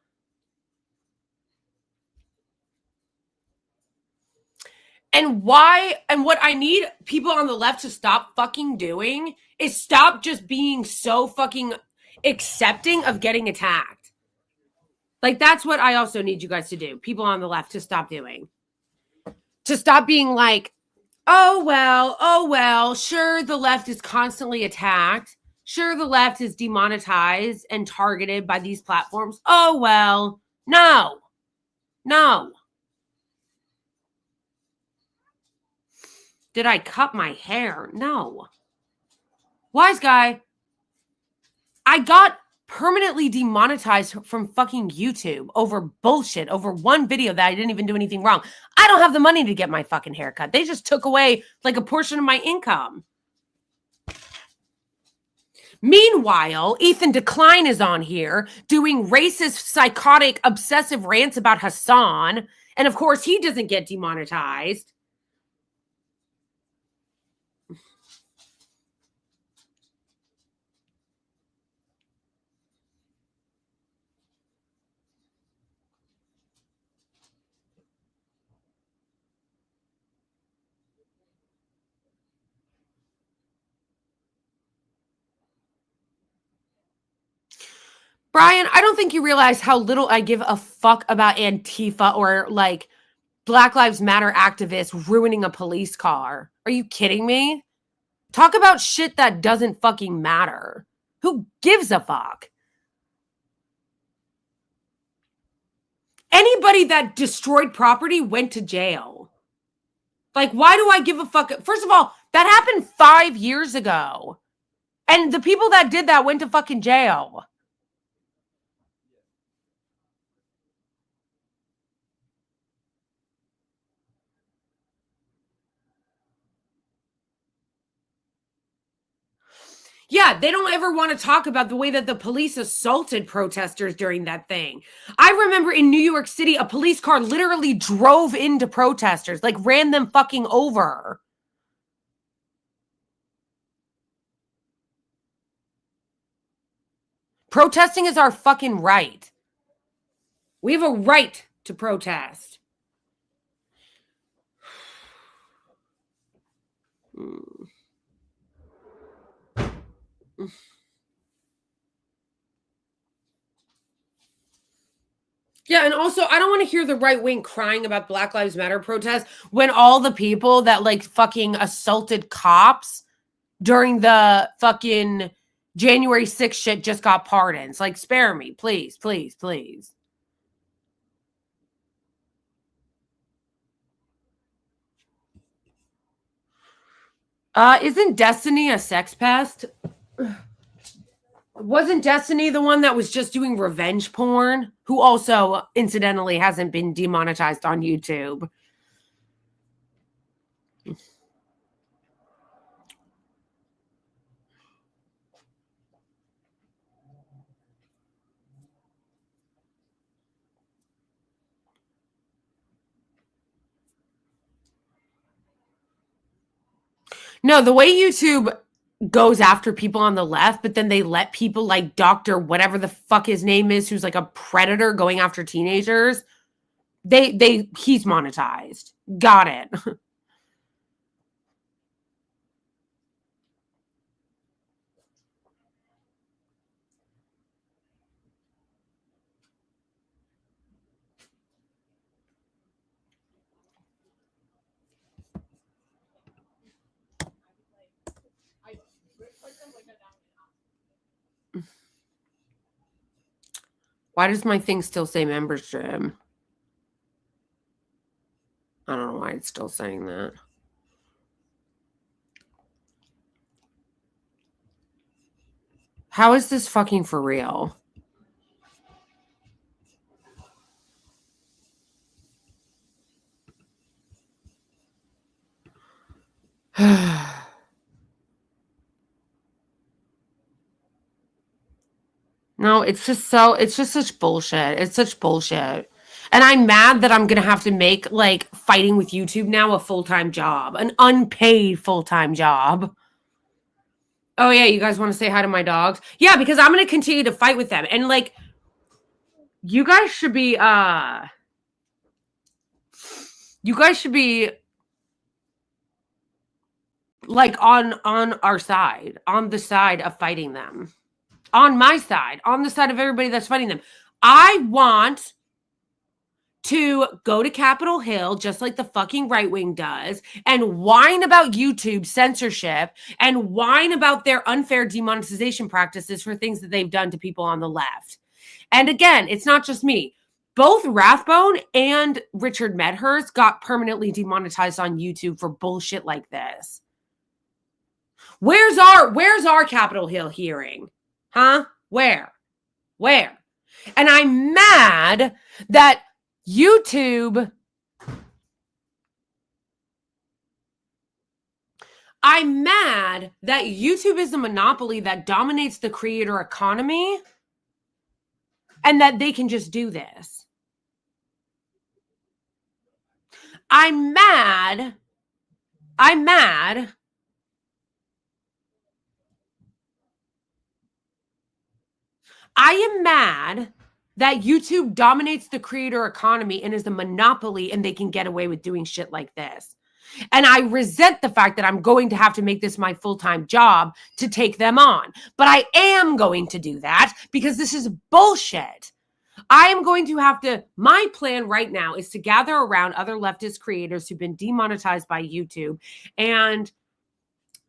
And why, and what I need people on the left to stop fucking doing is stop just being so fucking accepting of getting attacked. Like, that's what I also need you guys to do. People on the left to stop doing. To stop being like, oh, well, sure, the left is constantly attacked. Sure, the left is demonetized and targeted by these platforms. Oh, well, no. Did I cut my hair? No. Wise guy, I got permanently demonetized from fucking YouTube over bullshit, over one video that I didn't even do anything wrong. I don't have the money to get my fucking haircut. They just took away like a portion of my income. Meanwhile, Ethan Decline is on here doing racist, psychotic, obsessive rants about Hassan. And of course, he doesn't get demonetized. Brian, I don't think you realize how little I give a fuck about Antifa or like Black Lives Matter activists ruining a police car. Are you kidding me? Talk about shit that doesn't fucking matter. Who gives a fuck? Anybody that destroyed property went to jail. Like, why do I give a fuck? First of all, that happened 5 years ago. And the people that did that went to fucking jail. Yeah, they don't ever want to talk about the way that the police assaulted protesters during that thing. I remember in New York City, a police car literally drove into protesters, like ran them fucking over. Protesting is our fucking right. We have a right to protest. Yeah, and also, I don't want to hear the right wing crying about Black Lives Matter protests when all the people that like fucking assaulted cops during the fucking January 6th shit just got pardons. Like, spare me, please, please, please. Isn't Destiny a sex pest? Wasn't Destiny the one that was just doing revenge porn? Who also, incidentally, hasn't been demonetized on YouTube. No, the way YouTube goes after people on the left, but then they let people like Dr. whatever the fuck his name is, who's like a predator going after teenagers. He's monetized. Got it. Why does my thing still say membership? I don't know why it's still saying that. How is this fucking for real? No, it's just such bullshit. It's such bullshit. And I'm mad that I'm going to have to make like fighting with YouTube now a full-time job, an unpaid full-time job. Oh yeah, you guys want to say hi to my dogs? Yeah, because I'm going to continue to fight with them. And like, you guys should be like on our side, on the side of fighting them. On my side, on the side of everybody that's fighting them. I want to go to Capitol Hill, just like the fucking right wing does, and whine about YouTube censorship and whine about their unfair demonetization practices for things that they've done to people on the left. And again, it's not just me. Both Rathbone and Richard Medhurst got permanently demonetized on YouTube for bullshit like this. Where's our Capitol Hill hearing? Huh? Where? And I'm mad that YouTube, is a monopoly that dominates the creator economy and that they can just do this. I'm mad. I am mad that YouTube dominates the creator economy and is a monopoly and they can get away with doing shit like this. And I resent the fact that I'm going to have to make this my full-time job to take them on. But I am going to do that because this is bullshit. I am going to have to, my plan right now is to gather around other leftist creators who've been demonetized by YouTube. And,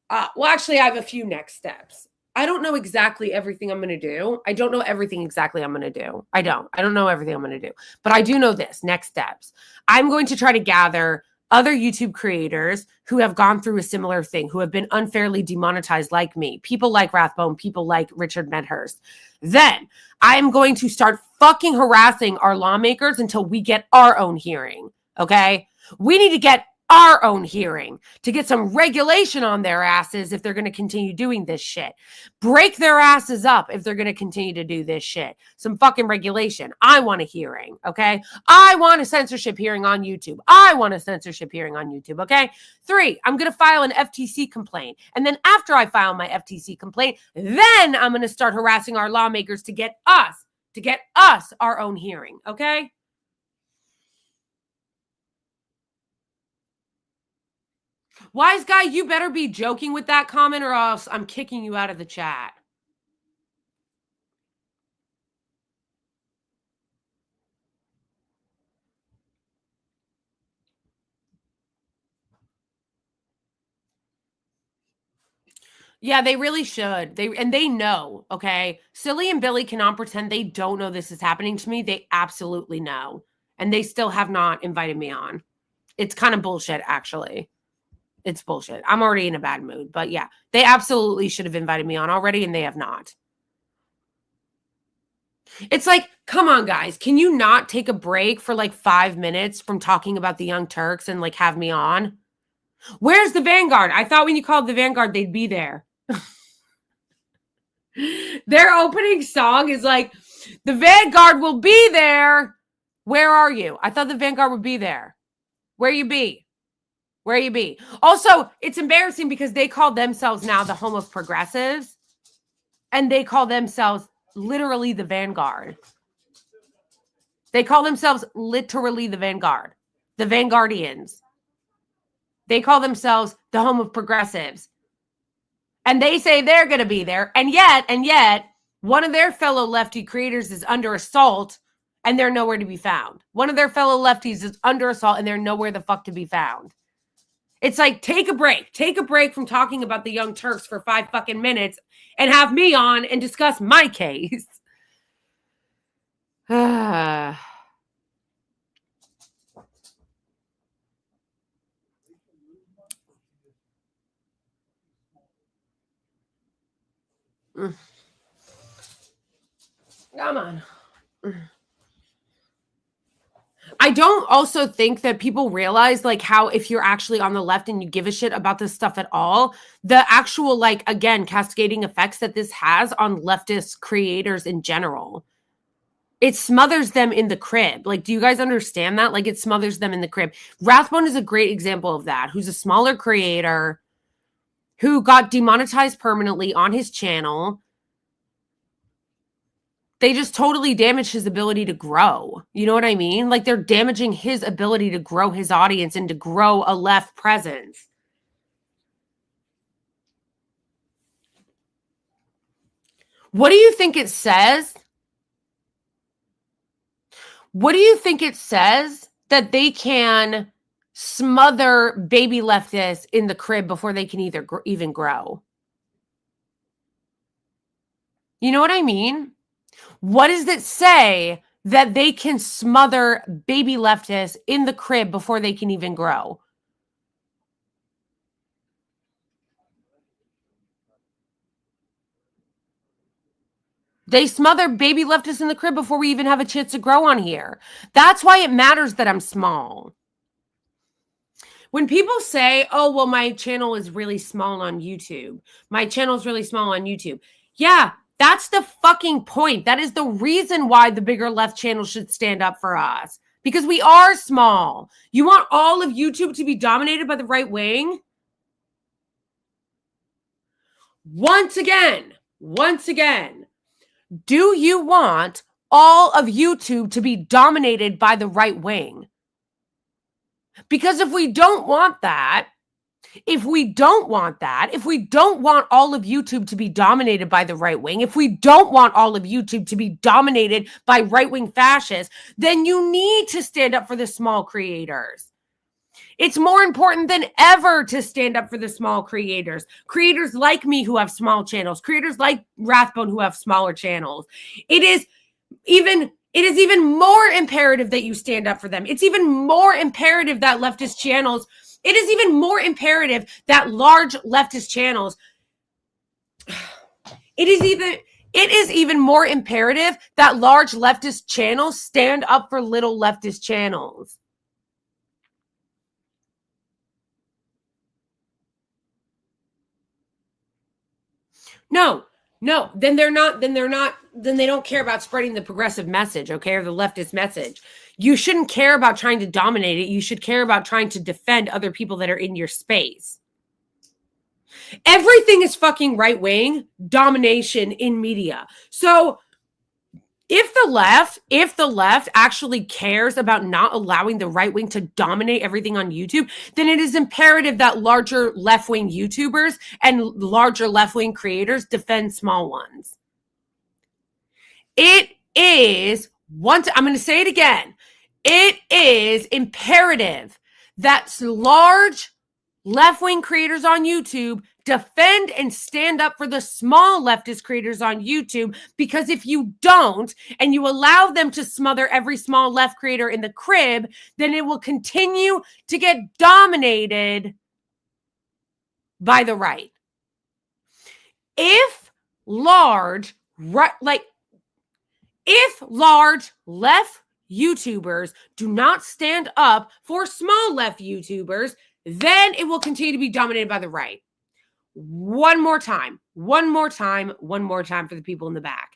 well, actually, I have a few next steps. I don't know exactly everything I'm going to do. I don't know everything exactly I'm going to do. I don't know everything I'm going to do. But I do know this, next steps. I'm going to try to gather other YouTube creators who have gone through a similar thing, who have been unfairly demonetized like me, people like Rathbone, people like Richard Medhurst. Then I am going to start fucking harassing our lawmakers until we get our own hearing, okay? We need to get our own hearing to get some regulation on their asses if they're going to continue doing this shit. Break their asses up if they're going to continue to do this shit. Some fucking regulation. I want a hearing, okay? I want a censorship hearing on YouTube. Okay? 3, I'm going to file an FTC complaint. And then after I file my FTC complaint, then I'm going to start harassing our lawmakers to get us our own hearing, okay? Wise guy, you better be joking with that comment or else I'm kicking you out of the chat. Yeah, they really should. They know, okay? Silly and Billy cannot pretend they don't know this is happening to me. They absolutely know. And they still have not invited me on. It's kind of bullshit, actually. It's bullshit. I'm already in a bad mood. But yeah, they absolutely should have invited me on already, and they have not. It's like, come on, guys. Can you not take a break for like 5 minutes from talking about the Young Turks and like have me on? Where's the Vanguard? I thought when you called the Vanguard, they'd be there. Their opening song is like, the Vanguard will be there. Where are you? I thought the Vanguard would be there. Where you be? Where you be? Also, it's embarrassing because they call themselves now the home of progressives, and they call themselves literally the vanguard. They call themselves literally the vanguard, the Vanguardians. They call themselves the home of progressives. And they say they're going to be there. And yet, one of their fellow lefty creators is under assault and they're nowhere to be found. One of their fellow lefties is under assault and they're nowhere the fuck to be found. It's like, take a break. Take a break from talking about the Young Turks for 5 fucking minutes and have me on and discuss my case. Come on. I don't also think that people realize like how if you're actually on the left and you give a shit about this stuff at all, the actual like, again, cascading effects that this has on leftist creators in general. It smothers them in the crib. Like, do you guys understand that? Like, it smothers them in the crib. Rathbone is a great example of that, who's a smaller creator who got demonetized permanently on his channel. They just totally damage his ability to grow. You know what I mean? Like, they're damaging his ability to grow his audience and to grow a left presence. What do you think it says? What do you think it says that they can smother baby leftists in the crib before they can even grow? You know what I mean? What does it say that they can smother baby leftists in the crib before they can even grow? They smother baby leftists in the crib before we even have a chance to grow on here. That's why it matters that I'm small. When people say, oh, well, my channel is really small on YouTube. My channel is really small on YouTube. Yeah, that's the fucking point. That is the reason why the bigger left channel should stand up for us. Because we are small. You want all of YouTube to be dominated by the right wing? Once again, do you want all of YouTube to be dominated by the right wing? Because if we don't want that, if we don't want all of YouTube to be dominated by the right wing, if we don't want all of YouTube to be dominated by right-wing fascists, then you need to stand up for the small creators. It's more important than ever to stand up for the small creators. Creators like me who have small channels. Creators like Rathbone who have smaller channels. It is even more imperative that you stand up for them. It's even more imperative that leftist channels, it is even more imperative that large leftist channels, it is even more imperative that large leftist channels stand up for little leftist channels. No, then they don't care about spreading the progressive message, okay, or the leftist message. You shouldn't care about trying to dominate it. You should care about trying to defend other people that are in your space. Everything is fucking right-wing domination in media. So if the left actually cares about not allowing the right wing to dominate everything on YouTube, then it is imperative that larger left-wing YouTubers and larger left-wing creators defend small ones. It is, I'm going to say it again, it is imperative that large left-wing creators on YouTube defend and stand up for the small leftist creators on YouTube, because if you don't and you allow them to smother every small left creator in the crib, then it will continue to get dominated by the right. If large left YouTubers do not stand up for small left YouTubers, then it will continue to be dominated by the right. One more time for the people in the back.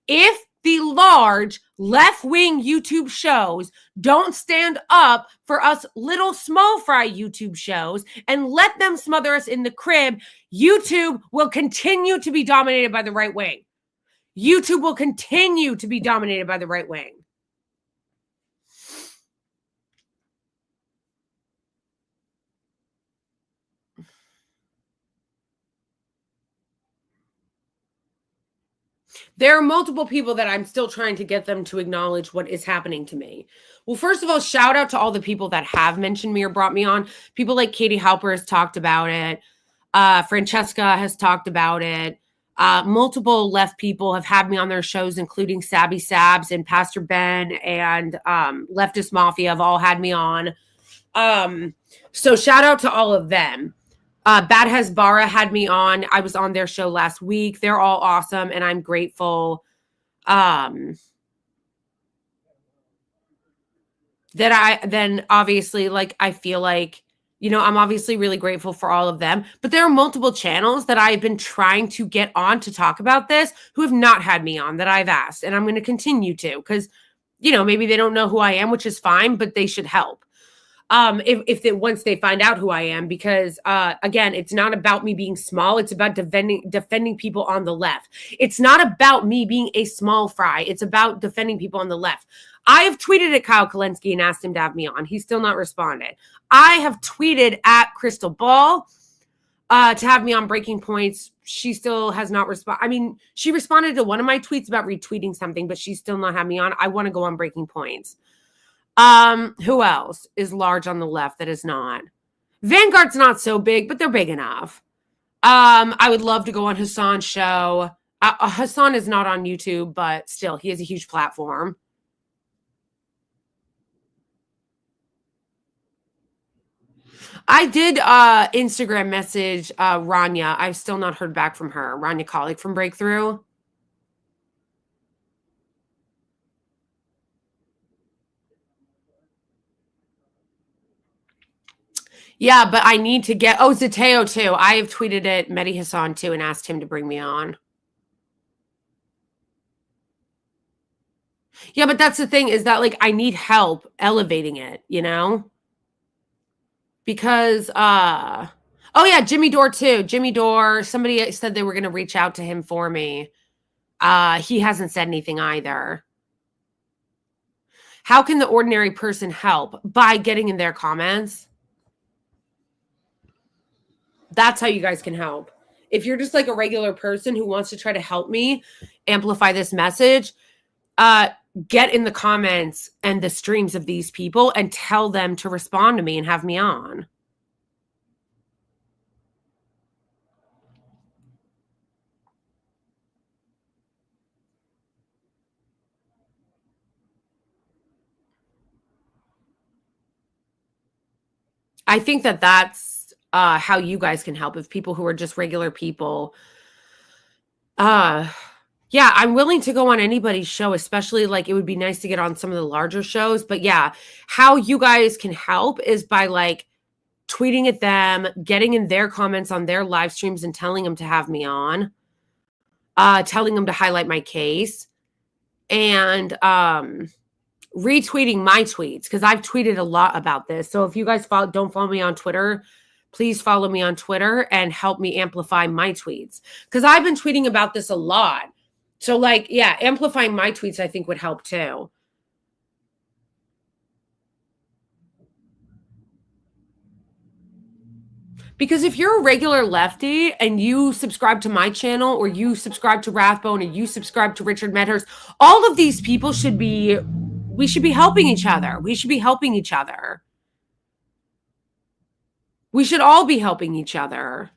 If the large left-wing YouTube shows don't stand up for us little small fry YouTube shows and let them smother us in the crib, YouTube will continue to be dominated by the right wing. YouTube will continue to be dominated by the right wing. There are multiple people that I'm still trying to get them to acknowledge what is happening to me. Well, first of all, shout out to all the people that have mentioned me or brought me on. People like Katie Halper has talked about it. Francesca has talked about it. Multiple left people have had me on their shows, including Sabby Sabs and Pastor Ben and Leftist Mafia have all had me on. So shout out to all of them. Bad Hezbara had me on. I was on their show last week. They're all awesome, and I'm grateful that obviously, like, I feel like, you know, I'm obviously really grateful for all of them. But there are multiple channels that I've been trying to get on to talk about this who have not had me on that I've asked, and I'm going to continue to because, you know, maybe they don't know who I am, which is fine, but they should help. Once they find out who I am, because again, it's not about me being small. It's about defending people on the left. It's not about me being a small fry. It's about defending people on the left. I have tweeted at Kyle Kulinski and asked him to have me on. He's still not responded. I have tweeted at Crystal Ball to have me on Breaking Points. She still has not responded. I mean, she responded to one of my tweets about retweeting something, but she's still not had me on. I want to go on Breaking Points. Who else is large on the left that is not? Vanguard's not so big, but they're big enough. I would love to go on Hassan's show. Hassan is not on YouTube, but still, he has a huge platform. I did Instagram message Rania. I've still not heard back from her. Rania Colleague from Breakthrough. Yeah, but I need to get... Oh, Zateo too. I have tweeted at Mehdi Hassan too and asked him to bring me on. Yeah, but that's the thing is that, like, I need help elevating it, you know? Because, oh yeah, Jimmy Dore too. Jimmy Dore, somebody said they were going to reach out to him for me. He hasn't said anything either. How can the ordinary person help? By getting in their comments. That's how you guys can help. If you're just like a regular person who wants to try to help me amplify this message, get in the comments and the streams of these people and tell them to respond to me and have me on. I think that that's how you guys can help. If people who are just regular people, yeah, I'm willing to go on anybody's show, especially like it would be nice to get on some of the larger shows. But yeah, how you guys can help is by like tweeting at them, getting in their comments on their live streams and telling them to have me on, telling them to highlight my case, and retweeting my tweets, because I've tweeted a lot about this. So if you guys don't follow me on Twitter, please follow me on Twitter and help me amplify my tweets, because I've been tweeting about this a lot. So like, yeah, amplifying my tweets I think would help too. Because if you're a regular lefty and you subscribe to my channel, or you subscribe to Rathbone, or you subscribe to Richard Medhurst, all of these people we should be helping each other. We should be helping each other. We should all be helping each other.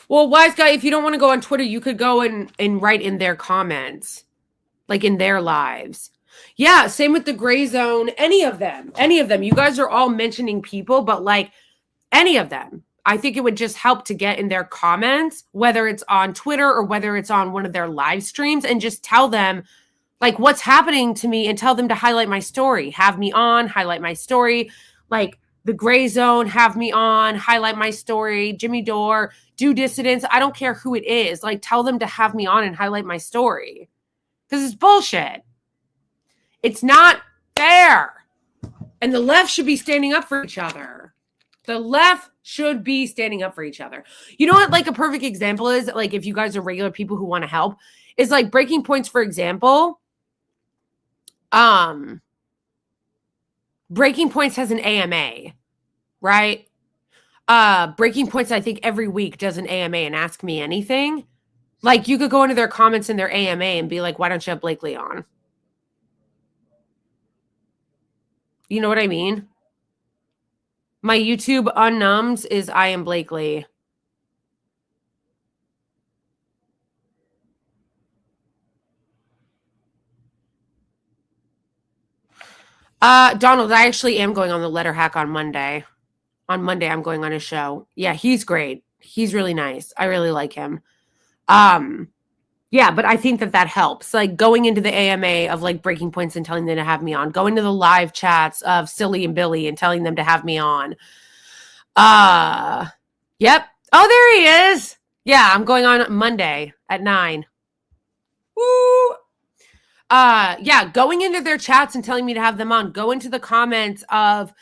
Well, Wise Guy, if you don't want to go on Twitter, you could go and write in their comments, like in their lives. Yeah, same with the Gray Zone, any of them. You guys are all mentioning people, but like any of them. I think it would just help to get in their comments, whether it's on Twitter or whether it's on one of their live streams, and just tell them like what's happening to me and tell them to highlight my story. Have me on, highlight my story. Like the Gray Zone, have me on, highlight my story. Jimmy Dore, do Dissidence. I don't care who it is. Like tell them to have me on and highlight my story. Because it's bullshit. It's not fair. And the left should be standing up for each other. The left should be standing up for each other. You know what, like a perfect example is, like if you guys are regular people who want to help, is like Breaking Points, for example. Breaking Points has an AMA, right? Breaking Points, I think every week does an AMA and ask me anything. Like you could go into their comments in their AMA and be like, why don't you have Blakely on? You know what I mean? My YouTube unnumbs is I am Blakely. Donald, I actually am going on the Letter Hack on Monday. On Monday, I'm going on his show. Yeah, he's great. He's really nice. I really like him. Yeah, but I think that helps. Like going into the AMA of like Breaking Points and telling them to have me on. Going to the live chats of Silly and Billy and telling them to have me on. Yep. Oh, there he is. Yeah, I'm going on Monday at 9. Woo! Yeah, going into their chats and telling me to have them on. Go into the comments of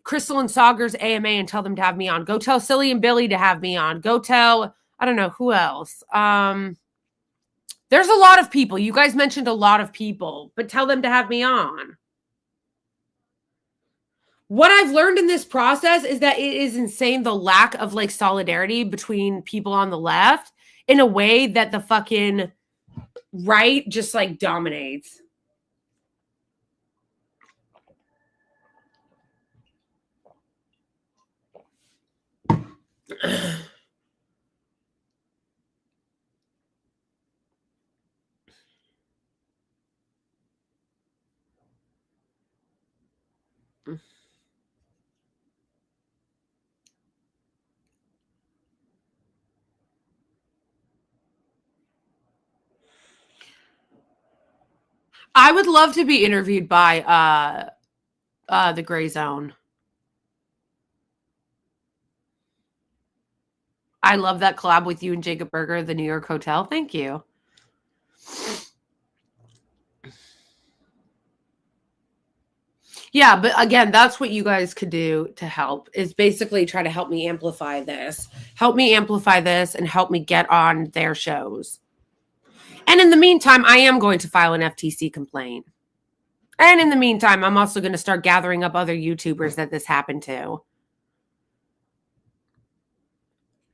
Crystal and Sagar's AMA and tell them to have me on. Go tell Silly and Billy to have me on. Go tell, I don't know who else. There's a lot of people. You guys mentioned a lot of people, but tell them to have me on. What I've learned in this process is that it is insane, the lack of like solidarity between people on the left in a way that the fucking right just like dominates. I would love to be interviewed by the Gray Zone. I love that collab with you and Jacob Berger, the New York Hotel. Thank you. Yeah, but again, that's what you guys could do to help, is basically try to help me amplify this. Help me amplify this and help me get on their shows. And in the meantime, I am going to file an FTC complaint. And in the meantime, I'm also going to start gathering up other YouTubers that this happened to.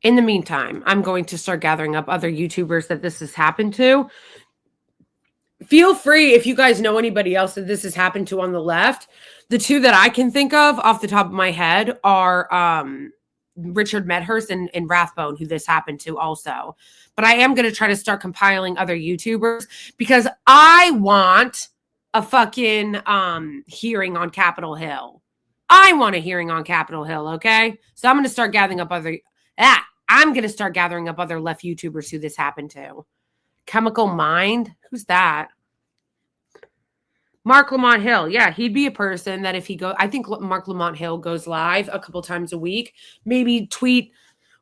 In the meantime, I'm going to start gathering up other YouTubers that this has happened to. Feel free, if you guys know anybody else that this has happened to on the left. The two that I can think of off the top of my head are Richard Medhurst and Rathbone, who this happened to also. But I am going to try to start compiling other YouTubers because I want a fucking hearing on Capitol Hill. I want a hearing on Capitol Hill, okay? So I'm going to start gathering up other... I'm going to start gathering up other left YouTubers who this happened to. Chemical Mind? Who's that? Mark Lamont Hill. Yeah, he'd be a person that if he go... I think Mark Lamont Hill goes live a couple times a week. Maybe tweet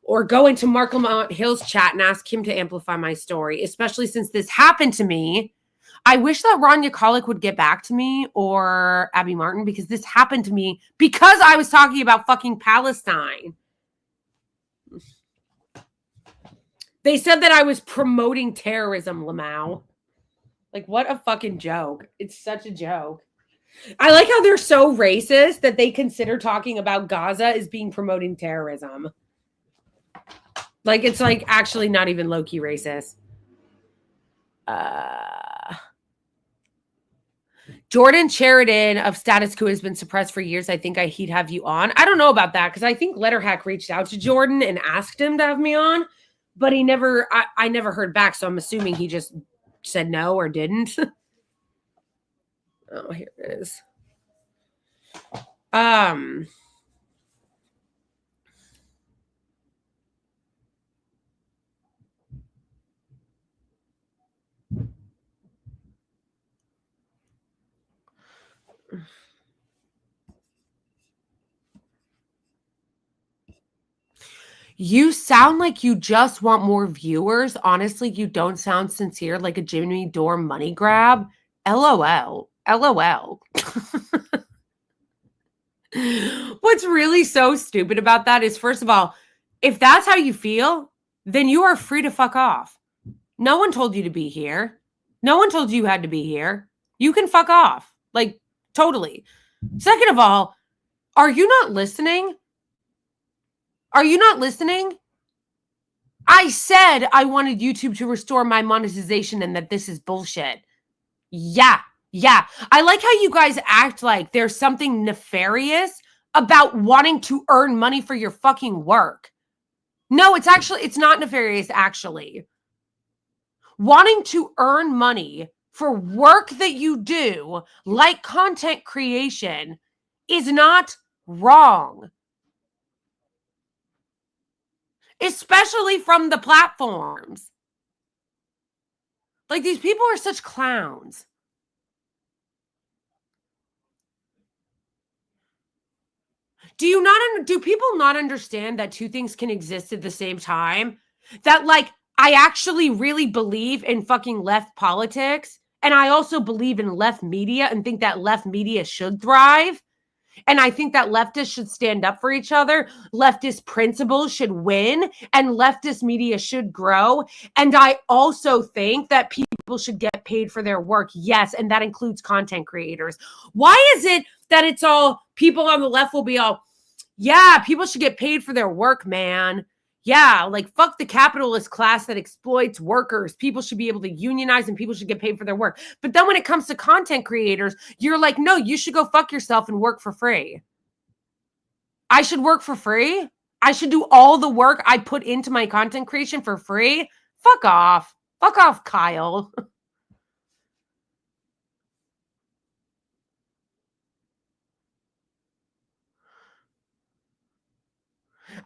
or go into Mark Lamont Hill's chat and ask him to amplify my story, especially since this happened to me. I wish that Rania Khalek would get back to me or Abby Martin because this happened to me because I was talking about fucking Palestine. They said that I was promoting terrorism, Lamau. Like, what a fucking joke. It's such a joke. I like how they're so racist that they consider talking about Gaza as being promoting terrorism. Like, it's like actually not even low-key racist. Jordan Sheridan of Status Quo has been suppressed for years. I think he'd have you on. I don't know about that because I think Letterhack reached out to Jordan and asked him to have me on, but he never, I never heard back. So I'm assuming he just said no or didn't. Oh, here it is. You sound like you just want more viewers. Honestly, you don't sound sincere, like a Jimmy Dore money grab. LOL. LOL. What's really so stupid about that is, first of all, if that's how you feel, then you are free to fuck off. No one told you to be here. No one told you you had to be here. You can fuck off. Like, totally. Second of all, are you not listening? Are you not listening? I said I wanted YouTube to restore my monetization and that this is bullshit. Yeah. I like how you guys act like there's something nefarious about wanting to earn money for your fucking work. No, it's not nefarious, actually. Wanting to earn money for work that you do, like content creation, is not wrong. Especially from the platforms. Like, these people are such clowns. Do people not understand that two things can exist at the same time? That, like, I actually really believe in fucking left politics, and I also believe in left media and think that left media should thrive. And I think that leftists should stand up for each other. Leftist principles should win, and leftist media should grow. And I also think that people should get paid for their work. Yes, and that includes content creators. Why is it that it's all people on the left will be all, yeah, people should get paid for their work, man. Yeah, like fuck the capitalist class that exploits workers. People should be able to unionize and people should get paid for their work. But then when it comes to content creators, you're like, no, you should go fuck yourself and work for free. I should work for free? I should do all the work I put into my content creation for free? Fuck off. Fuck off, Kyle.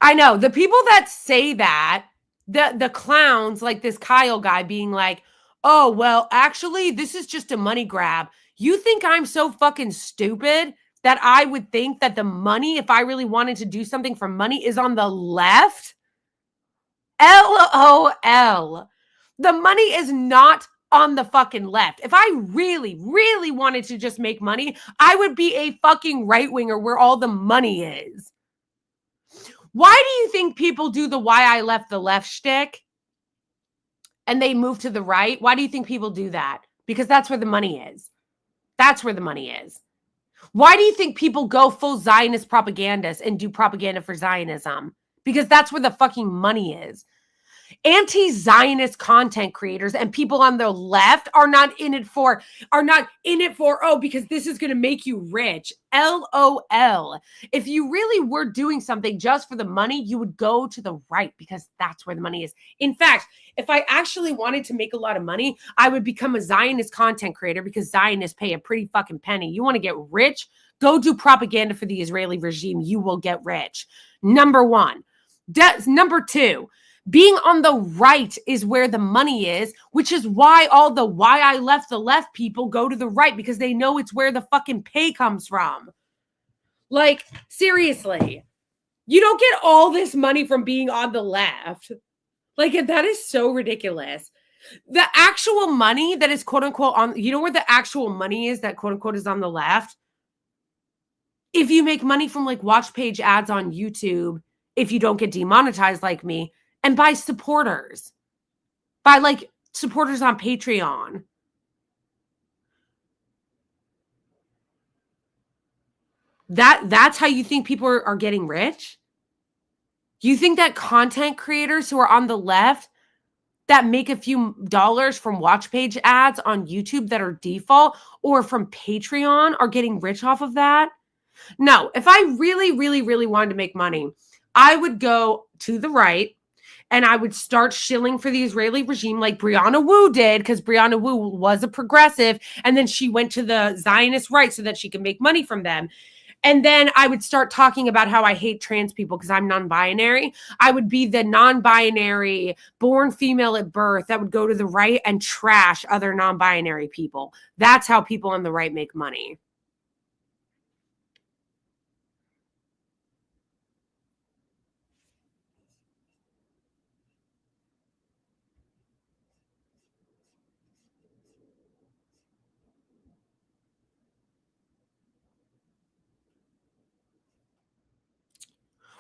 I know the people that say that, the clowns like this Kyle guy being like, oh, well, actually, this is just a money grab. You think I'm so fucking stupid that I would think that the money, if I really wanted to do something for money, is on the left? LOL. The money is not on the fucking left. If I really, really wanted to just make money, I would be a fucking right winger where all the money is. Why do you think people do the why I left the left shtick and they move to the right? Why do you think people do that? Because that's where the money is. That's where the money is. Why do you think people go full Zionist propagandists and do propaganda for Zionism? Because that's where the fucking money is. Anti-Zionist content creators and people on the left are not in it for, oh, because this is going to make you rich. LOL. If you really were doing something just for the money, you would go to the right because that's where the money is. In fact, if I actually wanted to make a lot of money, I would become a Zionist content creator because Zionists pay a pretty fucking penny. You want to get rich? Go do propaganda for the Israeli regime. You will get rich. Number one. Number two. Being on the right is where the money is, which is why all the why I left the left people go to the right because they know it's where the fucking pay comes from. Like, seriously, you don't get all this money from being on the left. Like, that is so ridiculous. The actual money that is quote unquote on, you know where the actual money is that quote unquote is on the left? If you make money from like watch page ads on YouTube, if you don't get demonetized like me, and by supporters, by like supporters on Patreon. That's how you think people are getting rich? You think that content creators who are on the left that make a few dollars from watch page ads on YouTube that are default or from Patreon are getting rich off of that? No, if I really, really, really wanted to make money, I would go to the right and I would start shilling for the Israeli regime like Brianna Wu did, because Brianna Wu was a progressive, and then she went to the Zionist right so that she could make money from them. And then I would start talking about how I hate trans people because I'm non-binary. I would be the non-binary, born female at birth that would go to the right and trash other non-binary people. That's how people on the right make money.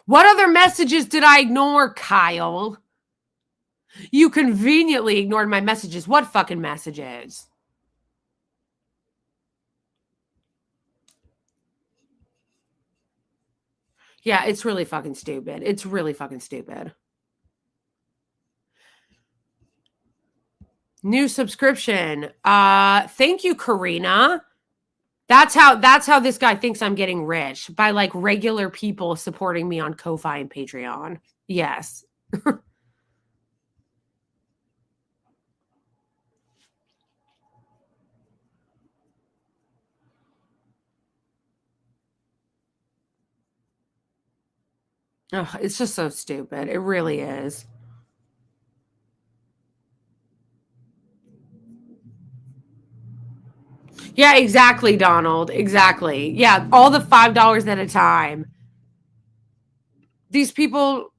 What other messages did I ignore, Kyle? You conveniently ignored my messages. What fucking messages? Yeah, it's really fucking stupid. It's really fucking stupid. New subscription. Thank you, Karina. That's how this guy thinks I'm getting rich, by like regular people supporting me on Ko-Fi and Patreon. Yes. Oh, it's just so stupid. It really is. Yeah, exactly, Donald. Exactly. Yeah, all the $5 at a time. These people,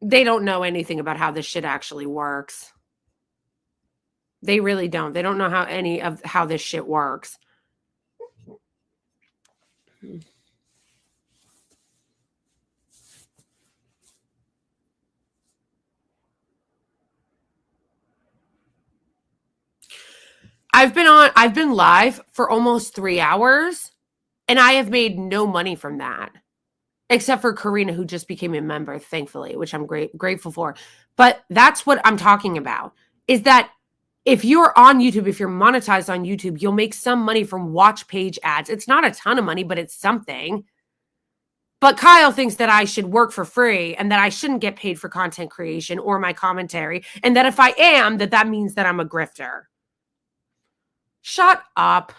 they don't know anything about how this shit actually works. They really don't. They don't know how this shit works. I've been live for almost 3 hours, and I have made no money from that. Except for Karina, who just became a member, thankfully, which I'm grateful for. But that's what I'm talking about, is that if you're on YouTube, if you're monetized on YouTube, you'll make some money from watch page ads. It's not a ton of money, but it's something. But Kyle thinks that I should work for free and that I shouldn't get paid for content creation or my commentary. And that if I am, that means that I'm a grifter. Shut up.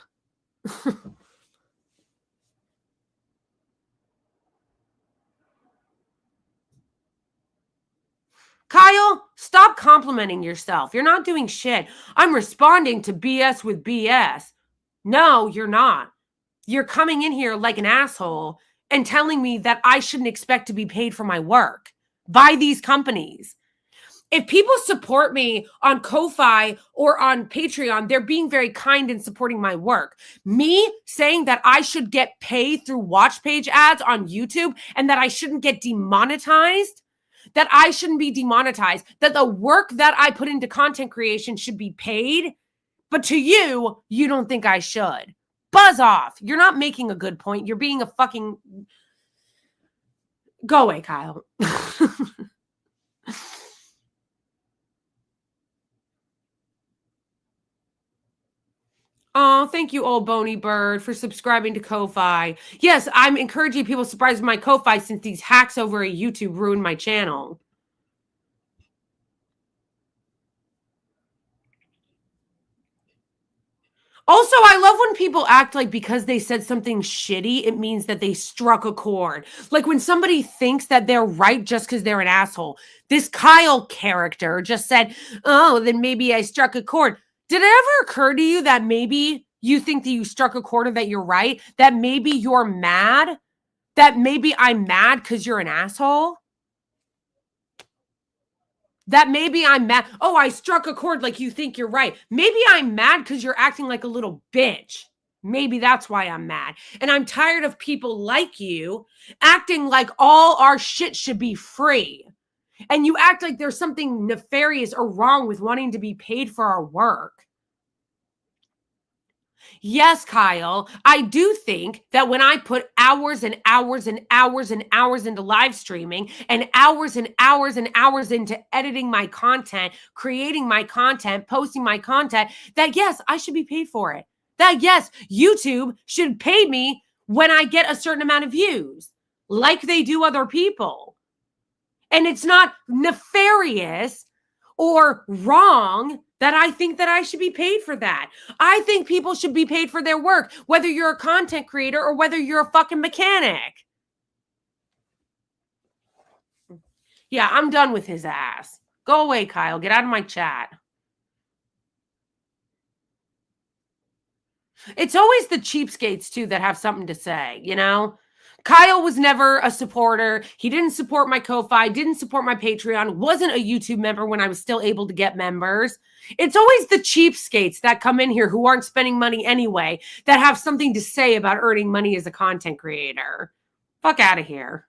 Kyle, stop complimenting yourself. You're not doing shit. I'm responding to BS with BS. No, you're not. You're coming in here like an asshole and telling me that I shouldn't expect to be paid for my work by these companies. If people support me on Ko-Fi or on Patreon, they're being very kind in supporting my work. Me saying that I should get paid through watch page ads on YouTube and that I shouldn't get demonetized, that I shouldn't be demonetized, that the work that I put into content creation should be paid, but to you, you don't think I should. Buzz off. You're not making a good point. You're being a fucking... Go away, Kyle. Oh, thank you, old bony bird, for subscribing to Ko-Fi. Yes, I'm encouraging people to subscribe to my Ko-Fi since these hacks over at YouTube ruined my channel. Also, I love when people act like because they said something shitty, it means that they struck a chord. Like when somebody thinks that they're right just because they're an asshole. This Kyle character just said, oh, then maybe I struck a chord. Did it ever occur to you that maybe you think that you struck a chord or that you're right? That maybe you're mad? That maybe I'm mad because you're an asshole? That maybe I'm mad. Oh, I struck a chord like you think you're right. Maybe I'm mad because you're acting like a little bitch. Maybe that's why I'm mad. And I'm tired of people like you acting like all our shit should be free. And you act like there's something nefarious or wrong with wanting to be paid for our work. Yes, Kyle, I do think that when I put hours and hours and hours and hours into live streaming and hours and hours and hours into editing my content, creating my content, posting my content, that yes, I should be paid for it. That yes, YouTube should pay me when I get a certain amount of views, like they do other people. And it's not nefarious or wrong that I think that I should be paid for that. I think people should be paid for their work, whether you're a content creator or whether you're a fucking mechanic. Yeah, I'm done with his ass. Go away, Kyle. Get out of my chat. It's always the cheapskates, too, that have something to say, you know? Kyle was never a supporter. He didn't support my Ko-Fi, didn't support my Patreon, wasn't a YouTube member when I was still able to get members. It's always the cheapskates that come in here who aren't spending money anyway that have something to say about earning money as a content creator. Fuck out of here.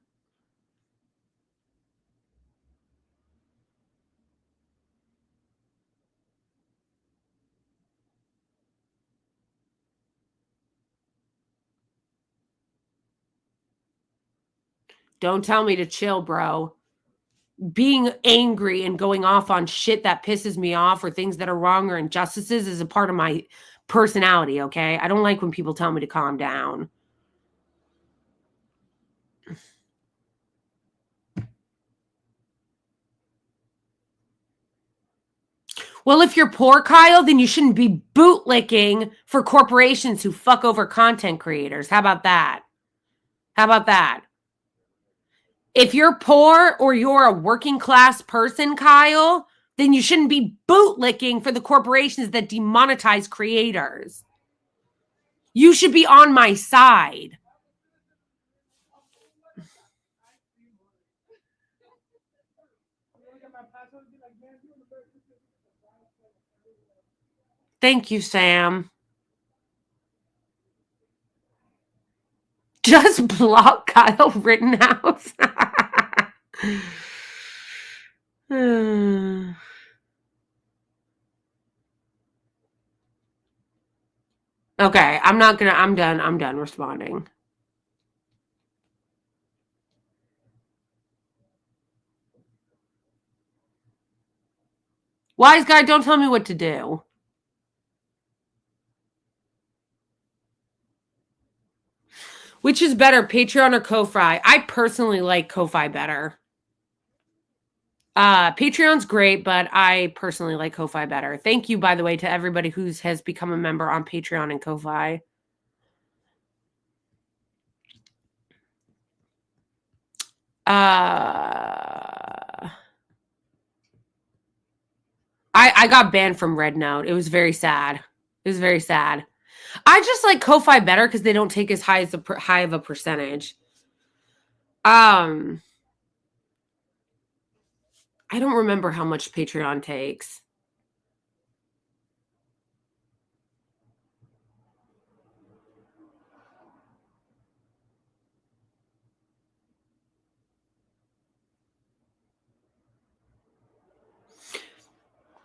Don't tell me to chill, bro. Being angry and going off on shit that pisses me off or things that are wrong or injustices is a part of my personality, okay? I don't like when people tell me to calm down. Well, if you're poor, Kyle, then you shouldn't be bootlicking for corporations who fuck over content creators. How about that? How about that? If you're poor or you're a working class person, Kyle, then you shouldn't be bootlicking for the corporations that demonetize creators. You should be on my side. Thank you, Sam. Just block Kyle Rittenhouse. Okay, I'm done responding. Wise guy, don't tell me what to do. Which is better, Patreon or Ko-Fi? I personally like Ko-Fi better. Patreon's great, but I personally like Ko-Fi better. Thank you, by the way, to everybody who has become a member on Patreon and Ko-Fi. I got banned from Red Note. It was very sad. It was very sad. I just like Ko-Fi better because they don't take as high of a percentage. I don't remember how much Patreon takes.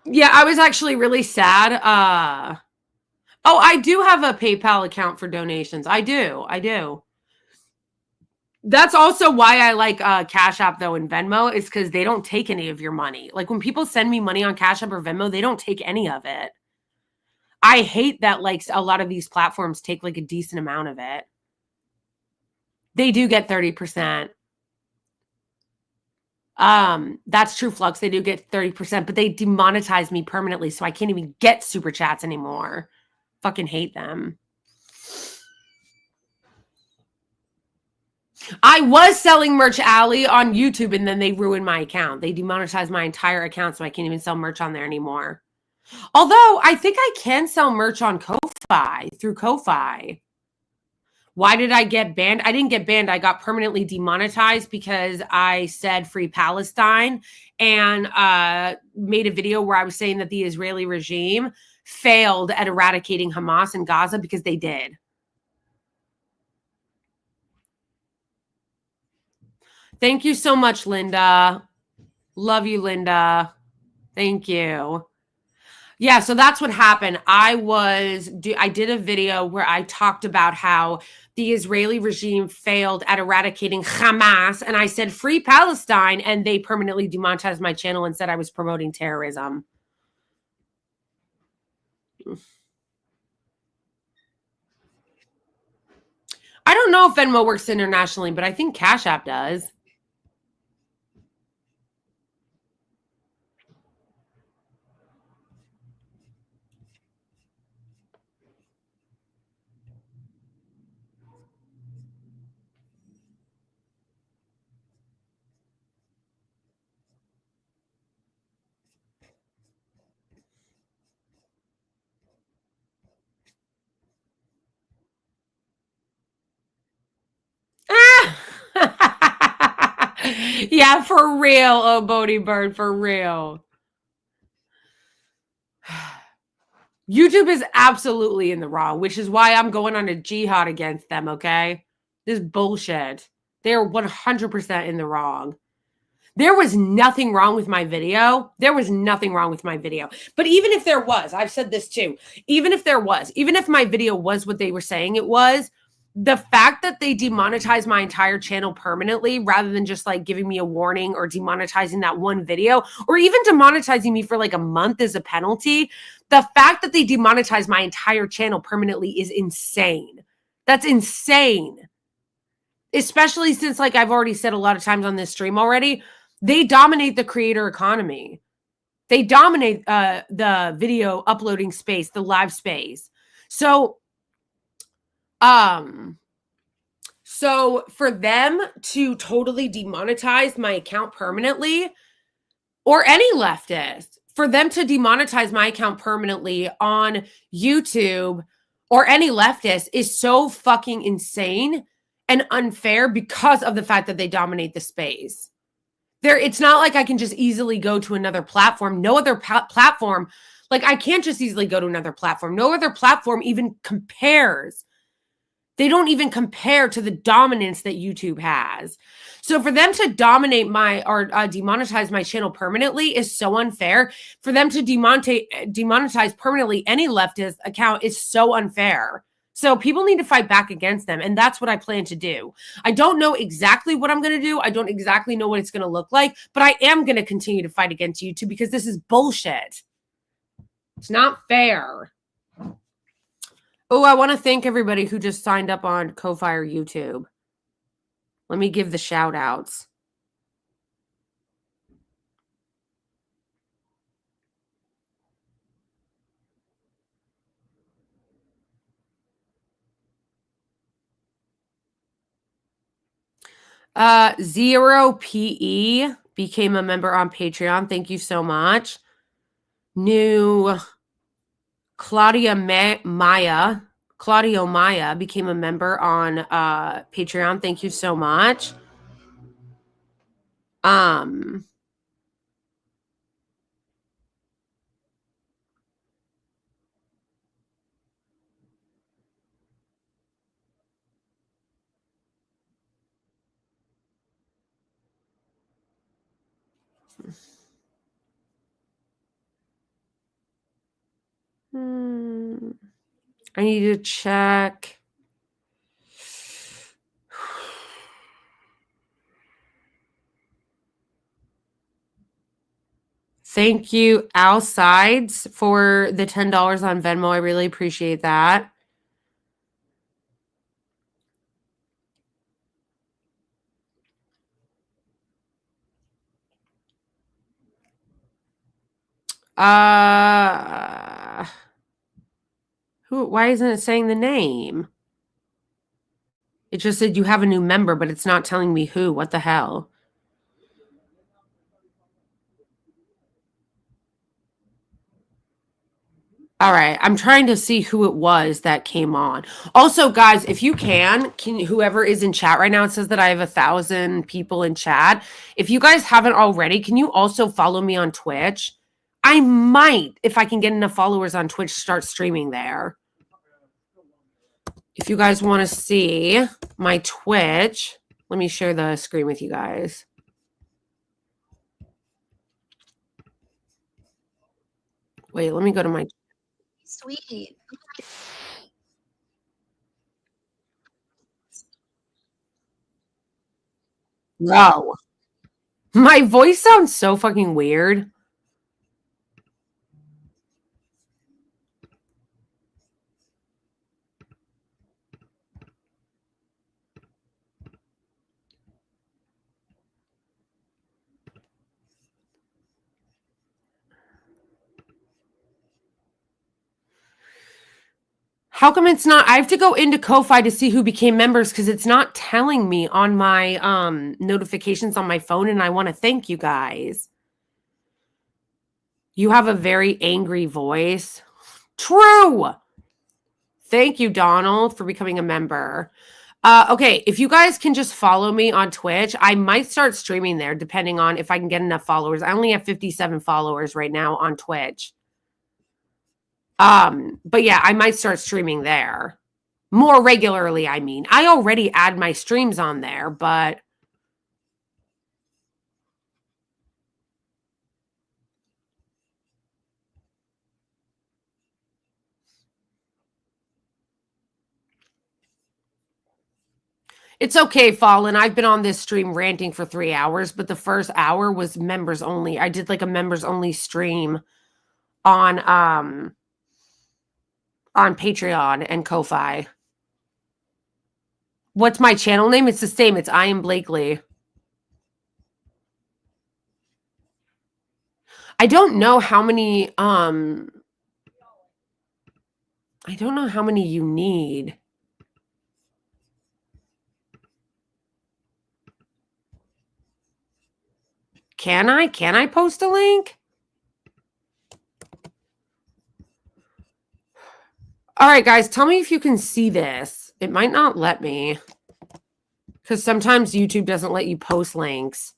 Yeah, I was actually really sad. Oh, I do have a PayPal account for donations. I do. That's also why I like Cash App, though, and Venmo, is because they don't take any of your money. Like, when people send me money on Cash App or Venmo, they don't take any of it. I hate that, like, a lot of these platforms take, like, a decent amount of it. They do get 30%. That's true, Flux. They do get 30%, but they demonetize me permanently, so I can't even get super chats anymore. Fucking hate them. I was selling Merch Alley on YouTube, and then they ruined my account. They demonetized my entire account, so I can't even sell merch on there anymore. Although, I think I can sell merch on Ko-Fi, through Ko-Fi. Why did I get banned? I didn't get banned. I got permanently demonetized because I said Free Palestine and made a video where I was saying that the Israeli regime failed at eradicating Hamas in Gaza, because they did. Thank you so much, Linda. Love you, Linda. Thank you. Yeah, so that's what happened. I did a video where I talked about how the Israeli regime failed at eradicating Hamas, and I said Free Palestine, and they permanently demonetized my channel and said I was promoting terrorism. I don't know if Venmo works internationally, but I think Cash App does. Yeah, for real, oh Bodie Bird, for real. YouTube is absolutely in the wrong, which is why I'm going on a jihad against them, okay? This is bullshit. They're 100% in the wrong. There was nothing wrong with my video. There was nothing wrong with my video. But even if there was, I've said this too, even if my video was what they were saying it was, the fact that they demonetize my entire channel permanently rather than just like giving me a warning or demonetizing that one video or even demonetizing me for like a month as a penalty, the fact that they demonetize my entire channel permanently is insane. That's insane. Especially since, like I've already said a lot of times on this stream already, they dominate the creator economy. They dominate the video uploading space, the live space. So for them to totally demonetize my account permanently, or any leftist, for them to demonetize my account permanently on YouTube or any leftist is so fucking insane and unfair because of the fact that they dominate the space. It's not like I can just easily go to another platform. No other platform, like I can't just easily go to another platform. No other platform even compares. They don't even compare to the dominance that YouTube has. So for them to dominate demonetize my channel permanently is so unfair. For them to demonetize permanently any leftist account is so unfair. So people need to fight back against them. And that's what I plan to do. I don't know exactly what I'm going to do. I don't exactly know what it's going to look like, but I am going to continue to fight against YouTube because this is bullshit. It's not fair. Oh, I want to thank everybody who just signed up on Ko-Fi or YouTube. Let me give the shout outs. Zero PE became a member on Patreon. Thank you so much. New Claudio Maya became a member on Patreon. Thank you so much. I need to check. Thank you, Outsides, for the $10 on Venmo. I really appreciate that. Why isn't it saying the name? It just said you have a new member, but it's not telling me who. What the hell? All right, I'm trying to see who it was that came on. Also, guys, if you can whoever is in chat right now, it says that I have 1,000 people in chat. If you guys haven't already, can you also follow me on Twitch? I might, if I can get enough followers on Twitch, start streaming there. If you guys want to see my Twitch, let me share the screen with you guys. Wait, let me go to my... Sweet. Wow. My voice sounds so fucking weird. How come it's not? I have to go into Ko-Fi to see who became members because it's not telling me on my notifications on my phone, and I want to thank you guys. You have a very angry voice. True. Thank you, Donald, for becoming a member. Okay, if you guys can just follow me on Twitch, I might start streaming there depending on if I can get enough followers. I only have 57 followers right now on Twitch. But yeah, I might start streaming there more regularly. I mean, I already add my streams on there, but It's okay, Fallen. I've been on this stream ranting for 3 hours, but the first hour was members only. I did like a members only stream on Patreon and Ko-Fi. What's my channel name? It's the same. It's I Am Blakely. I don't know how many you need. Can I post a link? All right, guys, tell me if you can see this. It might not let me, because sometimes YouTube doesn't let you post links.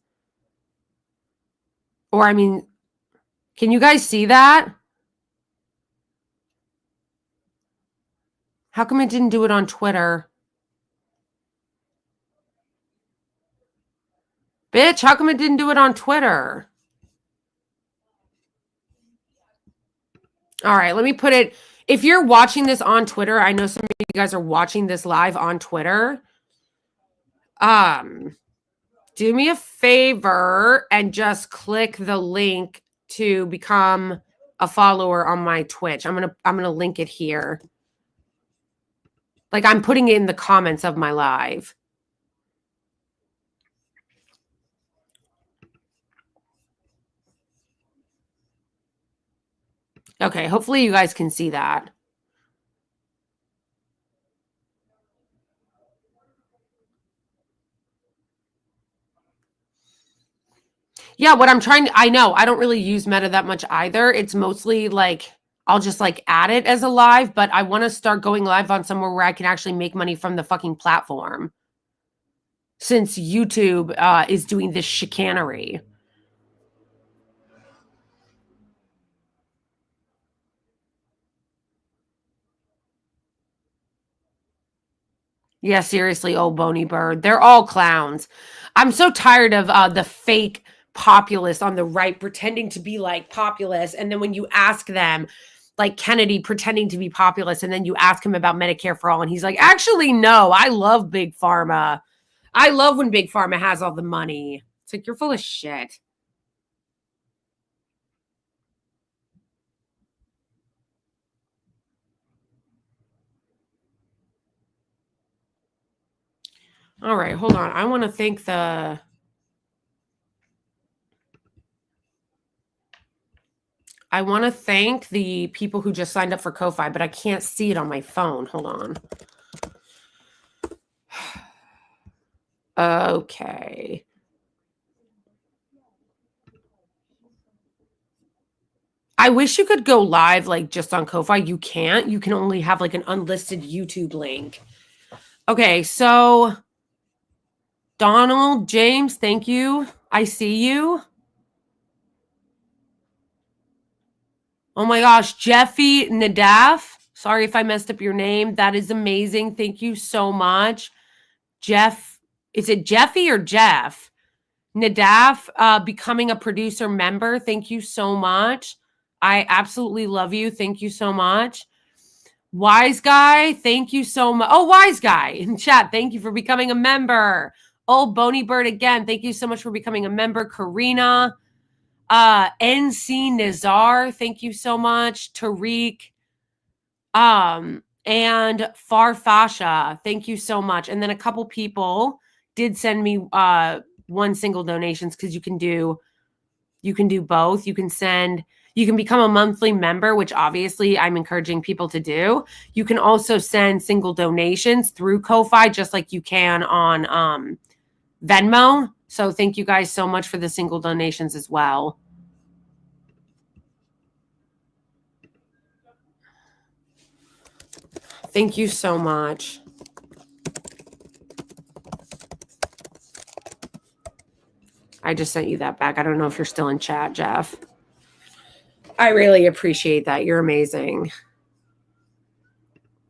Or, I mean, can you guys see that? How come it didn't do it on Twitter? Bitch, how come it didn't do it on Twitter? All right, let me put it. If you're watching this on Twitter, I know some of you guys are watching this live on Twitter. Do me a favor and just click the link to become a follower on my Twitch. I'm gonna link it here. Like I'm putting it in the comments of my live. Okay, hopefully you guys can see that. Yeah, what I'm trying to, I know, I don't really use Meta that much either. It's mostly like, I'll just like add it as a live, but I want to start going live on somewhere where I can actually make money from the fucking platform. Since YouTube is doing this chicanery. Yeah, seriously, old Boney Bird. They're all clowns. I'm so tired of the fake populists on the right pretending to be like populists. And then when you ask them, like Kennedy pretending to be populist, and then you ask him about Medicare for all, and he's like, actually, no, I love Big Pharma. I love when Big Pharma has all the money. It's like, you're full of shit. All right, hold on. I want to thank the... I want to thank the people who just signed up for Ko-Fi, but I can't see it on my phone. Hold on. Okay. I wish you could go live like just on Ko-Fi. You can't. You can only have like an unlisted YouTube link. Okay, so Donald, James, thank you. I see you. Oh my gosh, Jeffy Nadaf. Sorry if I messed up your name. That is amazing. Thank you so much. Jeff, is it Jeffy or Jeff? Nadaf, becoming a producer member. Thank you so much. I absolutely love you. Thank you so much. Wise Guy, thank you so much. Oh, Wise Guy in chat, thank you for becoming a member. Old Boney Bird again, thank you so much for becoming a member. Karina, NC Nazar, thank you so much. Tariq, and Farfasha, thank you so much. And then a couple people did send me one single donations, because you can do both. You can become a monthly member, which obviously I'm encouraging people to do. You can also send single donations through Ko-Fi, just like you can on Venmo. So thank you guys so much for the single donations as well. Thank you so much. I just sent you that back. I don't know if you're still in chat, Jeff. I really appreciate that. You're amazing.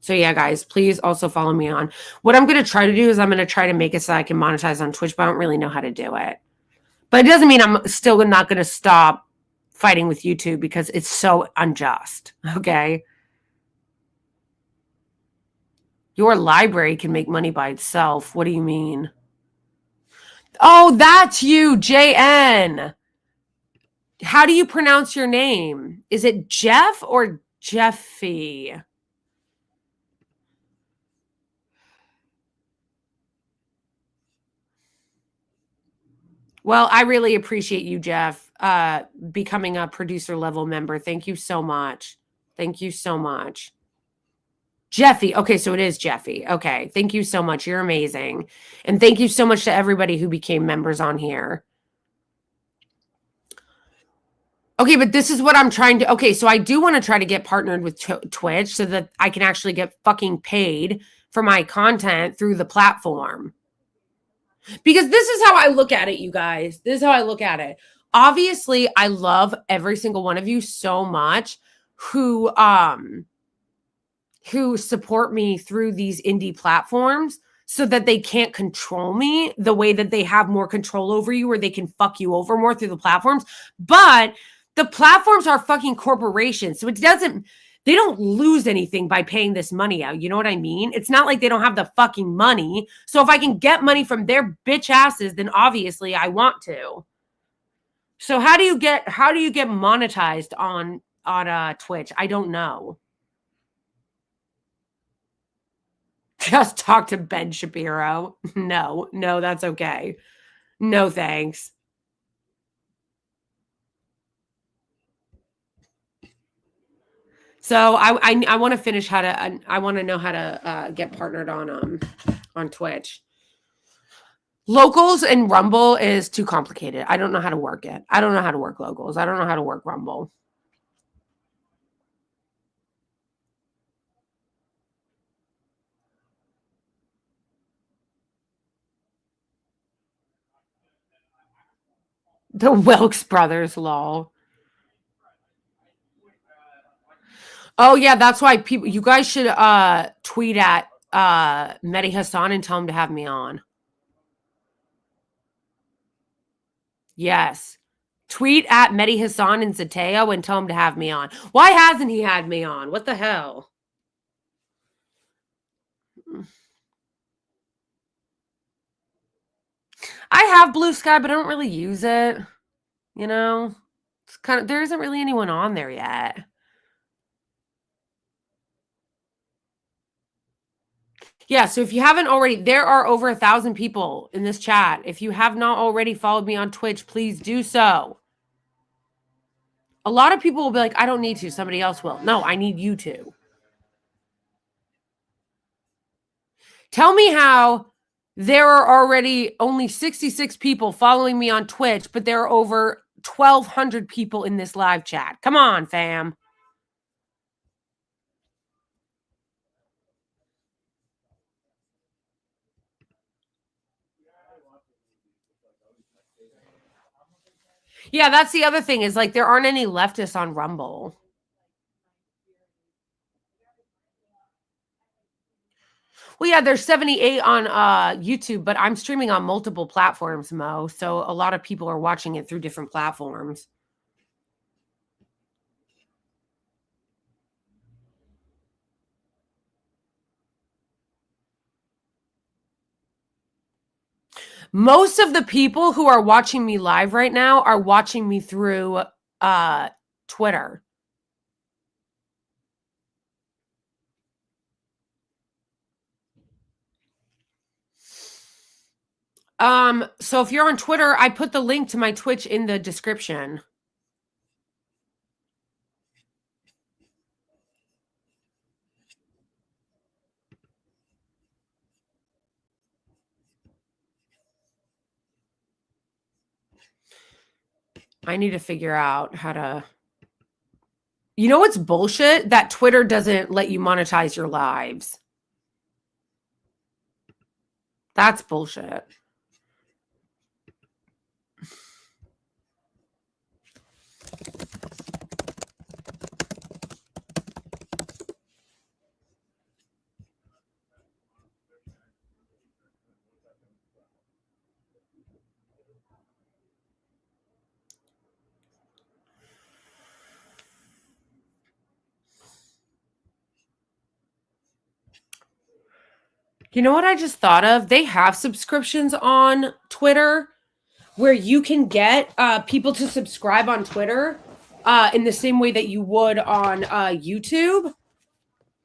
So yeah, guys, please also follow me on. What I'm going to try to do is I'm going to try to make it so I can monetize on Twitch, but I don't really know how to do it. But it doesn't mean I'm still not going to stop fighting with YouTube, because it's so unjust. Okay. Your library can make money by itself. What do you mean? Oh, that's you, JN. How do you pronounce your name? Is it Jeff or Jeffy? Well, I really appreciate you, Jeff, becoming a producer level member. Thank you so much. Thank you so much. Jeffy. Okay, so it is Jeffy. Okay, thank you so much. You're amazing. And thank you so much to everybody who became members on here. Okay, but this is what I'm trying to... Okay, so I do want to try to get partnered with Twitch so that I can actually get fucking paid for my content through the platform. Because this is how I look at it, you guys. This is how I look at it. Obviously, I love every single one of you so much who support me through these indie platforms so that they can't control me the way that they have more control over you, or they can fuck you over more through the platforms. But the platforms are fucking corporations. So they don't lose anything by paying this money out. You know what I mean? It's not like they don't have the fucking money. So if I can get money from their bitch asses, then obviously I want to. So how do you get monetized on Twitch? I don't know. Just talk to Ben Shapiro. No, that's okay. No, thanks. So I want to finish I want to know how to get partnered on Twitch. Locals and Rumble is too complicated. I don't know how to work it. I don't know how to work Locals. I don't know how to work Rumble. The Wilkes brothers, lol. Oh yeah, that's why you guys should tweet at Mehdi Hassan and tell him to have me on. Yes. Tweet at Mehdi Hassan and Zateo and tell him to have me on. Why hasn't he had me on? What the hell? I have Blue Sky, but I don't really use it. You know? It's kind of, there isn't really anyone on there yet. Yeah, so if you haven't already, there are over 1,000 people in this chat. If you have not already followed me on Twitch, please do so. A lot of people will be like, I don't need to. Somebody else will. No, I need you to. Tell me how there are already only 66 people following me on Twitch, but there are over 1,200 people in this live chat. Come on, fam. Yeah, that's the other thing is like there aren't any leftists on Rumble. Well, yeah, there's 78 on YouTube, but I'm streaming on multiple platforms, Mo. So a lot of people are watching it through different platforms. Most of the people who are watching me live right now are watching me through Twitter. So if you're on Twitter, I put the link to my Twitch in the description. I need to figure out how to... You know what's bullshit? That Twitter doesn't let you monetize your lives. That's bullshit. You know what I just thought of? They have subscriptions on Twitter where you can get people to subscribe on Twitter in the same way that you would on YouTube.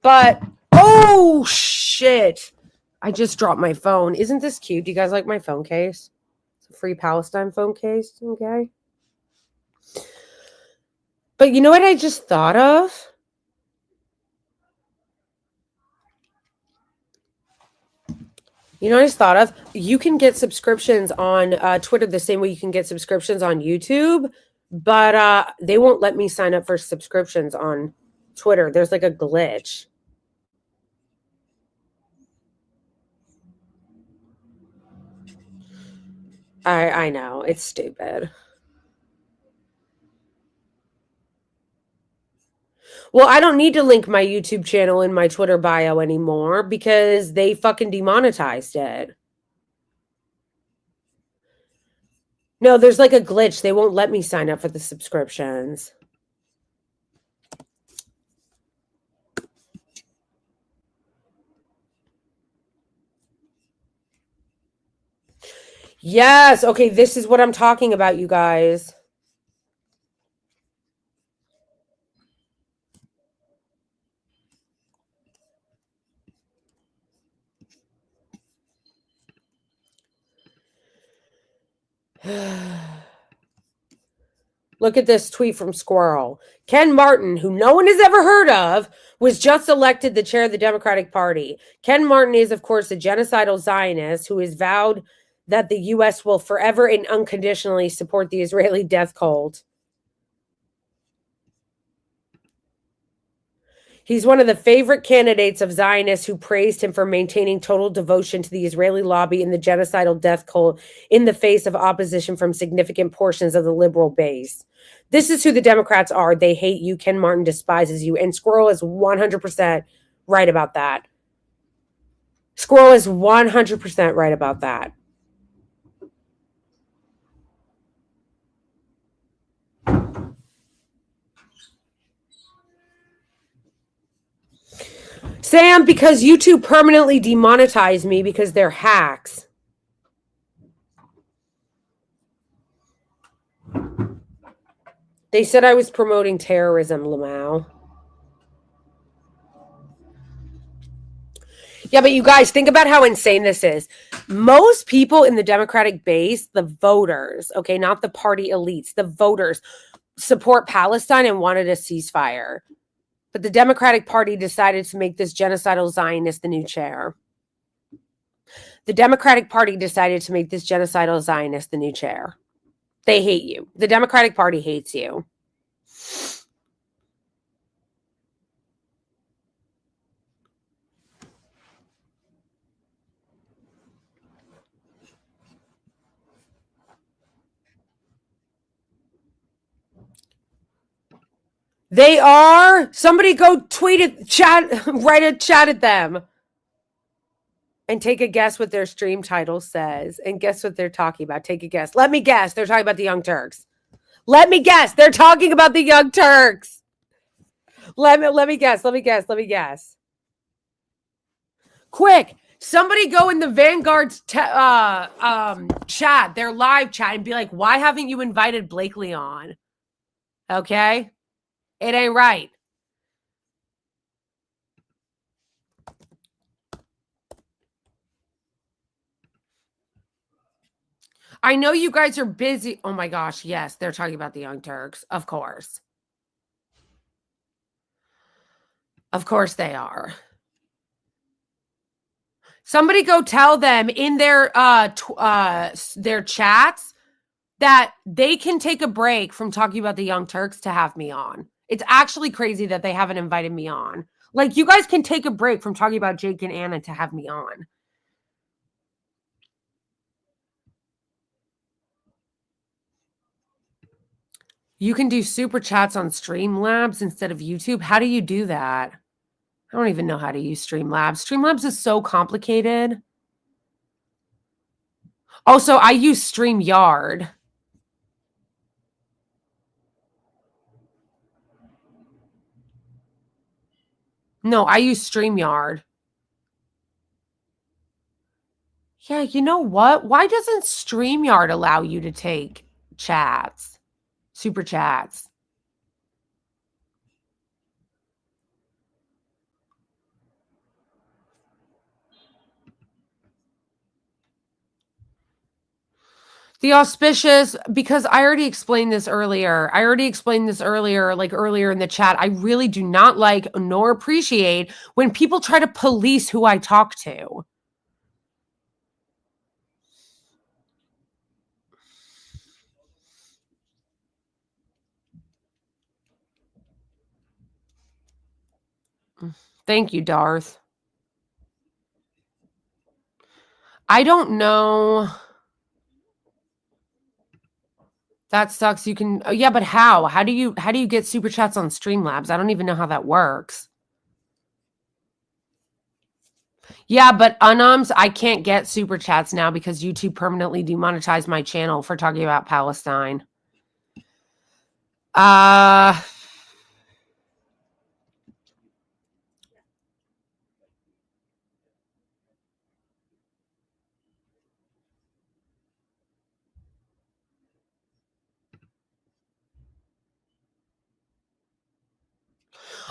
But, oh, shit. I just dropped my phone. Isn't this cute? Do you guys like my phone case? It's a Free Palestine phone case, okay? But you know what I just thought of? You know what I just thought of? You can get subscriptions on Twitter the same way you can get subscriptions on YouTube, but they won't let me sign up for subscriptions on Twitter. There's like a glitch. I know. It's stupid. Well, I don't need to link my YouTube channel in my Twitter bio anymore because they fucking demonetized it. No, there's like a glitch. They won't let me sign up for the subscriptions. Yes. Okay, this is what I'm talking about, you guys. Look at this tweet from Squirrel. Ken Martin, who no one has ever heard of, was just elected the chair of the Democratic Party. Ken Martin is, of course, a genocidal Zionist who has vowed that the U.S. will forever and unconditionally support the Israeli death cult. He's one of the favorite candidates of Zionists who praised him for maintaining total devotion to the Israeli lobby and the genocidal death cult in the face of opposition from significant portions of the liberal base. This is who the Democrats are. They hate you. Ken Martin despises you. And Squirrel is 100% right about that. Squirrel is 100% right about that. Sam, because YouTube permanently demonetized me because they're hacks. They said I was promoting terrorism, Lamau. Yeah, but you guys, think about how insane this is. Most people in the Democratic base, the voters, okay, not the party elites, the voters, support Palestine and wanted a ceasefire. But the Democratic Party decided to make this genocidal Zionist the new chair. The Democratic Party decided to make this genocidal Zionist the new chair. They hate you. The Democratic Party hates you. They are. Somebody go tweet it, chat, write a chat at them. And take a guess what their stream title says. And guess what they're talking about. Take a guess. Let me guess. They're talking about the Young Turks. Let me guess. They're talking about the Young Turks. Let me guess. Quick. Somebody go in the Vanguard's chat, their live chat, and be like, why haven't you invited Blakely on? Okay? It ain't right. I know you guys are busy. Oh my gosh, yes, they're talking about the Young Turks. Of course. Of course they are. Somebody go tell them in their chats that they can take a break from talking about the Young Turks to have me on. It's actually crazy that they haven't invited me on. Like, you guys can take a break from talking about Jake and Anna to have me on. You can do super chats on Streamlabs instead of YouTube. How do you do that? I don't even know how to use Streamlabs. Streamlabs is so complicated. Also, I use StreamYard. No, I use StreamYard. Yeah, you know what? Why doesn't StreamYard allow you to take chats? Super chats. The auspicious, because I already explained this earlier. Like earlier in the chat. I really do not like nor appreciate when people try to police who I talk to. Thank you, Darth. I don't know. That sucks. You can, oh, yeah, but how? How do you get super chats on Streamlabs? I don't even know how that works. Yeah, but unums, I can't get super chats now because YouTube permanently demonetized my channel for talking about Palestine.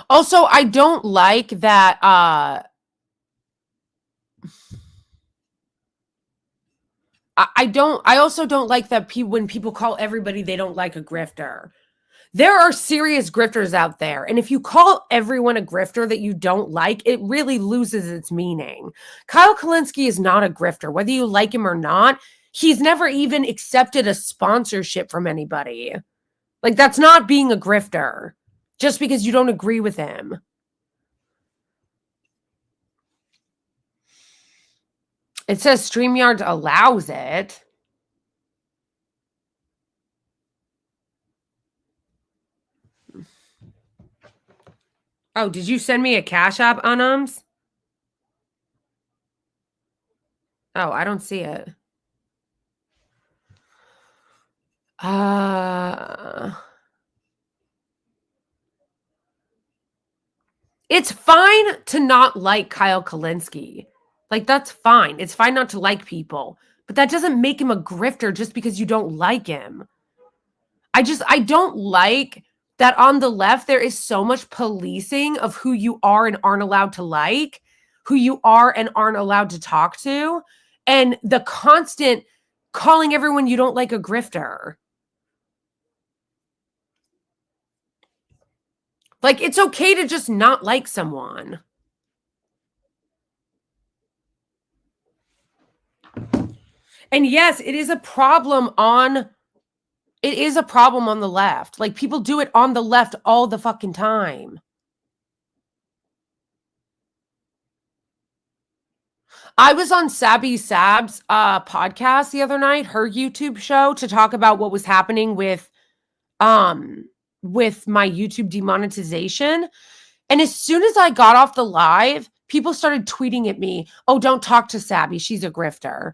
Also, I don't like that I also don't like that when people call everybody they don't like a grifter. There are serious grifters out there. And if you call everyone a grifter that you don't like, it really loses its meaning. Kyle Kalinske is not a grifter, whether you like him or not. He's never even accepted a sponsorship from anybody. Like, that's not being a grifter just because you don't agree with him. It says StreamYard allows it. Oh, did you send me a Cash App, Unums? Oh, I don't see it. It's fine to not like Kyle Kalinske. Like, that's fine. It's fine not to like people. But that doesn't make him a grifter just because you don't like him. I don't like that on the left there is so much policing of who you are and aren't allowed to like, who you are and aren't allowed to talk to, and the constant calling everyone you don't like a grifter. Like, it's okay to just not like someone. And yes, it is a problem on the left. Like, people do it on the left all the fucking time. I was on Sabby Sab's podcast the other night, her YouTube show, to talk about what was happening with my YouTube demonetization. And as soon as I got off the live, people started tweeting at me, "Oh, don't talk to Sabby. She's a grifter."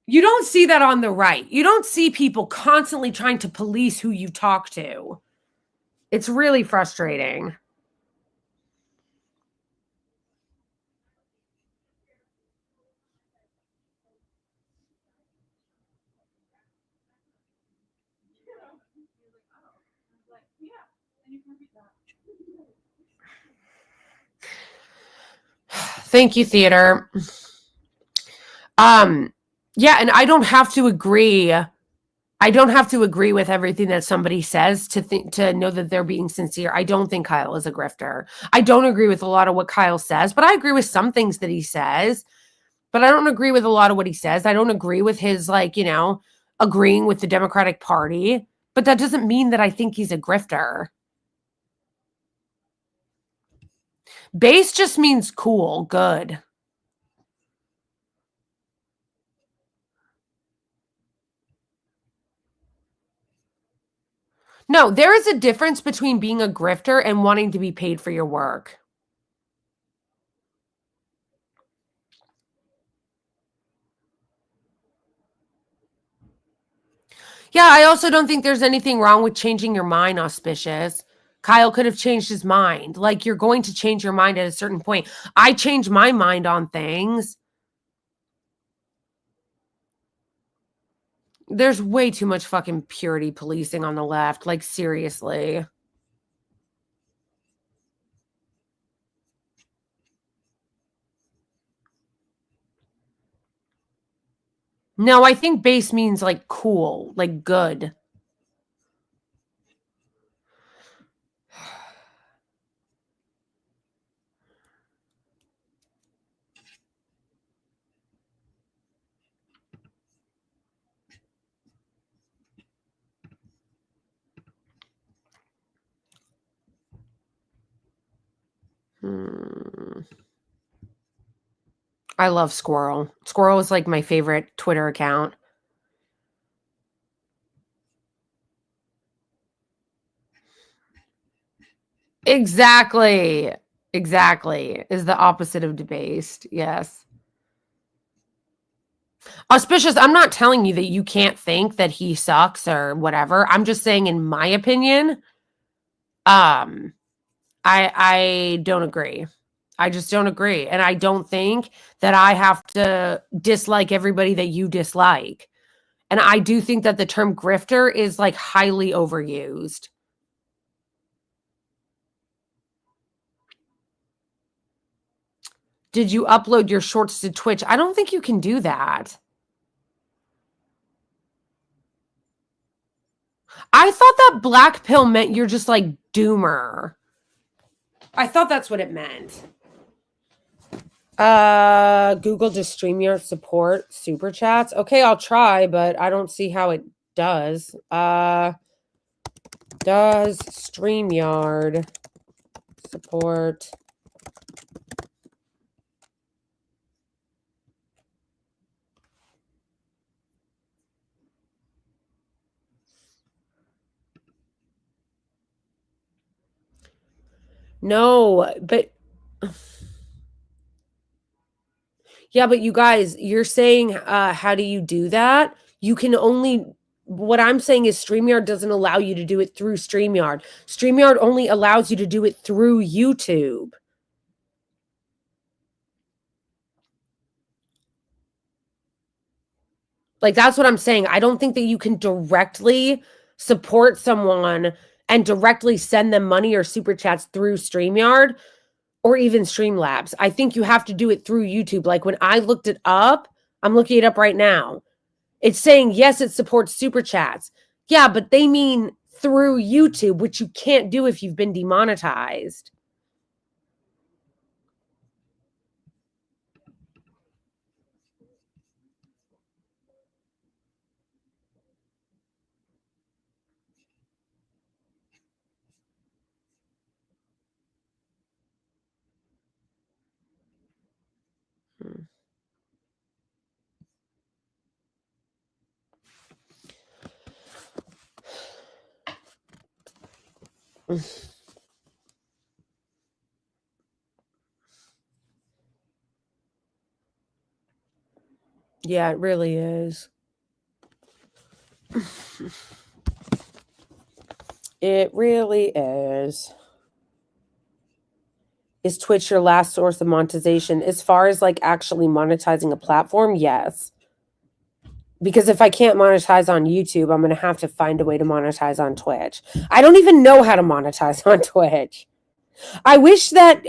You don't see that on the right. You don't see people constantly trying to police who you talk to. It's really frustrating. Thank you, Theater. Yeah, and I don't have to agree. I don't have to agree with everything that somebody says to know that they're being sincere. I don't think Kyle is a grifter. I don't agree with a lot of what Kyle says, but I agree with some things that he says. But I don't agree with a lot of what he says. I don't agree with his, agreeing with the Democratic Party. But that doesn't mean that I think he's a grifter. Base just means cool, good. No, there is a difference between being a grifter and wanting to be paid for your work. Yeah, I also don't think there's anything wrong with changing your mind, Auspicious. Kyle could have changed his mind. Like, you're going to change your mind at a certain point. I change my mind on things. There's way too much fucking purity policing on the left. Like, seriously. No, I think base means like cool, like good. I love Squirrel. Squirrel is like my favorite Twitter account. Exactly. Exactly. Is the opposite of debased. Yes. Auspicious, I'm not telling you that you can't think that he sucks or whatever. I'm just saying, in my opinion, I don't agree. I just don't agree. And I don't think that I have to dislike everybody that you dislike. And I do think that the term grifter is like highly overused. Did you upload your shorts to Twitch? I don't think you can do that. I thought that black pill meant you're just like doomer. I thought that's what it meant. Google does StreamYard support super chats? Okay, I'll try, but I don't see how it does. Does StreamYard support? No, but yeah, but you guys, you're saying, how do you do that? You can only, what I'm saying is StreamYard doesn't allow you to do it through StreamYard. StreamYard only allows you to do it through YouTube. Like, that's what I'm saying. I don't think that you can directly support someone and directly send them money or super chats through StreamYard or even Streamlabs. I think you have to do it through YouTube. Like, when I looked it up, I'm looking it up right now. It's saying, yes, it supports super chats. Yeah, but they mean through YouTube, which you can't do if you've been demonetized. Yeah, it really is. It really is. Is Twitch your last source of monetization? As far as like actually monetizing a platform, yes. Because if I can't monetize on YouTube, I'm going to have to find a way to monetize on Twitch. I don't even know how to monetize on Twitch. I wish that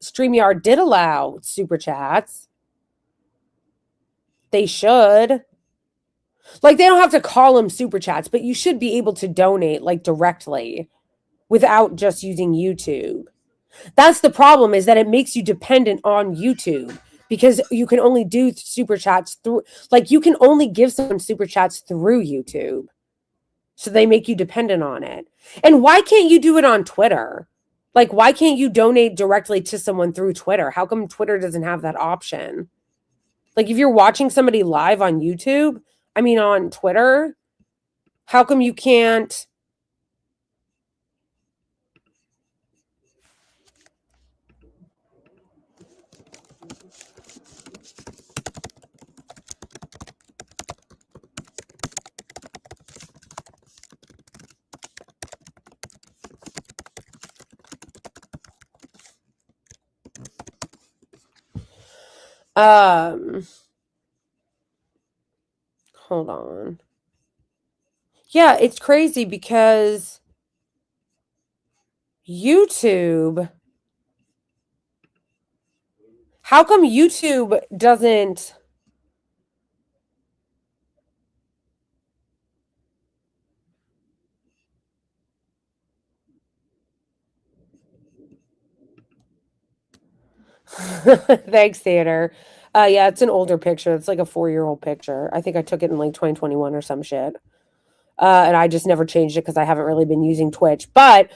StreamYard did allow super chats. They should. Like, they don't have to call them super chats, but you should be able to donate like directly without just using YouTube. That's the problem, is that it makes you dependent on YouTube because you can only do super chats through, like, you can only give someone super chats through YouTube. So they make you dependent on it. And why can't you do it on Twitter? Like, why can't you donate directly to someone through Twitter? How come Twitter doesn't have that option? Like, if you're watching somebody live on YouTube, I mean, on Twitter, how come you can't? Hold on. Yeah, it's crazy because YouTube. How come YouTube doesn't? Thanks, Theater. Yeah, it's an older picture. It's like a 4-year-old picture. I think I took it in like 2021 or some shit. And I just never changed it because I haven't really been using Twitch. But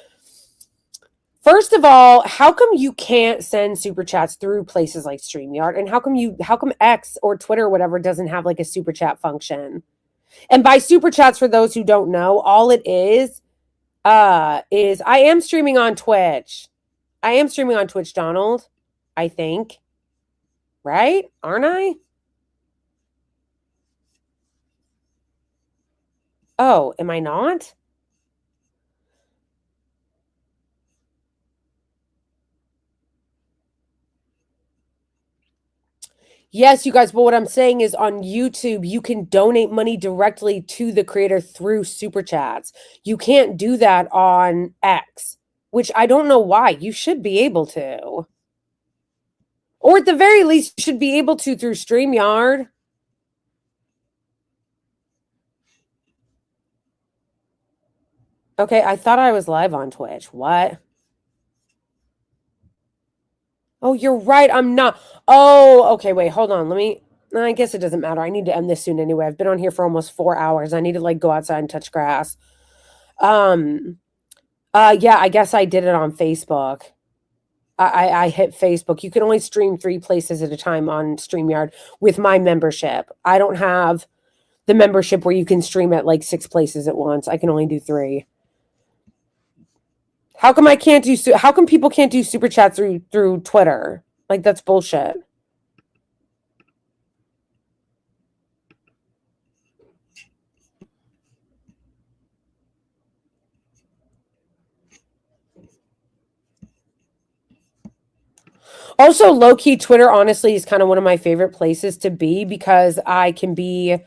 first of all, how come you can't send super chats through places like StreamYard? And how come X or Twitter or whatever doesn't have like a super chat function? And by super chats, for those who don't know, all it is I am streaming on Twitch. I am streaming on Twitch, Donald. I think. Right? Aren't I? Oh, am I not? Yes, you guys, but what I'm saying is on YouTube, you can donate money directly to the creator through super chats. You can't do that on X, which I don't know why. You should be able to. Or at the very least, you should be able to through StreamYard. Okay, I thought I was live on Twitch. What? Oh, you're right. I'm not. Oh, okay. Wait, hold on. I guess it doesn't matter. I need to end this soon anyway. I've been on here for almost 4 hours. I need to like go outside and touch grass. Yeah, I guess I did it on Facebook. I hit Facebook. You can only stream 3 places at a time on StreamYard with my membership. I don't have the membership where you can stream at like 6 places at once. I can only do 3. How come how come people can't do super chat through Twitter? Like that's bullshit. Also, low-key, Twitter, honestly, is kind of one of my favorite places to be because I can be,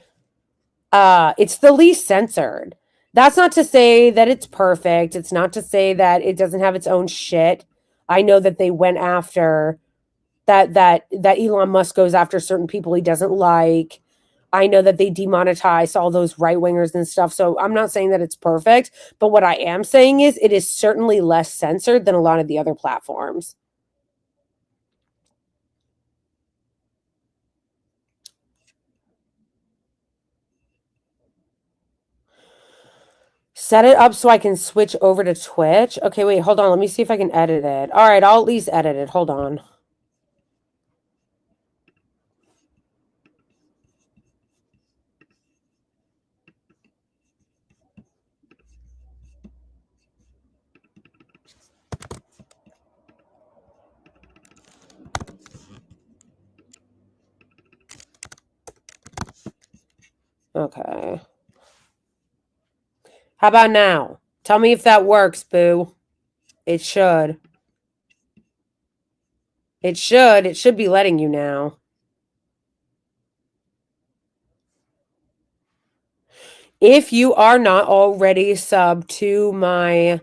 it's the least censored. That's not to say that it's perfect. It's not to say that it doesn't have its own shit. I know that they went after, that Elon Musk goes after certain people he doesn't like. I know that they demonetized all those right-wingers and stuff. So I'm not saying that it's perfect. But what I am saying is it is certainly less censored than a lot of the other platforms. Set it up so I can switch over to Twitch. Okay, wait, hold on. Let me see if I can edit it. All right, I'll at least edit it. Hold on. Okay. How about now? Tell me if that works, boo. It should. It should. It should be letting you now. If you are not already subbed to my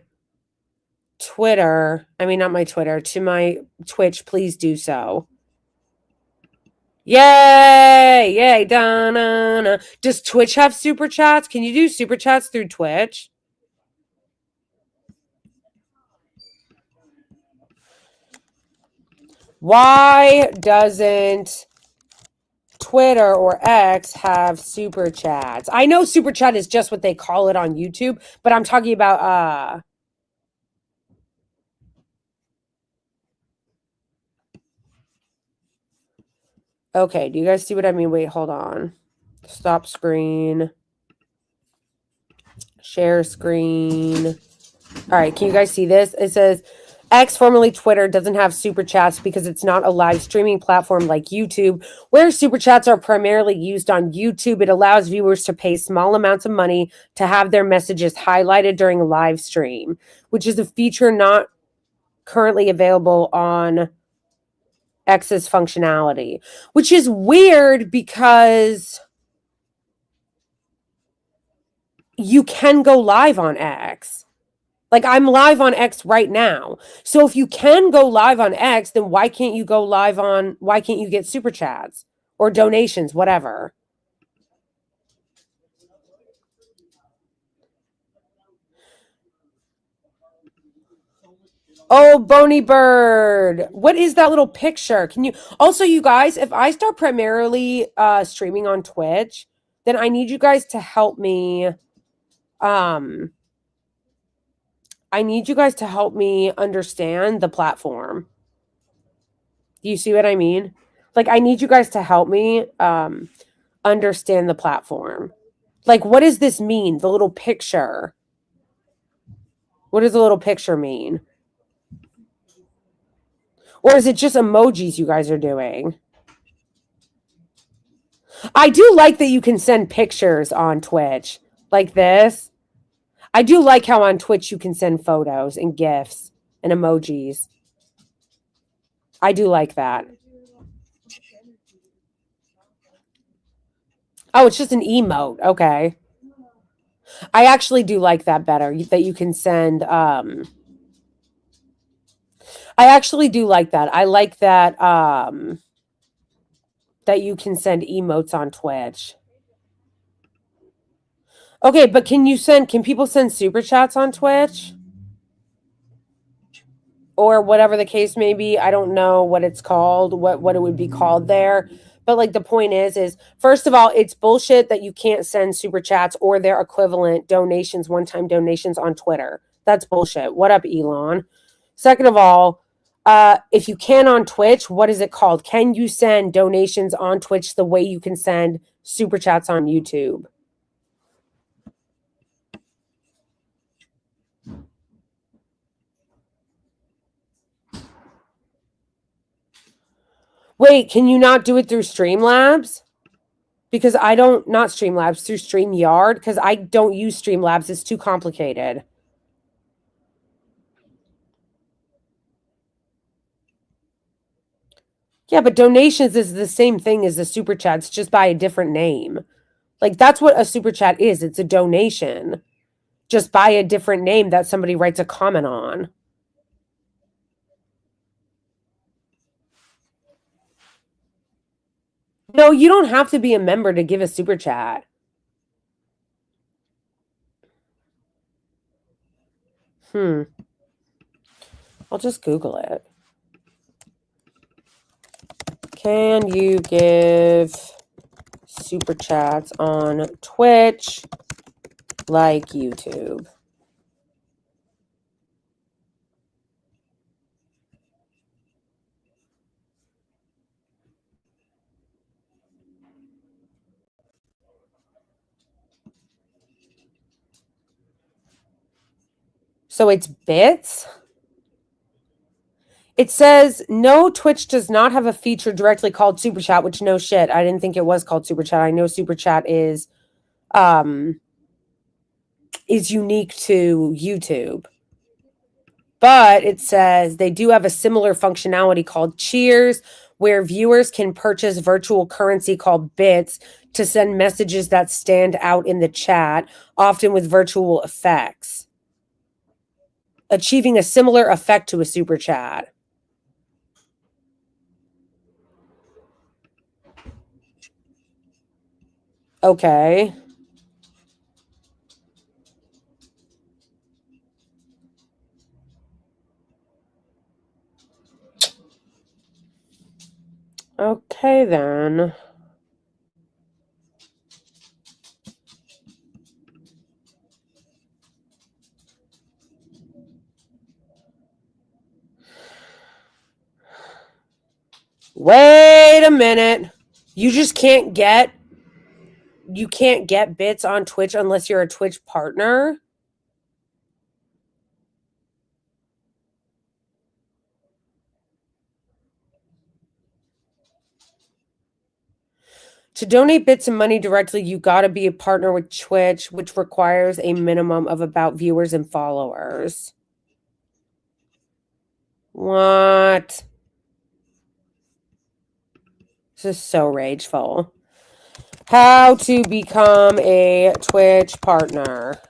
Twitter, I mean, not my Twitter, to my Twitch, please do so. Yay! Yay! Da-na-na. Does Twitch have super chats? Can you do super chats through Twitch? Why doesn't Twitter or X have super chats? I know super chat is just what they call it on YouTube, but I'm talking about okay, do you guys see what I mean? Wait, hold on. Stop screen. Share screen. All right, can you guys see this? It says X, formerly Twitter, doesn't have super chats because it's not a live streaming platform like YouTube, where super chats are primarily used on YouTube. It allows viewers to pay small amounts of money to have their messages highlighted during a live stream, which is a feature not currently available on X's functionality, which is weird because you can go live on X. Like, I'm live on X right now. So if you can go live on X, then why can't you get super chats or donations, whatever? Oh, Bony Bird. What is that little picture? Can you also, you guys, if I start primarily streaming on Twitch, then I need you guys to help me. I need you guys to help me understand the platform. Do you see what I mean? Like, I need you guys to help me understand the platform. Like, what does this mean? The little picture. What does the little picture mean? Or is it just emojis you guys are doing? I do like that you can send pictures on Twitch like this. I do like how on Twitch you can send photos and GIFs and emojis. I do like that. Oh, it's just an emote. Okay. I actually do like that better, that you can send I actually do like that. I like that that you can send emotes on Twitch. Okay, but can people send super chats on Twitch? Or whatever the case may be. I don't know what it's called, what it would be called there. But like the point is first of all, it's bullshit that you can't send super chats or their equivalent donations, one-time donations on Twitter. That's bullshit. What up, Elon? Second of all, if you can on Twitch, what is it called? Can you send donations on Twitch the way you can send super chats on YouTube? Wait, can you not do it through Streamlabs? Because I don't, not Streamlabs, through StreamYard, because I don't use Streamlabs. It's too complicated. Yeah, but donations is the same thing as the super chats, just by a different name. Like, that's what a super chat is. It's a donation, just by a different name that somebody writes a comment on. No, you don't have to be a member to give a super chat. I'll just Google it. Can you give super chats on Twitch like YouTube? So it's bits? It says, no, Twitch does not have a feature directly called Super Chat, which no shit. I didn't think it was called Super Chat. I know Super Chat is unique to YouTube. But it says they do have a similar functionality called Cheers, where viewers can purchase virtual currency called bits to send messages that stand out in the chat, often with virtual effects, achieving a similar effect to a super chat. Okay. Okay, then. Wait a minute. You just can't get bits on Twitch unless you're a Twitch partner? To donate bits and money directly, you got to be a partner with Twitch, which requires a minimum of about viewers and followers. What? This is so rageful. How to become a Twitch partner.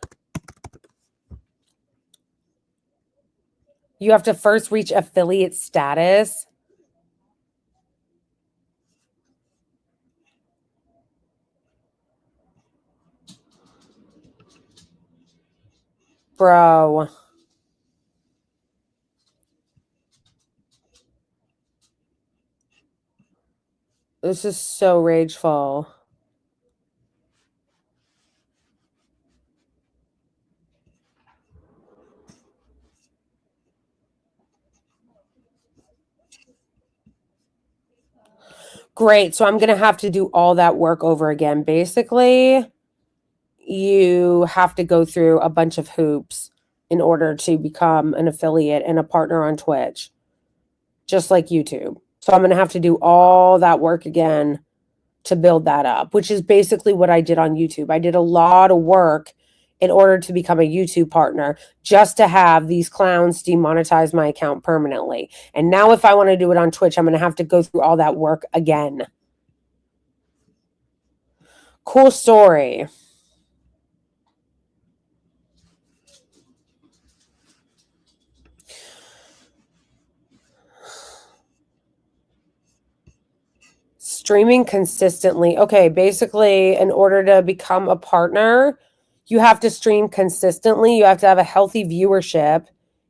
You have to first reach affiliate status. Bro. This is so rageful. Great. So I'm going to have to do all that work over again. Basically, you have to go through a bunch of hoops in order to become an affiliate and a partner on Twitch, just like YouTube. So I'm going to have to do all that work again to build that up, which is basically what I did on YouTube. I did a lot of work in order to become a YouTube partner just to have these clowns demonetize my account permanently. And now if I want to do it on Twitch, I'm going to have to go through all that work again. Cool story. Streaming consistently. Okay, basically, in order to become a partner, you have to stream consistently. You have to have a healthy viewership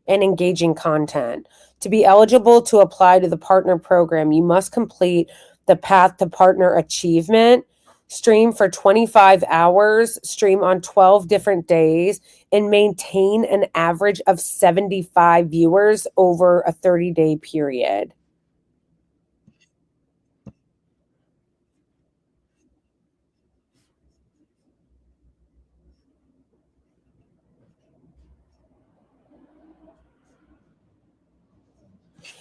and engaging content. To be eligible to apply to the partner program, you must complete the Path to Partner Achievement, stream for 25 hours, stream on 12 different days, and maintain an average of 75 viewers over a 30-day period.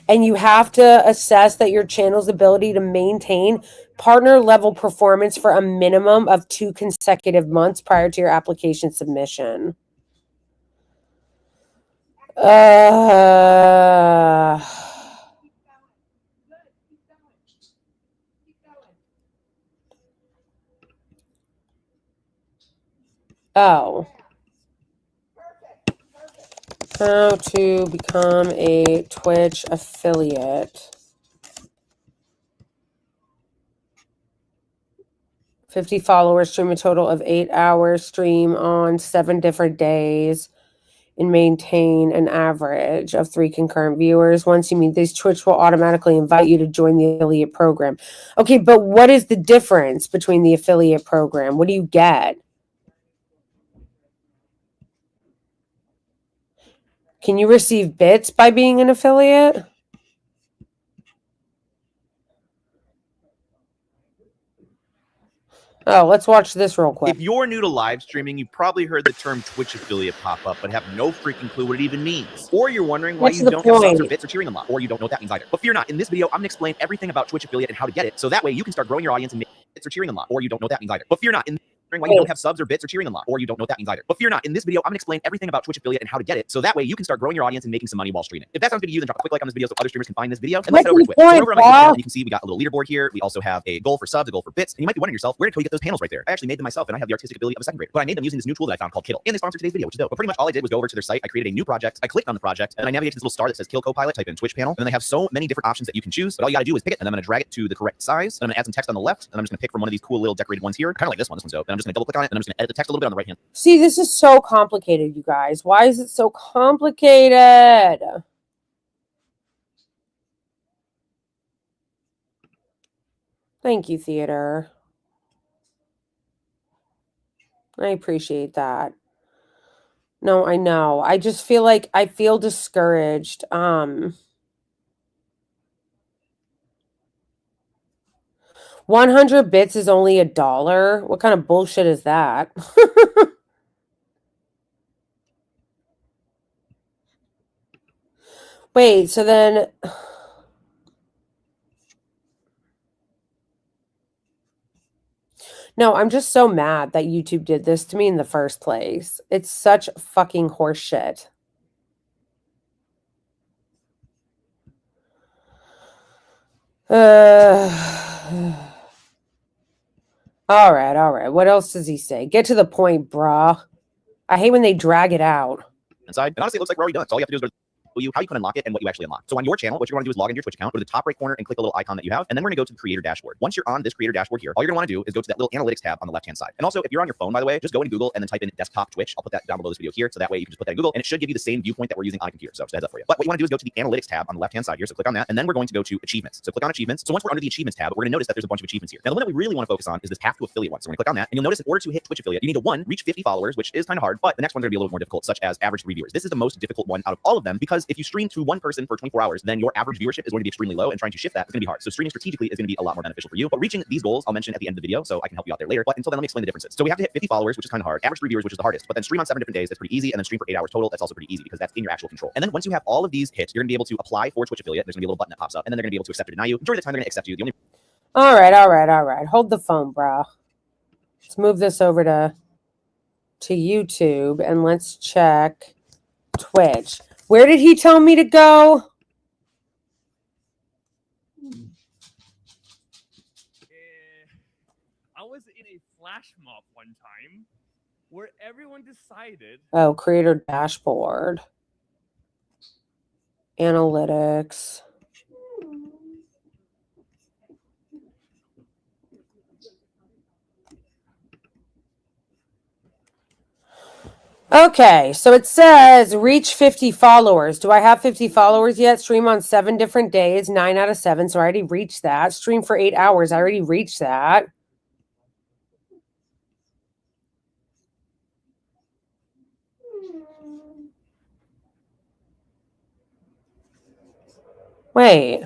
And you have to assess that your channel's ability to maintain partner level performance for a minimum of 2 consecutive months prior to your application submission. Oh. How to become a Twitch affiliate. 50 followers, stream a total of 8 hours, stream on 7 different days, and maintain an average of 3 concurrent viewers. Once you meet these, Twitch will automatically invite you to join the affiliate program. Okay, but what is the difference between the affiliate program? What do you get? Can you receive bits by being an affiliate? Oh, let's watch this real quick. If you're new to live streaming, you've probably heard the term Twitch affiliate pop up, but have no freaking clue what it even means. Or you're wondering why What's you the don't have subs or point? bits or cheering them up, or you don't know what that means either. But fear not, in this video, I'm gonna explain everything about Twitch affiliate and how to get it, so that way you can start growing your audience and make bits or cheering them up, or you don't know what that means either. But fear not, in why you don't have subs or bits or cheering them up, or you don't know what that means either. But fear not, in this video, I'm gonna explain everything about Twitch affiliate and how to get it, so that way you can start growing your audience and making some money while streaming. If that sounds good to you, then drop a quick like on this video so other streamers can find this video, and let's head over to Twitch. So over on my channel, you can see we got a little leaderboard here. We also have a goal for subs, a goal for bits, and you might be wondering yourself, where did Cody get those panels right there? I actually made them myself, and I have the artistic ability of a second grader. But I made them using this new tool that I found called Kiddle, and they sponsored today's video, which is dope. But pretty much all I did was go over to their site. I created a new project. I clicked on the project, and I navigated to this little star that says Kill Copilot. Type in Twitch panel, and then they have so many different options that you can choose. But all you gotta do is pick it, and I'm gonna drag it to the correct size. And I'm gonna add some text on the left, and I'm just gonna pick from one of these cool little decorated ones here, kind of like this one. This one's dope. And I'm just gonna double click on it, and I'm just gonna edit the text a little bit on the right hand. See, this is so complicated, you guys. Why is it so complicated? Thank you, theater. I appreciate that. No, I know. I just feel like I feel discouraged. 100 bits is only $1. What kind of bullshit is that? Wait, so then... No, I'm just so mad that YouTube did this to me in the first place. It's such fucking horseshit. All right. What else does he say? Get to the point, brah. I hate when they drag it out. inside. And honestly, it looks like we're already done. So all you have to do is go to how you can unlock it and what you actually unlock. So on your channel, what you're going to do is log into your Twitch account, go to the top right corner and click the little icon that you have, and then we're going to go to the creator dashboard. Once you're on this creator dashboard here, all you're going to want to do is go to that little analytics tab on the left-hand side. And also, if you're on your phone, by the way, just go into Google and then type in desktop Twitch. I'll put that down below this video here, so that way you can just put that in Google, and it should give you the same viewpoint that we're using on a computer. So just a heads up for you. But what you want to do is go to the analytics tab on the left-hand side here. So click on that, and then we're going to go to achievements. So click on achievements. So once we're under the achievements tab, we're going to notice that there's a bunch of achievements here. Now, the one that we really want to focus on is this path to affiliate one. So we're going to click on that, and you'll notice in order to hit Twitch affiliate, you need to one, reach 50 followers, which is kind of hard, but the next one's going to be a little more difficult, such as average 3 viewers. This is the most difficult one out of all of them because if you stream to one person for 24 hours, then your average viewership is going to be extremely low, and trying to shift that is going to be hard. So streaming strategically is going to be a lot more beneficial for you. But reaching these goals, I'll mention at the end of the video, so I can help you out there later. But until then, let me explain the differences. So we have to hit 50 followers, which is kind of hard. Average 3 viewers, which is the hardest. But then stream on 7 different days, that's pretty easy. And then stream for 8 hours total, that's also pretty easy because that's in your actual control. And then once you have all of these hits, you're going to be able to apply for Twitch affiliate. There's going to be a little button that pops up, and then they're going to be able to accept or deny you. Majority of the time, they're going to accept you. The only All right. Hold the phone, bro. Let's move this over to YouTube and let's check Twitch. Where did he tell me to go? I was in a flash mob one time where everyone decided. Oh, creator dashboard. Analytics. Okay, so it says reach 50 followers. Do I have 50 followers yet? Stream on 7 different days, 9 out of 7. So I already reached that. Stream for 8 hours. I already reached that. Wait.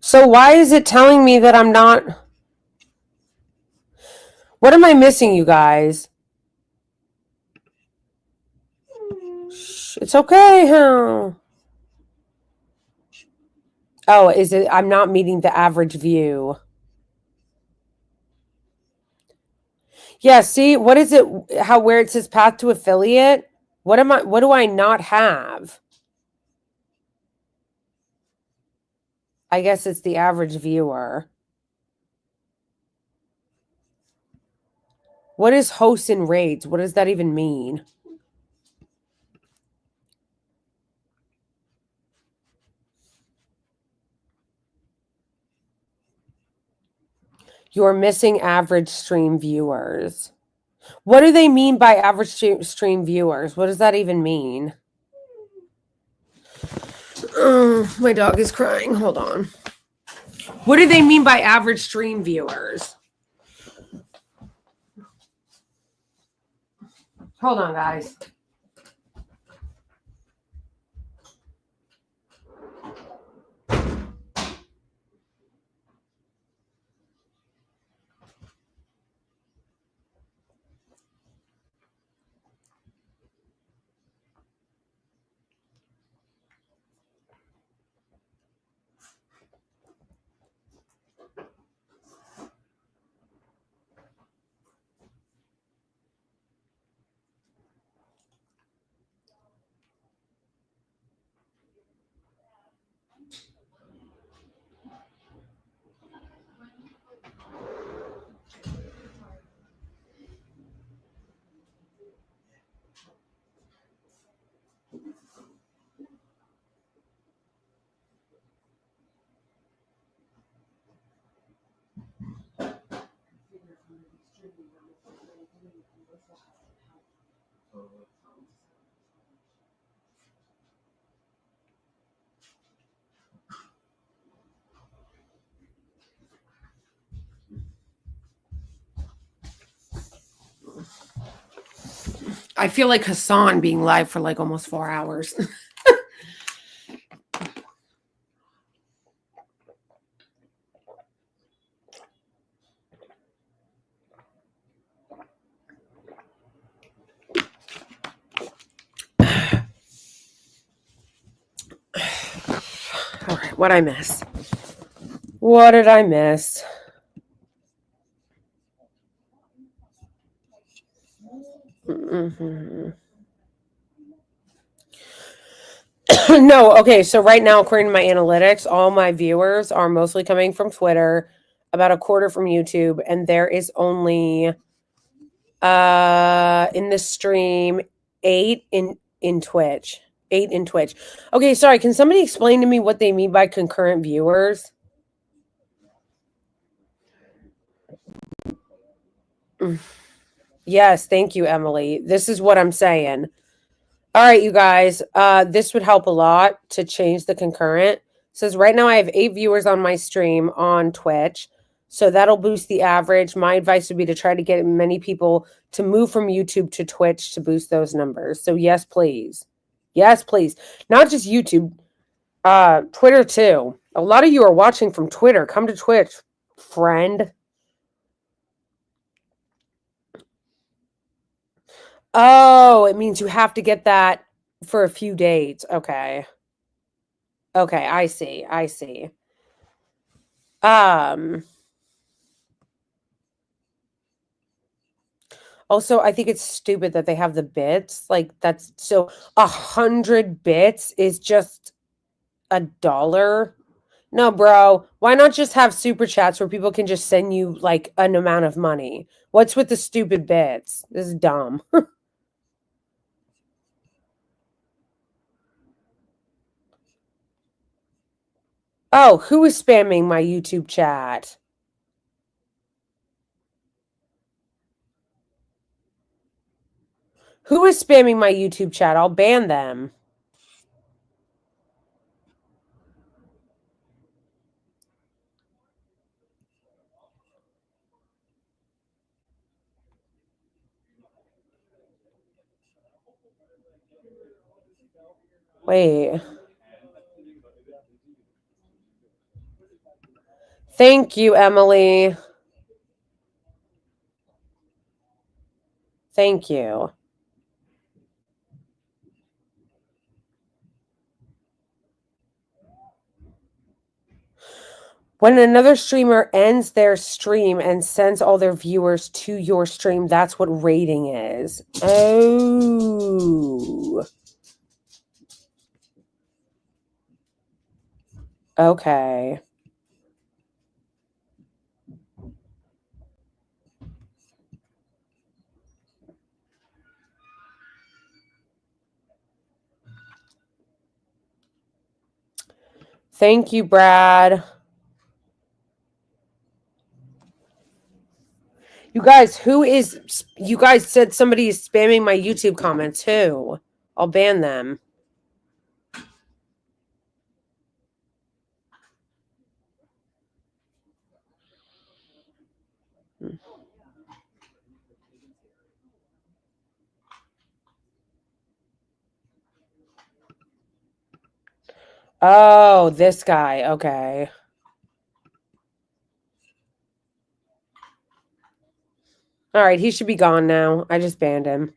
So why is it telling me that I'm not... What am I missing, you guys? Shh, it's okay. Huh? Oh, is it? I'm not meeting the average view. Yeah, see, what is it? Where it says path to affiliate? What do I not have? I guess it's the average viewer. What is hosts and raids? What does that even mean? You're missing average stream viewers. What do they mean by average stream viewers? What does that even mean? My dog is crying. Hold on. What do they mean by average stream viewers? Hold on, guys. I feel like Hassan being live for like almost 4 hours. All right, what'd I miss? What did I miss? No, okay, so right now, according to my analytics, all my viewers are mostly coming from Twitter, about a quarter from YouTube, and there is only in the stream 8 in Twitch. 8 in Twitch. Okay, sorry, can somebody explain to me what they mean by concurrent viewers? Yes, thank you, Emily. This is what I'm saying. All right, you guys, this would help a lot to change the concurrent. It says right now I have 8 viewers on my stream on Twitch, so that'll boost the average. My advice would be to try to get many people to move from YouTube to Twitch to boost those numbers. So yes, please. Yes, please. Not just YouTube, Twitter too. A lot of you are watching from Twitter. Come to Twitch, friend. Oh, it means you have to get that for a few days. Okay. Okay, I see. I see. Also, I think it's stupid that they have the bits. Like, that's so 100 bits is just $1. No, bro. Why not just have super chats where people can just send you like an amount of money? What's with the stupid bits? This is dumb. Oh, who is spamming my YouTube chat? Who is spamming my YouTube chat? I'll ban them. Wait. Thank you, Emily. Thank you. When another streamer ends their stream and sends all their viewers to your stream, that's what rating is. Oh. Okay. Thank you, Brad. You guys, you guys said somebody is spamming my YouTube comments. Who? I'll ban them. Oh, this guy. Okay. All right, he should be gone now. I just banned him.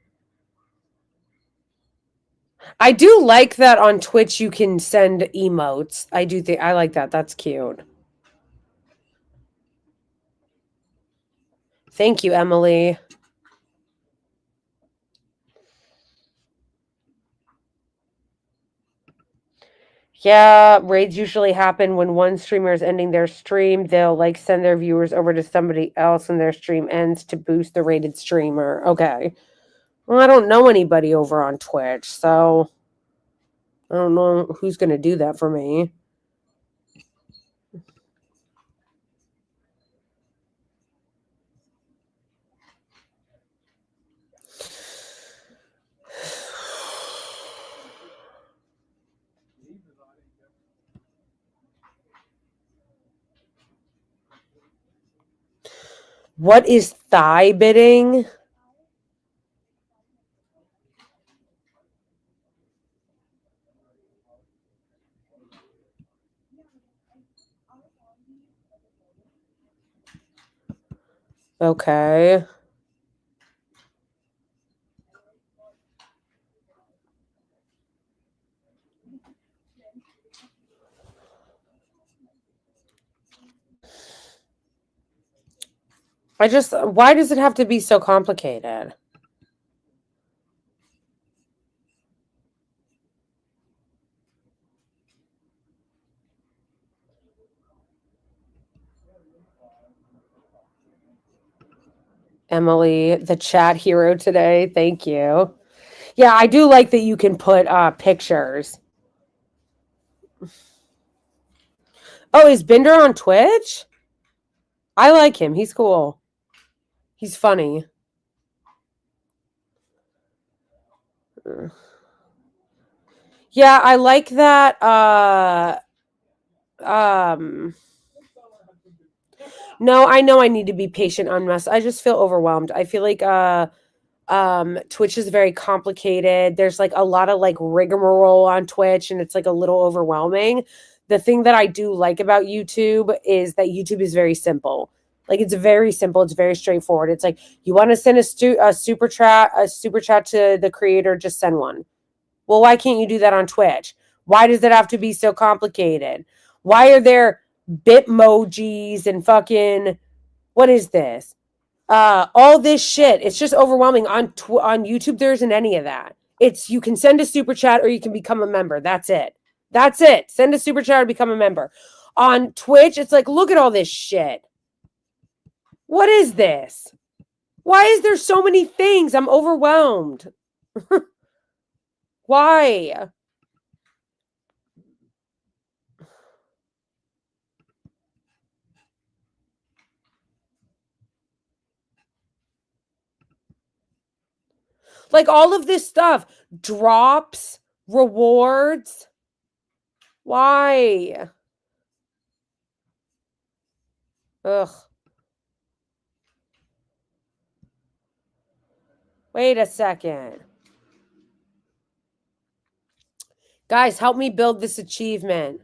I do like that on Twitch you can send emotes. I do think I like that. That's cute. Thank you, Emily. Yeah, raids usually happen when one streamer is ending their stream. They'll like send their viewers over to somebody else and their stream ends to boost the rated streamer. Okay. Well, I don't know anybody over on Twitch, so I don't know who's going to do that for me. What is thigh bidding? Okay. Why does it have to be so complicated? Emily, the chat hero today. Thank you. Yeah, I do like that you can put pictures. Oh, is Binder on Twitch? I like him. He's cool. He's funny. Yeah, I like that. No, I know I need to be patient on Mess. I just feel overwhelmed. I feel like Twitch is very complicated. There's like a lot of like rigmarole on Twitch, and it's like a little overwhelming. The thing that I do like about YouTube is that YouTube is very simple. Like it's very simple. It's very straightforward. It's like you want to send a super chat to the creator, just send one. Well, why can't you do that on Twitch? Why does it have to be so complicated? Why are there Bitmojis and fucking what is this? All this shit. It's just overwhelming. On YouTube, there isn't any of that. It's you can send a super chat or you can become a member. That's it. That's it. Send a super chat or become a member. On Twitch, it's like, look at all this shit. What is this? Why is there so many things? I'm overwhelmed. Why? Like all of this stuff, drops, rewards. Why? Ugh. Wait a second. Guys, help me build this achievement.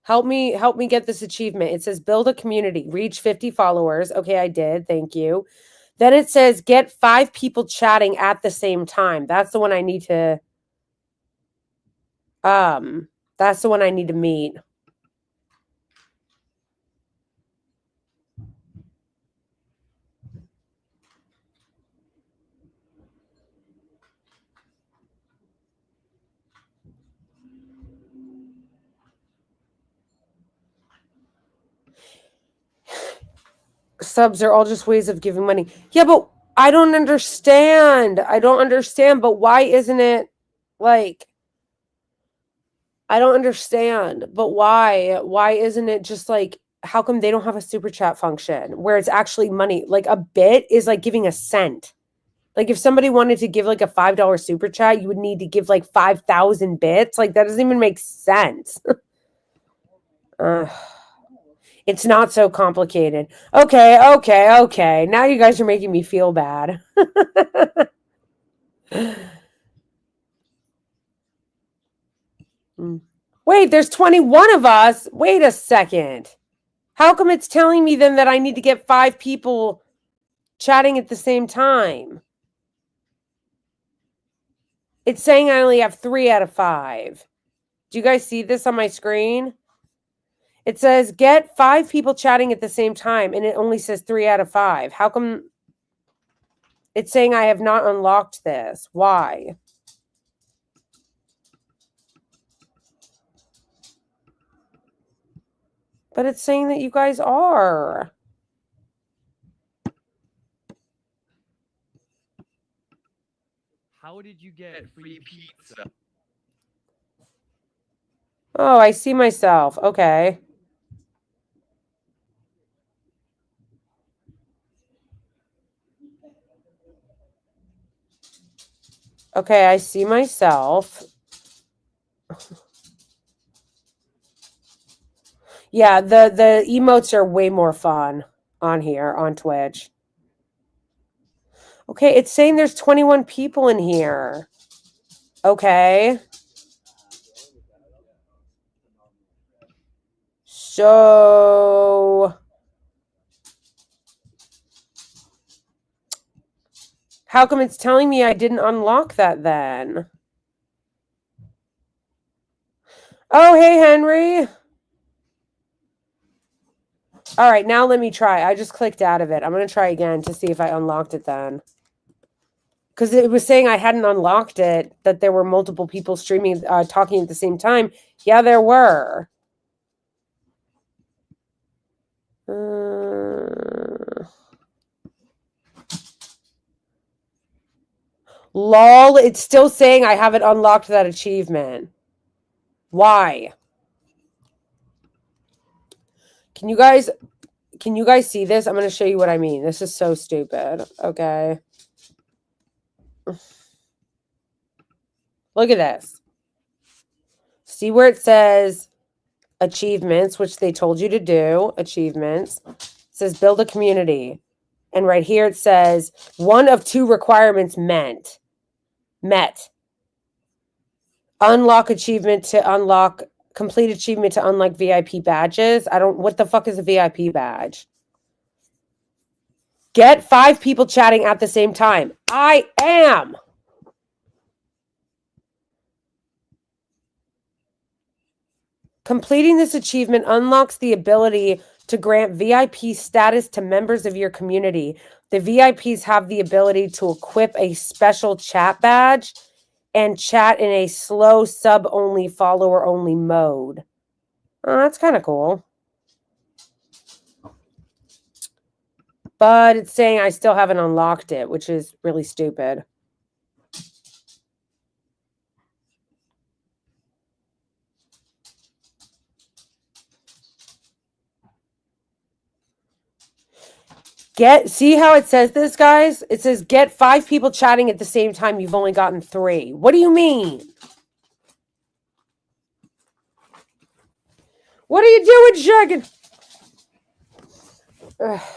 Help me get this achievement. It says build a community, reach 50 followers. Okay, I did. Thank you. Then it says get 5 people chatting at the same time. That's the one I need to meet. Subs are all just ways of giving money. Yeah, but I don't understand. But why isn't it like I don't understand. But why? Why isn't it just like how come they don't have a super chat function where it's actually money? Like a bit is like giving a cent. Like if somebody wanted to give like a $5 super chat, you would need to give like 5,000 bits. Like that doesn't even make sense. It's not so complicated. Okay. Now you guys are making me feel bad. Wait, there's 21 of us. Wait a second. How come it's telling me then that I need to get 5 people chatting at the same time? It's saying I only have 3 out of 5. Do you guys see this on my screen? It says get 5 people chatting at the same time, and it only says 3 out of 5. How come it's saying I have not unlocked this? Why? But it's saying that you guys are. How did you get free pizza? Oh, I see myself. Okay. Okay, I see myself. Yeah, the emotes are way more fun on here on Twitch. Okay, it's saying there's 21 people in here. Okay. So how come it's telling me I didn't unlock that then? Oh, hey, Henry. All right, now let me try. I just clicked out of it. I'm going to try again to see if I unlocked it then. Because it was saying I hadn't unlocked it, that there were multiple people streaming, talking at the same time. Yeah, there were. Lol, it's still saying I haven't unlocked that achievement. Why? Can you guys see this? I'm going to show you what I mean. This is so stupid. Okay. Look at this. See where it says achievements, which they told you to do, achievements. It says build a community. And right here it says one of two requirements met. Unlock achievement to unlock, complete achievement to unlock VIP badges. What the fuck is a VIP badge? Get 5 people chatting at the same time. I am. Completing this achievement unlocks the ability to grant VIP status to members of your community. The VIPs have the ability to equip a special chat badge and chat in a slow sub-only, follower-only mode. Oh, that's kind of cool. But it's saying I still haven't unlocked it, which is really stupid. See how it says this, guys? It says get 5 people chatting at the same time. You've only gotten 3. What do you mean? What are you doing, Shagan?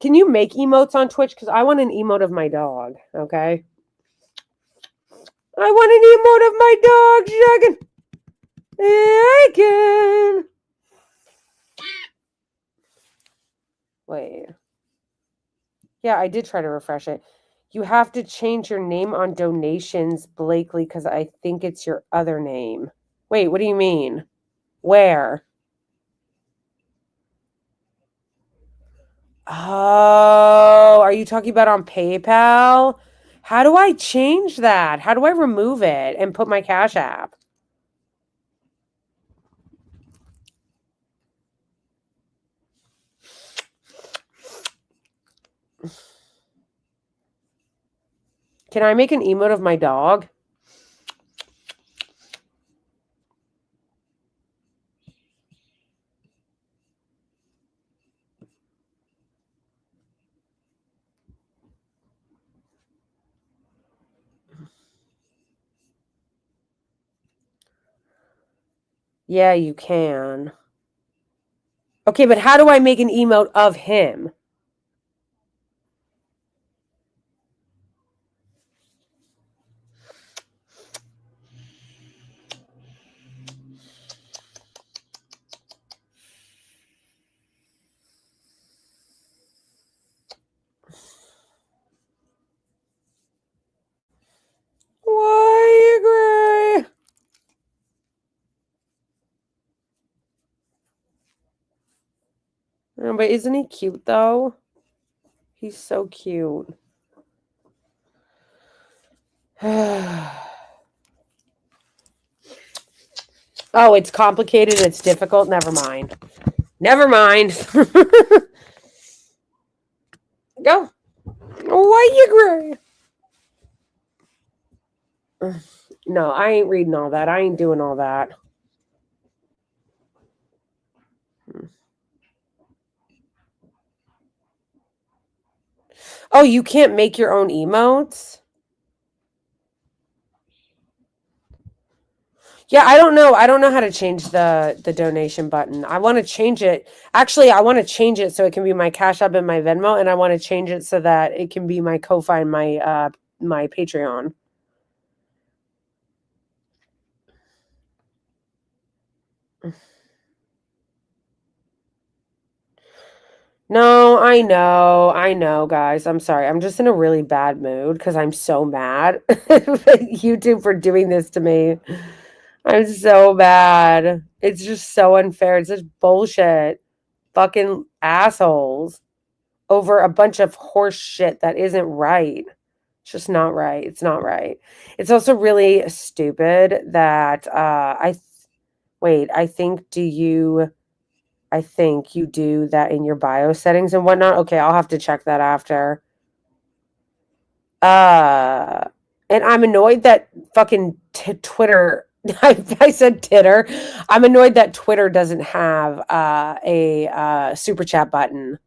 Can you make emotes on Twitch? Because I want an emote of my dog, okay? I want an emote of my dog, Shagan. I can. Wait. Yeah, I did try to refresh it. You have to change your name on donations, Blakely, because I think it's your other name. Wait, what do you mean? Where? Oh, are you talking about on PayPal? How do I change that? How do I remove it and put my Cash App? Can I make an emote of my dog? Yeah, you can. Okay, but how do I make an emote of him? Why agree? Oh, but isn't he cute though? He's so cute. Oh, it's complicated. It's difficult. Never mind. Never mind. Go. Why you agree? No, I ain't reading all that. I ain't doing all that. Oh, you can't make your own emotes? Yeah, I don't know. I don't know how to change the donation button. I want to change it. Actually, I want to change it so it can be my Cash App and my Venmo, and I want to change it so that it can be my Ko-Fi and my my Patreon. No, I know, guys. I'm sorry. I'm just in a really bad mood because I'm so mad at YouTube for doing this to me. I'm so mad. It's just so unfair. It's just bullshit. Fucking assholes over a bunch of horse shit that isn't right. It's just not right. It's not right. It's also really stupid that I think you do that in your bio settings and whatnot. Okay, I'll have to check that after. And I'm annoyed that fucking Twitter. I said titter. I'm annoyed that Twitter doesn't have a super chat button.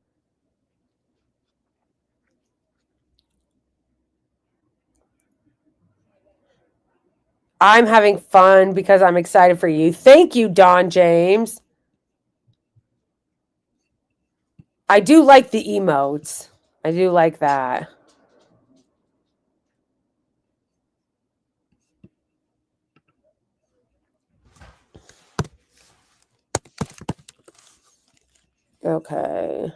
I'm having fun because I'm excited for you. Thank you, Don James. I do like the emotes. I do like that. Okay.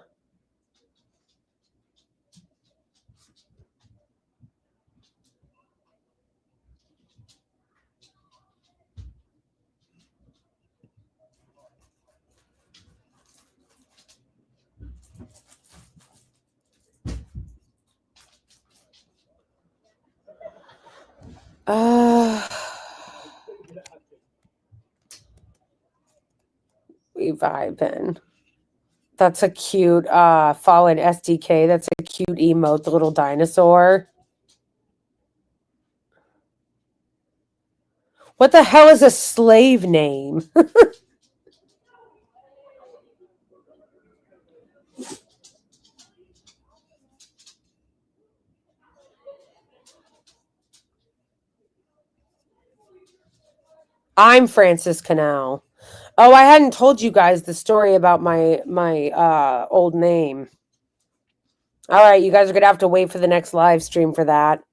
We vibing. That's a cute Fallen SDK. That's a cute emote, the little dinosaur. What the hell is a slave name? I'm Francis Canal. Oh, I hadn't told you guys the story about my old name. All right, you guys are going to have to wait for the next live stream for that.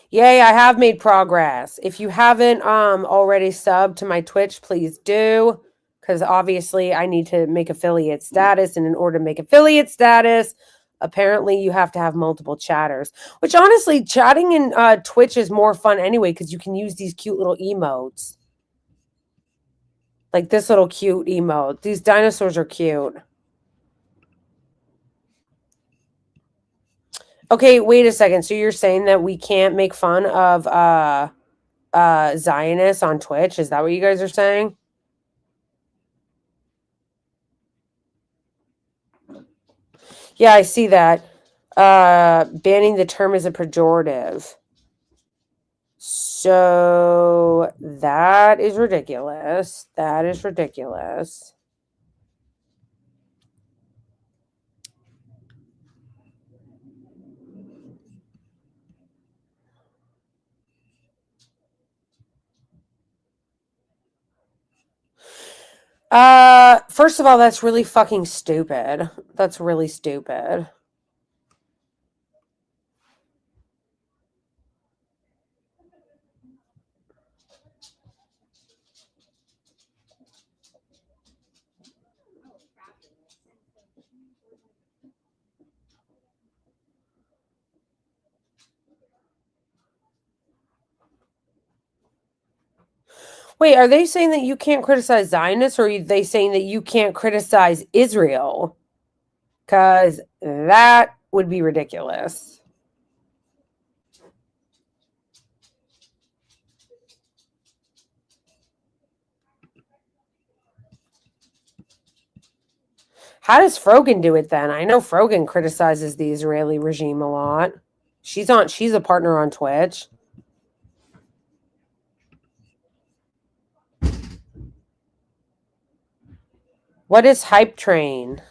Yay, I have made progress. If you haven't already subbed to my Twitch, please do. Because obviously I need to make affiliate status. And in order to make affiliate status, apparently you have to have multiple chatters. Which honestly, chatting in Twitch is more fun anyway. Because you can use these cute little emotes. Like this little cute emote. These dinosaurs are cute. Okay, wait a second. So you're saying that we can't make fun of Zionists on Twitch? Is that what you guys are saying? Yeah, I see that. Banning the term is a pejorative. So that is ridiculous. That is ridiculous. First of all, that's really fucking stupid. That's really stupid. Wait, are they saying that you can't criticize Zionists, or are they saying that you can't criticize Israel? Because that would be ridiculous. How does Frogan do it then? I know Frogan criticizes the Israeli regime a lot. She's a partner on Twitch. What is Hype Train?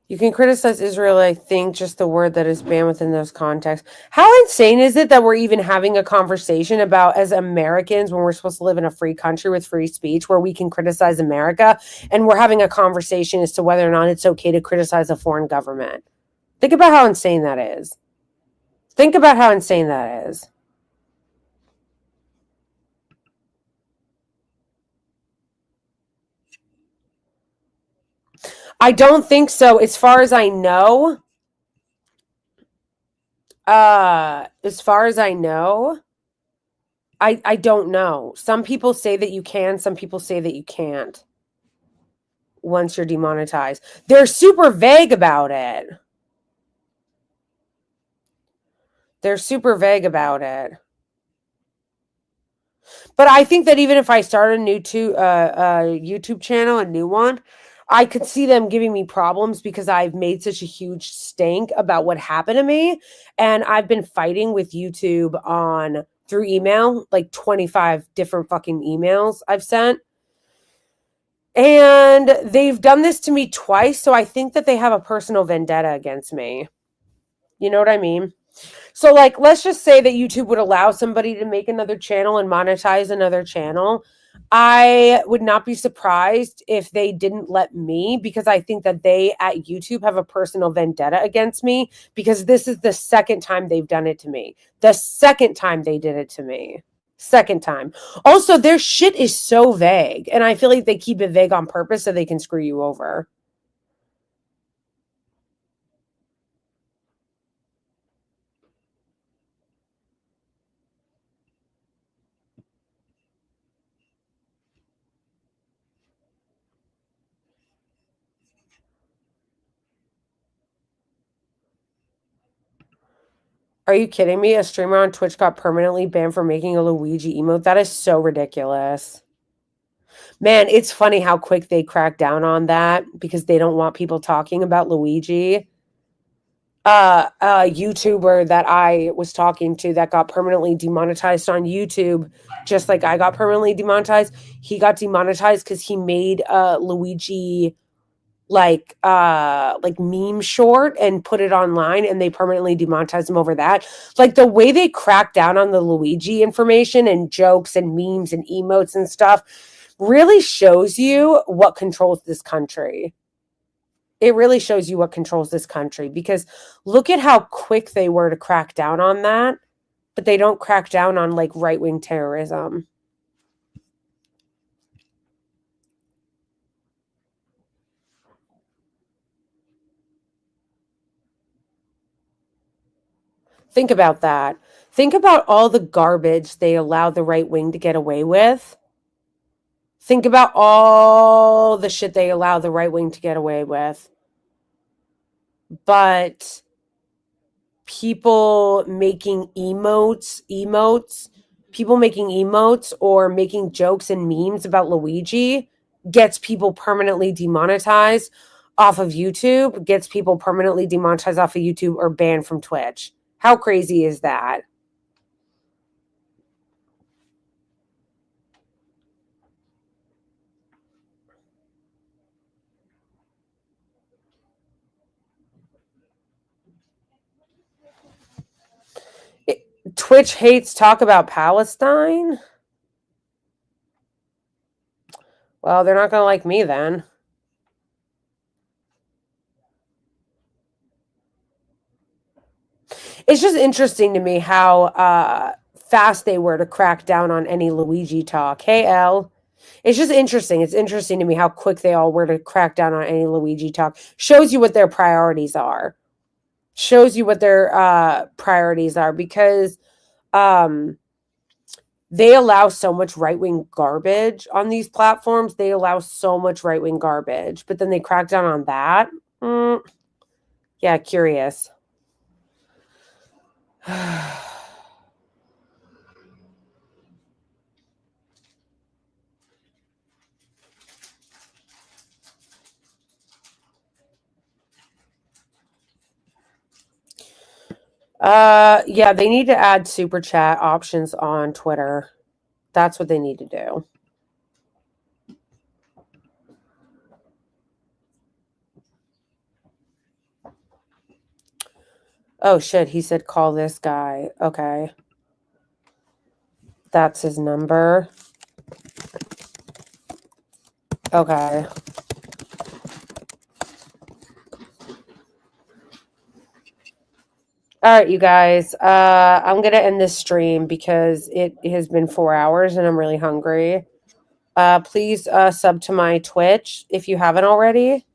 You can criticize Israel, I think, just the word that is banned within those contexts. How insane is it that we're even having a conversation about, as Americans, when we're supposed to live in a free country with free speech, where we can criticize America, and we're having a conversation as to whether or not it's okay to criticize a foreign government? Think about how insane that is. Think about how insane that is. I don't think so. As far as I know, As far as I know, I don't know. Some people say that you can, some people say that you can't once you're demonetized. They're super vague about it. They're super vague about it. But I think that even if I start a new YouTube channel, a new one, I could see them giving me problems because I've made such a huge stink about what happened to me. And I've been fighting with YouTube through email, like 25 different fucking emails I've sent. And they've done this to me twice. So I think that they have a personal vendetta against me. You know what I mean? So, like, let's just say that YouTube would allow somebody to make another channel and monetize another channel. I would not be surprised if they didn't let me, because I think that they at YouTube have a personal vendetta against me, because this is the second time they've done it to me. The second time they did it to me. Second time. Also, their shit is so vague, and I feel like they keep it vague on purpose so they can screw you over. Are you kidding me? A streamer on Twitch got permanently banned for making a Luigi emote. That is so ridiculous. Man, it's funny how quick they crack down on that because they don't want people talking about Luigi. A YouTuber that I was talking to that got permanently demonetized on YouTube, just like I got permanently demonetized, he got demonetized because he made Luigi like meme short and put it online, and they permanently demonetized him over that. Like, the way they crack down on the Luigi information and jokes and memes and emotes and stuff really shows you what controls this country. It really shows you what controls this country, because look at how quick they were to crack down on that, but they don't crack down on like right-wing terrorism. Think about that. Think about all the garbage they allow the right wing to get away with. Think about all the shit they allow the right wing to get away with. But people making emotes, people making emotes or making jokes and memes about Luigi gets people permanently demonetized off of YouTube, gets people permanently demonetized off of YouTube or banned from Twitch. How crazy is that? Twitch hates talk about Palestine? Well, they're not going to like me then. It's just interesting to me how fast they were to crack down on any Luigi talk. Hey, Elle. It's just interesting. It's interesting to me how quick they all were to crack down on any Luigi talk. Shows you what their priorities are. Shows you what their priorities are, because they allow so much right-wing garbage on these platforms. They allow so much right-wing garbage, but then they crack down on that. Yeah, curious. Yeah, they need to add super chat options on Twitter. That's what they need to do. Oh shit, he said call this guy. Okay. That's his number. Okay. All right, you guys. I'm gonna end this stream because it has been 4 hours and I'm really hungry. Please sub to my Twitch if you haven't already.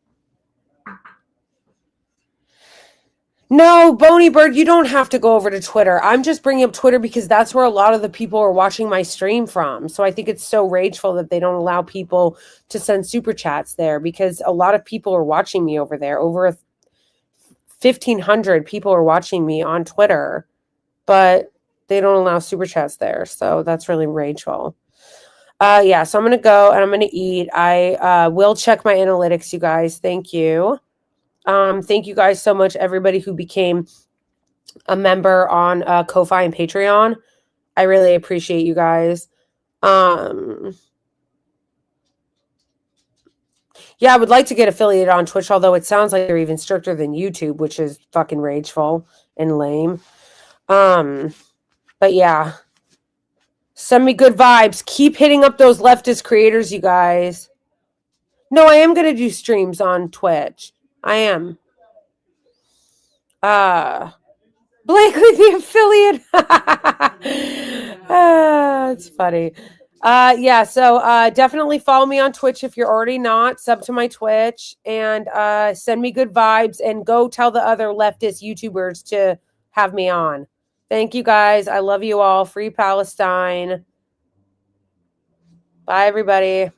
No, Bony Bird, you don't have to go over to Twitter. I'm just bringing up Twitter because that's where a lot of the people are watching my stream from. So I think it's so rageful that they don't allow people to send super chats there because a lot of people are watching me over there. Over 1,500 people are watching me on Twitter, but they don't allow super chats there. So that's really rageful. Yeah, so I'm going to go and I'm going to eat. I will check my analytics, you guys. Thank you. Thank you guys so much, everybody who became a member on Ko-Fi and Patreon. I really appreciate you guys. Yeah, I would like to get affiliated on Twitch, although it sounds like they're even stricter than YouTube, which is fucking rageful and lame. But yeah. Send me good vibes. Keep hitting up those leftist creators, you guys. No, I am going to do streams on Twitch. I am. Blakely the affiliate. It's funny. Yeah, so definitely follow me on Twitch if you're already not. Sub to my Twitch and send me good vibes and go tell the other leftist YouTubers to have me on. Thank you guys. I love you all. Free Palestine. Bye, everybody.